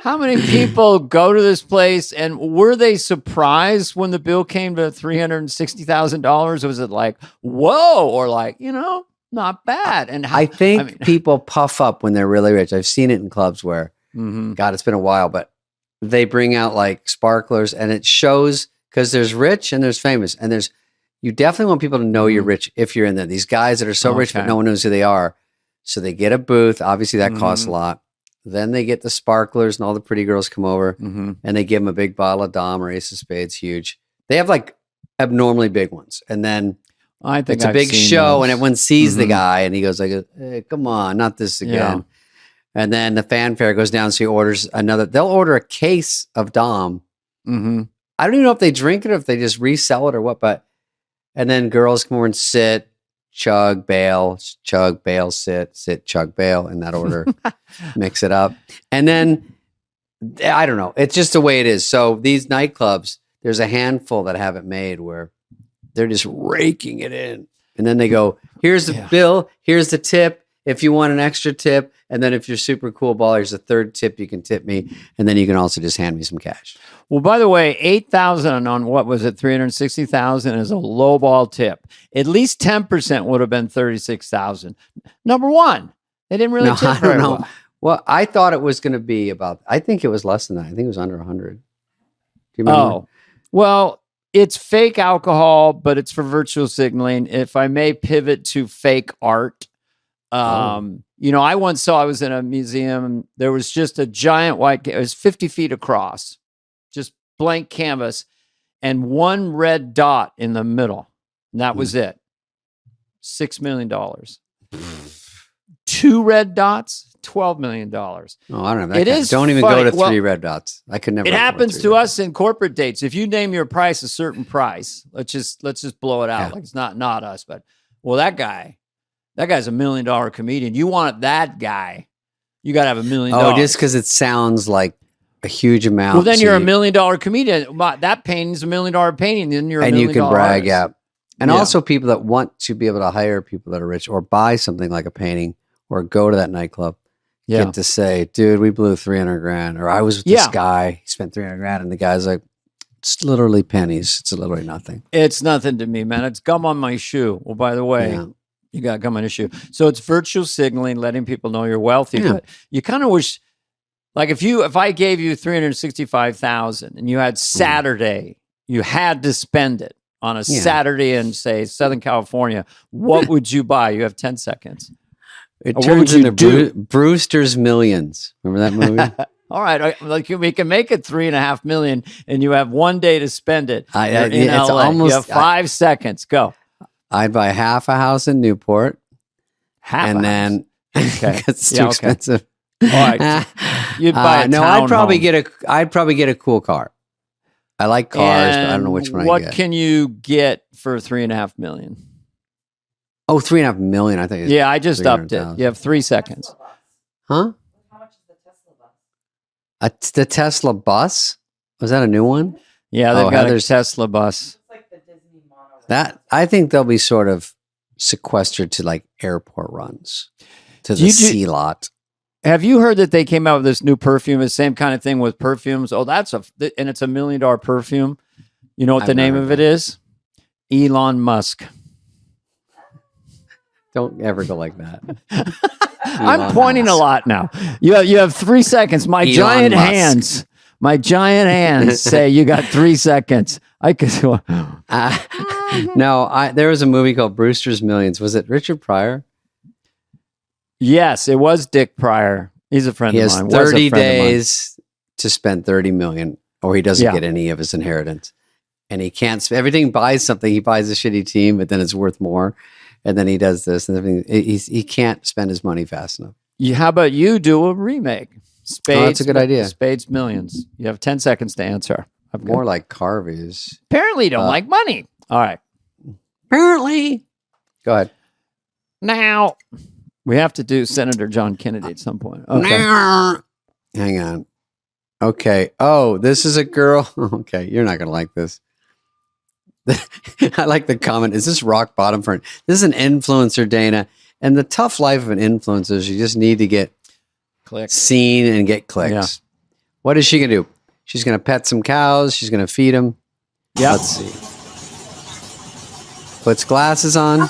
How many people go to this place, and were they surprised when the bill came to $360,000? Was it like, whoa, or like, not bad? And I think people puff up when they're really rich. I've seen it in clubs where, God, it's been a while, but they bring out like sparklers, and it shows because there's rich and there's famous, and you definitely want people to know you're rich if you're in there. These guys that are so rich, but no one knows who they are. So they get a booth. Obviously, that costs a lot. Then they get the sparklers, and all the pretty girls come over, and they give them a big bottle of Dom or Ace of Spades, huge. They have like abnormally big ones, and then I think it's a big show, and everyone sees the guy, and he goes like, hey, "Come on, not this again." Yeah. And then the fanfare goes down, so he orders another. They'll order a case of Dom. I don't even know if they drink it or if they just resell it or what. And then girls come over and sit. Chug, bail, sit, chug, bail in that order. Mix it up. And then, I don't know. It's just the way it is. So these nightclubs, there's a handful that have it made where they're just raking it in. And then they go, here's the bill, here's the tip. If you want an extra tip. And then if you're super cool baller, here's a third tip you can tip me. And then you can also just hand me some cash. Well, by the way, $8,000 on what was it? $360,000 is a low ball tip. At least 10% would have been $36,000. Number one, they didn't really tip very well. Well, I thought it was going to be I think it was less than that. I think it was under 100. Do you remember? Oh, well, it's fake alcohol, but it's for virtual signaling. If I may pivot to fake art. I once saw, I was in a museum, there was just a giant white, it was 50 feet across, just blank canvas, and one red dot in the middle. And that was it. $6 million. 2 red dots, $12 million. Oh, I don't know. Don't even go to 3 red dots. I could never. It happens to us in corporate dates. If you name your price a certain price, let's just blow it out. Yeah. Like it's not us, but that guy's $1 million comedian. You want that guy, you got to have $1 million. Oh, just because it sounds like a huge amount. Well, then you're $1 million comedian. That painting's $1 million painting. Then you're $1 million. And you can brag, yeah. And also people that want to be able to hire people that are rich or buy something like a painting or go to that nightclub. Get to say, dude, we blew $300,000, or I was with this guy, he spent $300,000, and the guy's like, it's literally pennies. It's literally nothing. It's nothing to me, man. It's gum on my shoe. Well, by the way, you got gum on your shoe. So it's virtual signaling, letting people know you're wealthy. Yeah. But you kind of wish, like if I gave you $365,000 and you had Saturday, you had to spend it on a Saturday in, say, Southern California, what would you buy? You have 10 seconds. It turns into Brewster's Millions. Remember that movie? All right, we can make it $3.5 million, and you have one day to spend it. In LA. You have 5 seconds. Go. I'd buy half a house in Newport, then it's too expensive. All right, you'd buy a I'd probably get a cool car. I like cars, but I don't know which one I get. What can you get for $3.5 million? Oh, $3.5 million. I think. I just upped it. You have 3 seconds. Huh? How much is the Tesla bus? The Tesla bus? Was that a new one? Yeah, they've got a Tesla bus. It's like the Disney model. That I think they'll be sort of sequestered to like airport runs, to the sea lot. Have you heard that they came out with this new perfume? The same kind of thing with perfumes. Oh, and it's $1 million perfume. You know what the name of it is? Elon Musk. Don't ever go like that. I'm pointing a lot now. You have 3 seconds. My giant hands say you got 3 seconds. I could. No, there was a movie called Brewster's Millions. Was it Richard Pryor? Yes, it was Dick Pryor. He's a friend of mine. He has 30 days to spend $30 million or he doesn't Yeah. get any of his inheritance. And he can't, everything buys something. He buys a shitty team, but then it's worth more. And then he does this and everything. He can't spend his money fast enough. How about you do a remake? Spades. Oh, that's a good idea. Spades Millions. You have 10 seconds to answer. More like Carvey's. Apparently you don't like money. All right. Apparently. Go ahead. Now, we have to do Senator John Kennedy at some point. Okay. Hang on. Okay. Oh, this is a girl. Okay. You're not going to like this. I like the comment. Is this rock bottom for this is an influencer, Dana? And the tough life of an influencer is you just need to get seen and get clicks. Yeah. What is she going to do? She's going to pet some cows. She's going to feed them. Yeah. Let's see. Puts glasses on.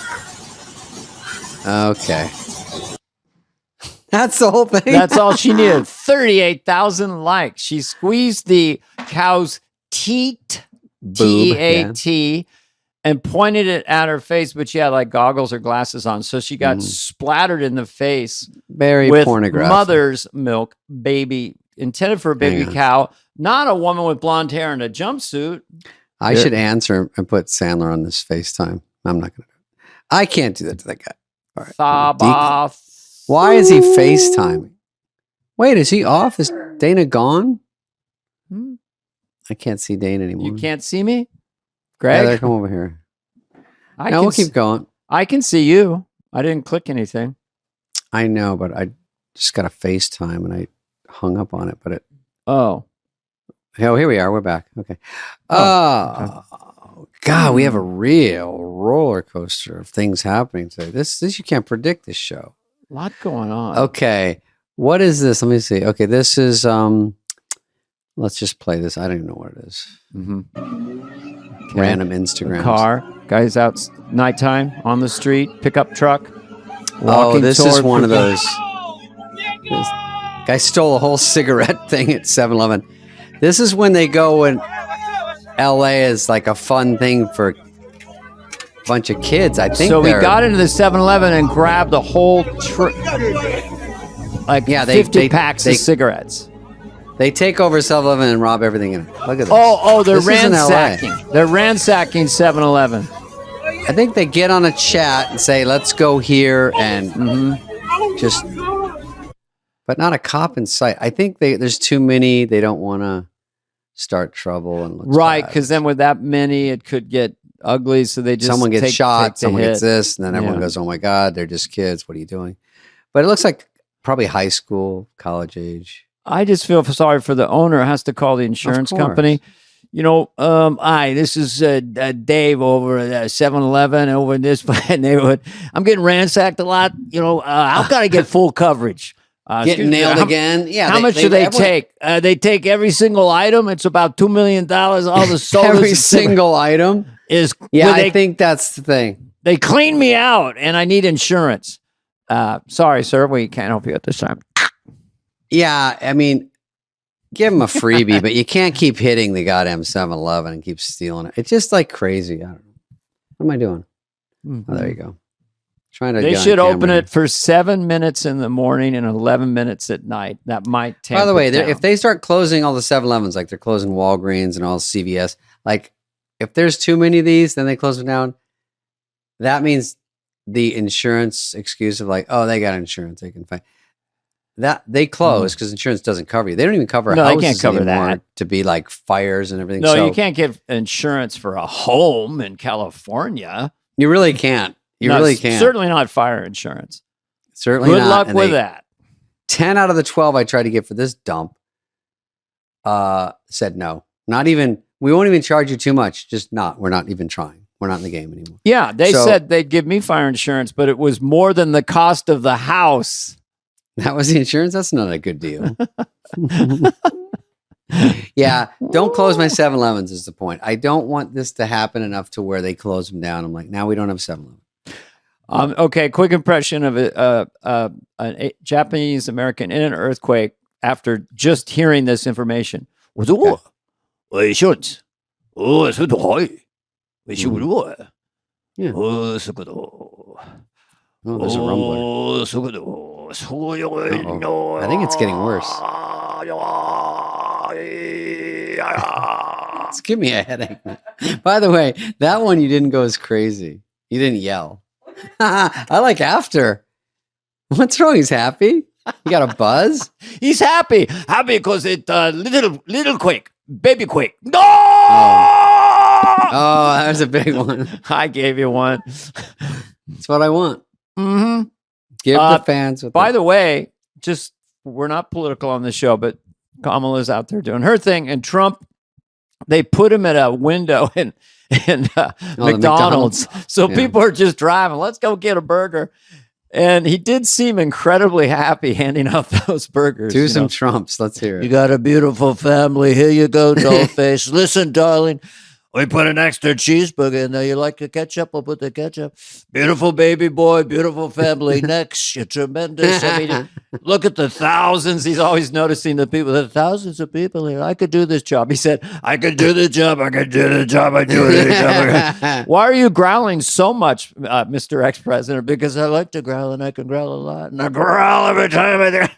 Okay. That's the whole thing. That's all she needed. 38,000 likes. She squeezed the cow's teat, T-A-T, and pointed it at her face, but she had like goggles or glasses on. So she got splattered in the face. Very with pornographic. mother's milk, baby, intended for a baby cow, not a woman with blonde hair in a jumpsuit. I should answer and put Sandler on this FaceTime. I'm not going to do it. I can't do that to that guy. All right. Why is he FaceTiming? Wait, is he off? Is Dana gone? I can't see Dana anymore. You can't see me? Greg? Yeah, come over here. No, we'll keep going. I can see you. I didn't click anything. I know, but I just got a FaceTime and I hung up on it. But it. Oh, here we are. We're back. Okay. God, we have a real roller coaster of things happening today. This you can't predict this show. A lot going on. Okay. What is this? Let me see. Okay, this is let's just play this. I don't even know what it is. Okay. Random Instagram. Car. Guys out nighttime on the street. Pickup truck. Oh, this is one of those. This guy stole a whole cigarette thing at 7-Eleven. This is when they go and LA is like a fun thing for a bunch of kids. I think so. We got into the 7-Eleven and grabbed the whole 50 packs of cigarettes. They take over 7-Eleven and rob everything in it. Look at this. They're This is in LA. ransacking. They're ransacking 7-Eleven. I think they get on a chat and say, "Let's go here," and just, but not a cop in sight. I think there's too many. They don't want to start trouble and look Right, bad. because then with that many, it could get ugly. So they just someone gets shot, take the someone hit. gets this, and then everyone goes, "Oh my God, they're just kids. What are you doing?" But it looks like probably high school, college age. I just feel sorry for the owner. Has to call the insurance company. You know, this is Dave over at 7-Eleven over in this neighborhood. I'm getting ransacked a lot. You know, how can I get full coverage? Getting nailed again? Yeah. How much do they take? They take every single item. It's about $2 million. All the sodas. Every single item is. Yeah, I think that's the thing. They clean me out, and I need insurance. Sorry, sir, we can't help you at this time. Yeah, I mean, give them a freebie, but you can't keep hitting the goddamn 7-Eleven and keep stealing it. It's just like crazy. I don't know. What am I doing? Oh, there you go. Trying to. They get on should open camera. it for 7 minutes in the morning and 11 minutes at night. That might take. By the way, if they start closing all the 7-Elevens, like they're closing Walgreens and all CVS, like if there's too many of these, then they close them down. That means the insurance excuse of like, oh, they got insurance, they can find that they close because insurance doesn't cover you. They don't even cover houses they can't cover anymore that. to be like fires and everything. No, So you can't get insurance for a home in California. You really can't. You really can't. Certainly not fire insurance. Certainly Good not. luck And with that. 10 out of the 12 I tried to get for this dump said no. Not even, we won't even charge you too much. Just not. We're not even trying. We're not in the game anymore. Yeah, they said they'd give me fire insurance, but it was more than the cost of the house. That was the insurance? That's not a good deal. Yeah, don't close my 7-Elevens is the point. I don't want this to happen enough to where they close them down. I'm like, now we don't have 7-Eleven. Okay, quick impression of a Japanese American in an earthquake after just hearing this information. Okay. Insurance. Yeah. Oh, there's a rumbler. I think it's getting worse. It's giving me a headache. By the way, that one you didn't go as crazy. You didn't yell. I like after. What's wrong? He's happy. You got a buzz? He's happy because it little quick, baby quick. No! Oh, that was a big one. I gave you one. That's what I want. Mm-hmm. Give the fans. By the way, just we're not political on this show, but Kamala's out there doing her thing, and Trump. They put him at a window in McDonald's, so people are just driving. Let's go get a burger. And he did seem incredibly happy handing out those burgers. Do some Trumps. Let's hear it. You got a beautiful family. Here you go, dollface. Listen, darling. We put an extra cheeseburger in there. You like the ketchup? We'll put the ketchup. Beautiful baby boy, beautiful family. Next, you're tremendous. I mean, look at the thousands. He's always noticing the people. There are thousands of people here. I could do this job. He said, I could do the job. I could do the job. I do the job. Why are you growling so much, Mr. Ex-President? Because I like to growl, and I can growl a lot. And I growl every time I do.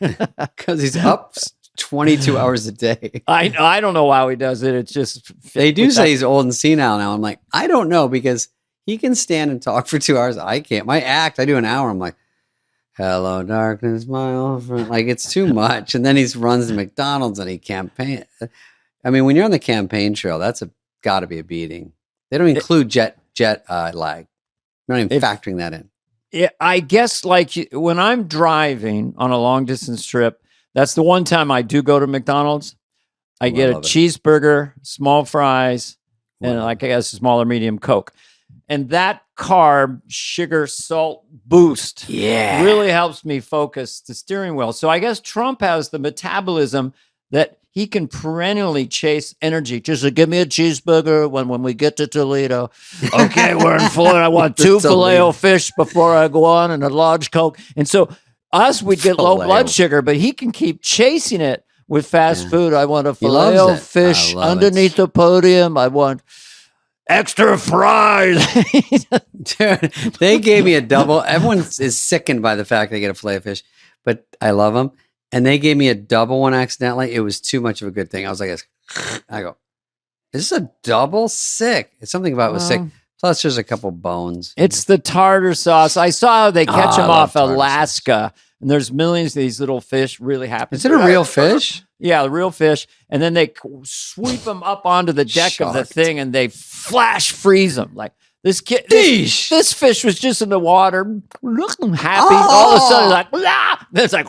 Because he's up 22 hours a day. I don't know how he does it. It's just they do say he's old and senile now. I'm like, I don't know, because he can stand and talk for 2 hours. I can't. My act, I do an hour. I'm like, hello, darkness, my old friend. Like, it's too much. And then he runs the McDonald's and he campaign. I mean, when you're on the campaign trail, that's got to be a beating. They don't include jet lag. They're not even factoring that in. Yeah, I guess when I'm driving on a long distance trip, that's the one time I do go to McDonald's. I get a cheeseburger, small fries, and I guess a small or medium Coke. And that carb, sugar, salt boost really helps me focus the steering wheel. So I guess Trump has the metabolism that he can perennially chase energy. Just give me a cheeseburger when we get to Toledo. Okay, we're in Florida. I want 2 Filet-O-Fish before I go on and a large Coke. And so we'd get low blood sugar, but he can keep chasing it with fast food. I want a Filet-O-Fish underneath the podium. I want extra fries. Dude, they gave me a double. Everyone is sickened by the fact they get a Filet-O-Fish, but I love them. And they gave me a double one accidentally. It was too much of a good thing. I was like, I go, is this a double? Sick. It's something about it was sick. Plus, there's a couple bones. It's the tartar sauce. I saw how they catch them off Alaska, and there's millions of these little fish. Really happy. Is it a real fish? Yeah, the real fish. And then they sweep them up onto the deck of the thing, and they flash freeze them. Like this kid, this fish was just in the water, looking happy. All of a sudden, like, then it's like,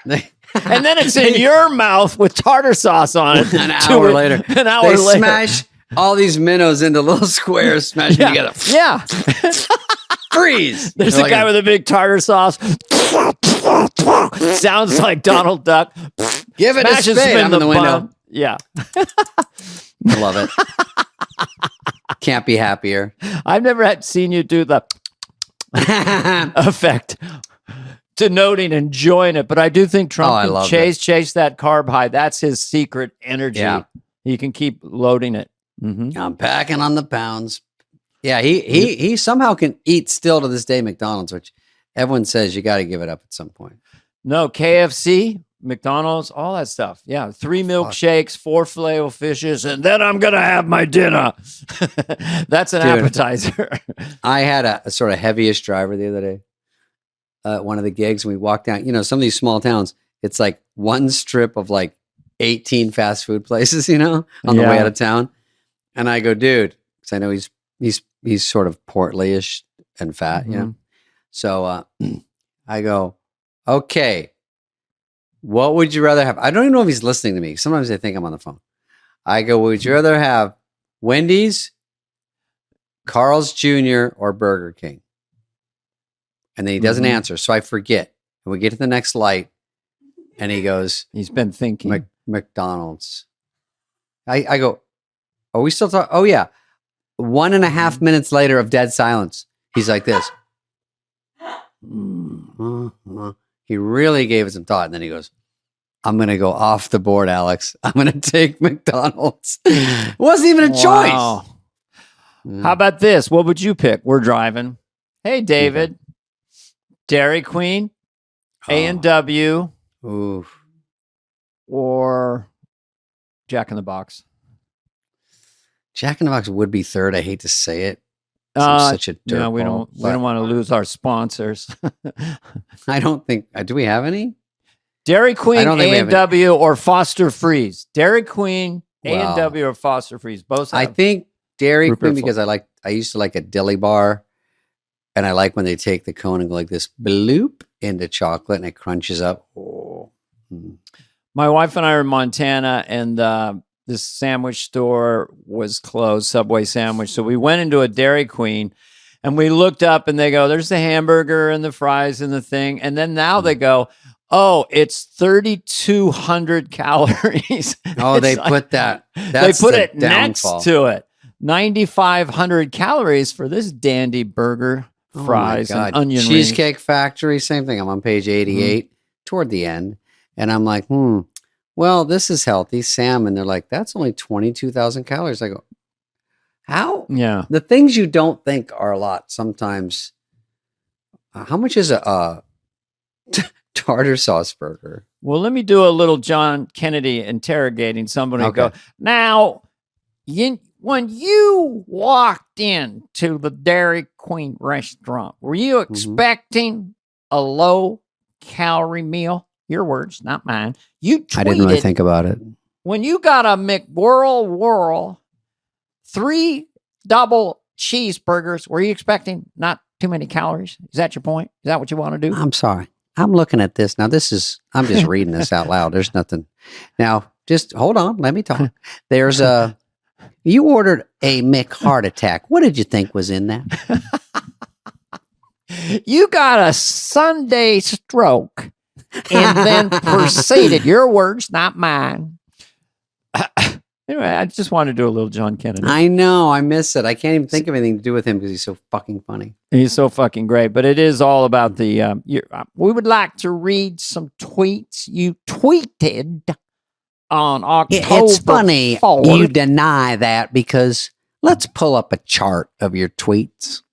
and then it's in your mouth with tartar sauce on it. An hour later, they smash all these minnows into little squares, smash them together. Yeah. Freeze. There's a guy with a big tartar sauce. Sounds like Donald Duck. Give it a Spade. I'm in the window. Yeah. I love it. Can't be happier. I've never seen you do the effect, denoting enjoying it, but I do think Trump can chase that carb high. That's his secret energy. Yeah. He can keep loading it. Mm-hmm. I'm packing on the pounds. Yeah, he somehow can eat still to this day McDonald's, which everyone says you got to give it up at some point. No, KFC, McDonald's, all that stuff. Yeah, 3 milkshakes, 4 Filet-O-Fishes, and then I'm going to have my dinner. That's an appetizer. I had a sort of heavyish driver the other day at one of the gigs, and we walked down, some of these small towns, it's like one strip of like 18 fast food places, on the way out of town. And I go, dude, because I know he's sort of portly-ish and fat, So I go, okay, what would you rather have? I don't even know if he's listening to me. Sometimes they think I'm on the phone. I go, would you rather have Wendy's, Carl's Jr., or Burger King? And then he doesn't answer, so I forget. And we get to the next light, and he goes, he's been thinking. McDonald's. I go, are we still talking? Oh, yeah. 1.5 minutes later of dead silence, he's like this. He really gave it some thought. And then he goes, I'm going to go off the board, Alex. I'm going to take McDonald's. It wasn't even a choice. How about this? What would you pick? We're driving. Hey, David. Dairy Queen, A&W, Oof. or Jack in the Box. Jack in the Box would be third. I hate to say it. I'm such a dirt we ball, don't want to lose our sponsors. I don't think. Do we have any? Dairy Queen, A&W, or Foster Freeze. Dairy Queen, Wow. A&W, or Foster Freeze. Both. I think Dairy Root Queen beer because I used to like a dilly bar, and I like when they take the cone and go like this bloop into chocolate and it crunches up. Oh. My wife and I are in Montana, and this sandwich store was closed, Subway sandwich. So we went into a Dairy Queen, and we looked up, and they go, "There's the hamburger and the fries and the thing," and then now they go, "Oh, it's 3,200 calories." Oh, It's they like- put that. They That's put the it downfall. next to it. 9,500 calories for this dandy burger, Oh fries, my and God. onion Cheesecake Factory, same thing. I'm on page 88 toward the end, and I'm like, well, this is healthy, Sam. And they're like, that's only 22,000 calories. I go, how? rings. Yeah. The things you don't think are a lot sometimes. How much is a tartar sauce burger? Well, let me do a little John Kennedy interrogating somebody. Okay. Go now. When you walked in to the Dairy Queen restaurant, were you expecting a low calorie meal? Your words, not mine. You tweeted, I didn't really think about it. when you got a McWhirl, 3 double cheeseburgers, were you expecting not too many calories? Is that your point? Is that what you want to do? I'm sorry. I'm looking at this. Now, I'm just reading this out loud. There's nothing. Now, just hold on. Let me talk. You ordered a McHeart Attack. What did you think was in that? You got a Sunday stroke and then proceeded. Your words, not mine. Anyway, I just wanted to do a little John Kennedy. I know. I miss it. I can't even think of anything to do with him because he's so fucking funny. He's so fucking great. But it is all about the. We would like to read some tweets you tweeted on October. It's funny 4th. you deny that because let's pull up a chart of your tweets.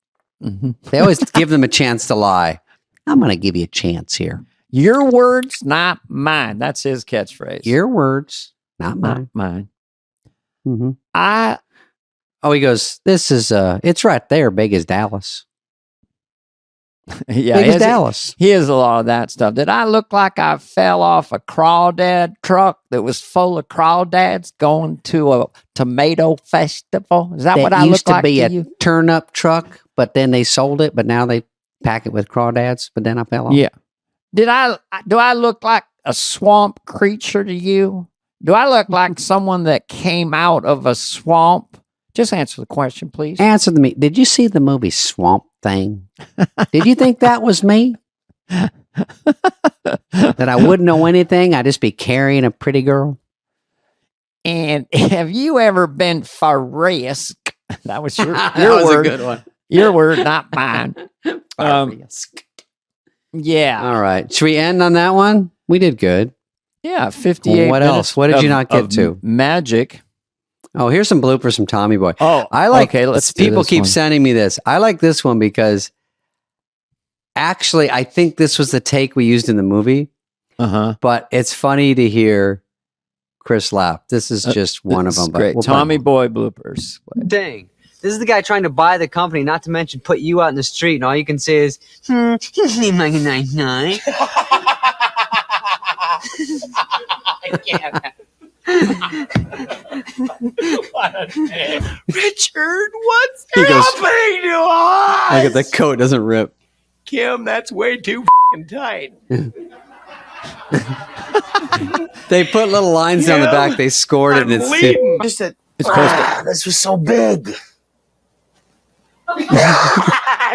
Mhm. They always give them a chance to lie. I'm going to give you a chance here. Your words, not mine. That's his catchphrase. Your words, not not mine. mine. Mm-hmm. I Oh, he goes, this is, it's right there, big as Dallas. yeah. Big he as has- Dallas. He has a lot of that stuff. Did I look like I fell off a crawdad truck that was full of crawdads going to a tomato festival? Is that what I used look like to be to a you? turn-up truck, but then they sold it, but now they pack it with crawdads, but then I fell off. Yeah. Do I look like a swamp creature to you? Do I look like someone that came out of a swamp? Just answer the question, please. Answer me. Did you see the movie Swamp Thing? Did you think that was me? That I wouldn't know anything? I'd just be carrying a pretty girl? And have you ever been Farisk? That was your That your was word. a good one. Your word, not mine. Yeah. All right. Should we end on that one? We did good. Yeah, 58 Well, what minutes else? What did you not get of to? Magic. Oh, here's some bloopers from Tommy Boy. Oh, I like. okay, let's do people this keep one. sending me this. I like this one because actually, I think this was the take we used in the movie. Uh-huh. But it's funny to hear Chris laugh. This is just one of This is them. But great. we'll Tommy play Boy bloopers. Dang. This is the guy trying to buy the company, not to mention put you out in the street, and all you can say is, he seems like a nice guy. Richard, what's He goes, happening to us? Look at the coat doesn't rip. Kim, that's way too tight. They put little lines down the back. They scored it. And it's bleeding. Just that, It's supposed to- this was so big.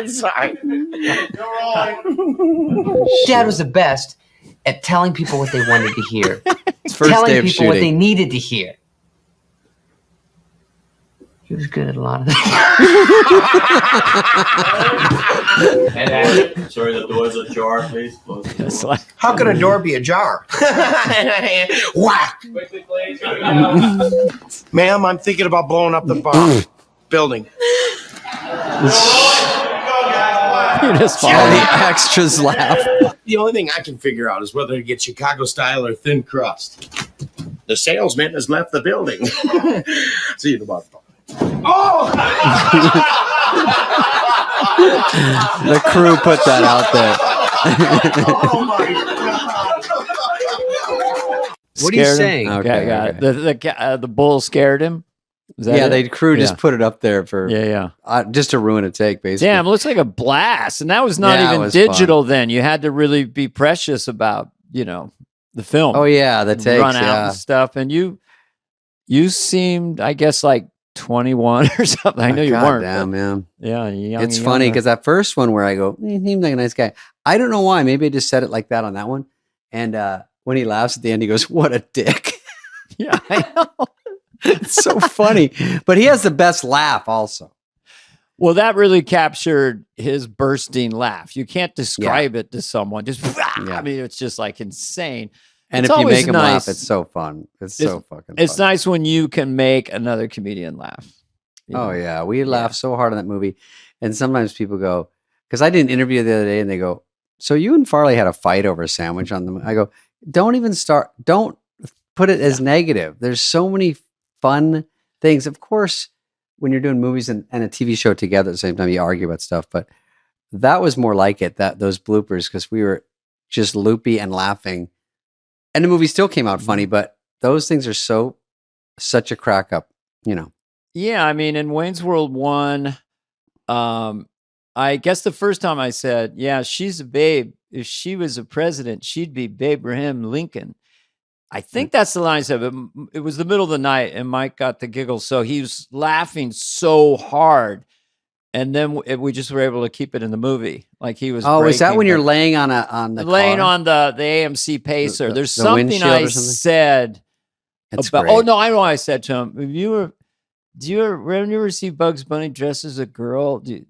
Sorry. Dad was the best at telling people what they wanted to hear, It's first telling day of people what they shooting. needed to hear. He was good at a lot of that. Sorry, the door's ajar, please. Close the It's door. like, How can a door be ajar? Whack. Quickly, please. Ma'am, I'm thinking about blowing up the bar building. you just All follow. the extras laugh. The only thing I can figure out is whether to get Chicago style or thin crust. The salesman has left the building. See you tomorrow. Oh! The crew put that out there. Oh my God. What are you Scared him? saying? Okay, got it. The bull scared him. Is that Yeah, it? the crew just put it up there for Yeah. just to ruin a take, basically. Damn, it looks like a blast. And that was not Yeah, it even was digital then. You had to really be precious about, the film. Oh yeah, the takes, run out and stuff. And you seemed, I guess, like 21 or something. I know you weren't. Damn, man. Yeah, young. It's funny because that first one where I go, he seems like a nice guy. I don't know why. Maybe I just said it like that on that one. And when he laughs at the end, he goes, "What a dick." Yeah, I know. It's so funny. But he has the best laugh also. Well, that really captured his bursting laugh. You can't describe it to someone. Just, I mean, it's just like insane. And it's if you make him nice. laugh, it's so fun. It's so fucking It's fun. nice when you can make another comedian laugh. Oh, yeah. We laugh so hard on that movie. And sometimes people go, because I did an interview the other day and they go, so you and Farley had a fight over a sandwich on the. I go, don't put it as negative. There's so many fun things. Of course, when you're doing movies and a TV show together at the same time, you argue about stuff. But that was more like it, those bloopers, because we were just loopy and laughing. And the movie still came out funny, but those things are such a crack up, Yeah, I mean, in Wayne's World 1, I guess the first time I said, yeah, she's a babe. If she was a president, she'd be Abraham Lincoln. I think that's the line I said, but it was the middle of the night and Mike got the giggles. So he was laughing so hard. And then we just were able to keep it in the movie. Like he was. Oh, is that breaking, when you're but- laying on the laying car? on the AMC Pacer? The There's something windshield I or something? said It's about. great. Oh no, I know. What I said to him, when you ever see Bugs Bunny dressed as a girl? Do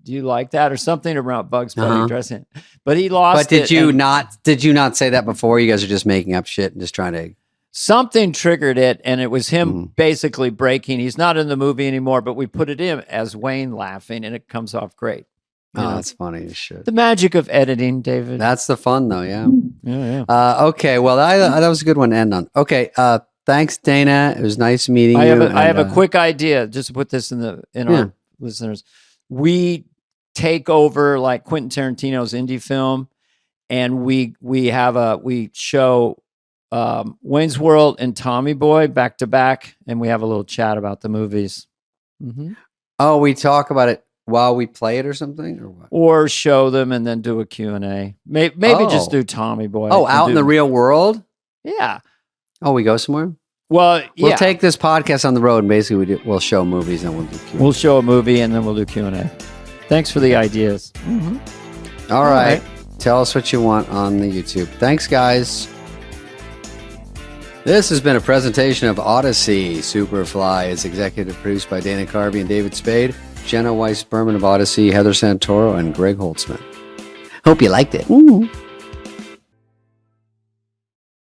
you like that or something around Bugs Bunny dressing? But he lost. But did it you and not say that before? You guys are just making up shit and just trying to. something triggered it, and it was him basically breaking. He's not in the movie anymore, but we put it in as Wayne laughing, and it comes off great. You know? That's funny as shit. The magic of editing, David. That's the fun, though. Yeah. Yeah. Okay. Well, that was a good one to end on. Okay. Thanks, Dana. It was nice meeting I you. have a quick idea. Just to put this in our listeners. We take over like Quentin Tarantino's indie film, and we show Wayne's World and Tommy Boy back to back, and we have a little chat about the movies. Mm-hmm. Oh, we talk about it while we play it or something, or what? Or show them and then do a Q&A. Maybe just do Tommy Boy. Oh, out in the real world? Yeah. Oh, we go somewhere? Well, yeah. We'll take this podcast on the road and basically we'll show movies and we'll do Q&A. We'll show a movie and then we'll do Q&A. Thanks for the ideas. Mm-hmm. All right. Tell us what you want on the YouTube. Thanks, guys. This has been a presentation of Odyssey. Superfly is executive produced by Dana Carvey and David Spade, Jenna Weiss-Berman of Odyssey, Heather Santoro, and Greg Holtzman. Hope you liked it. Ooh.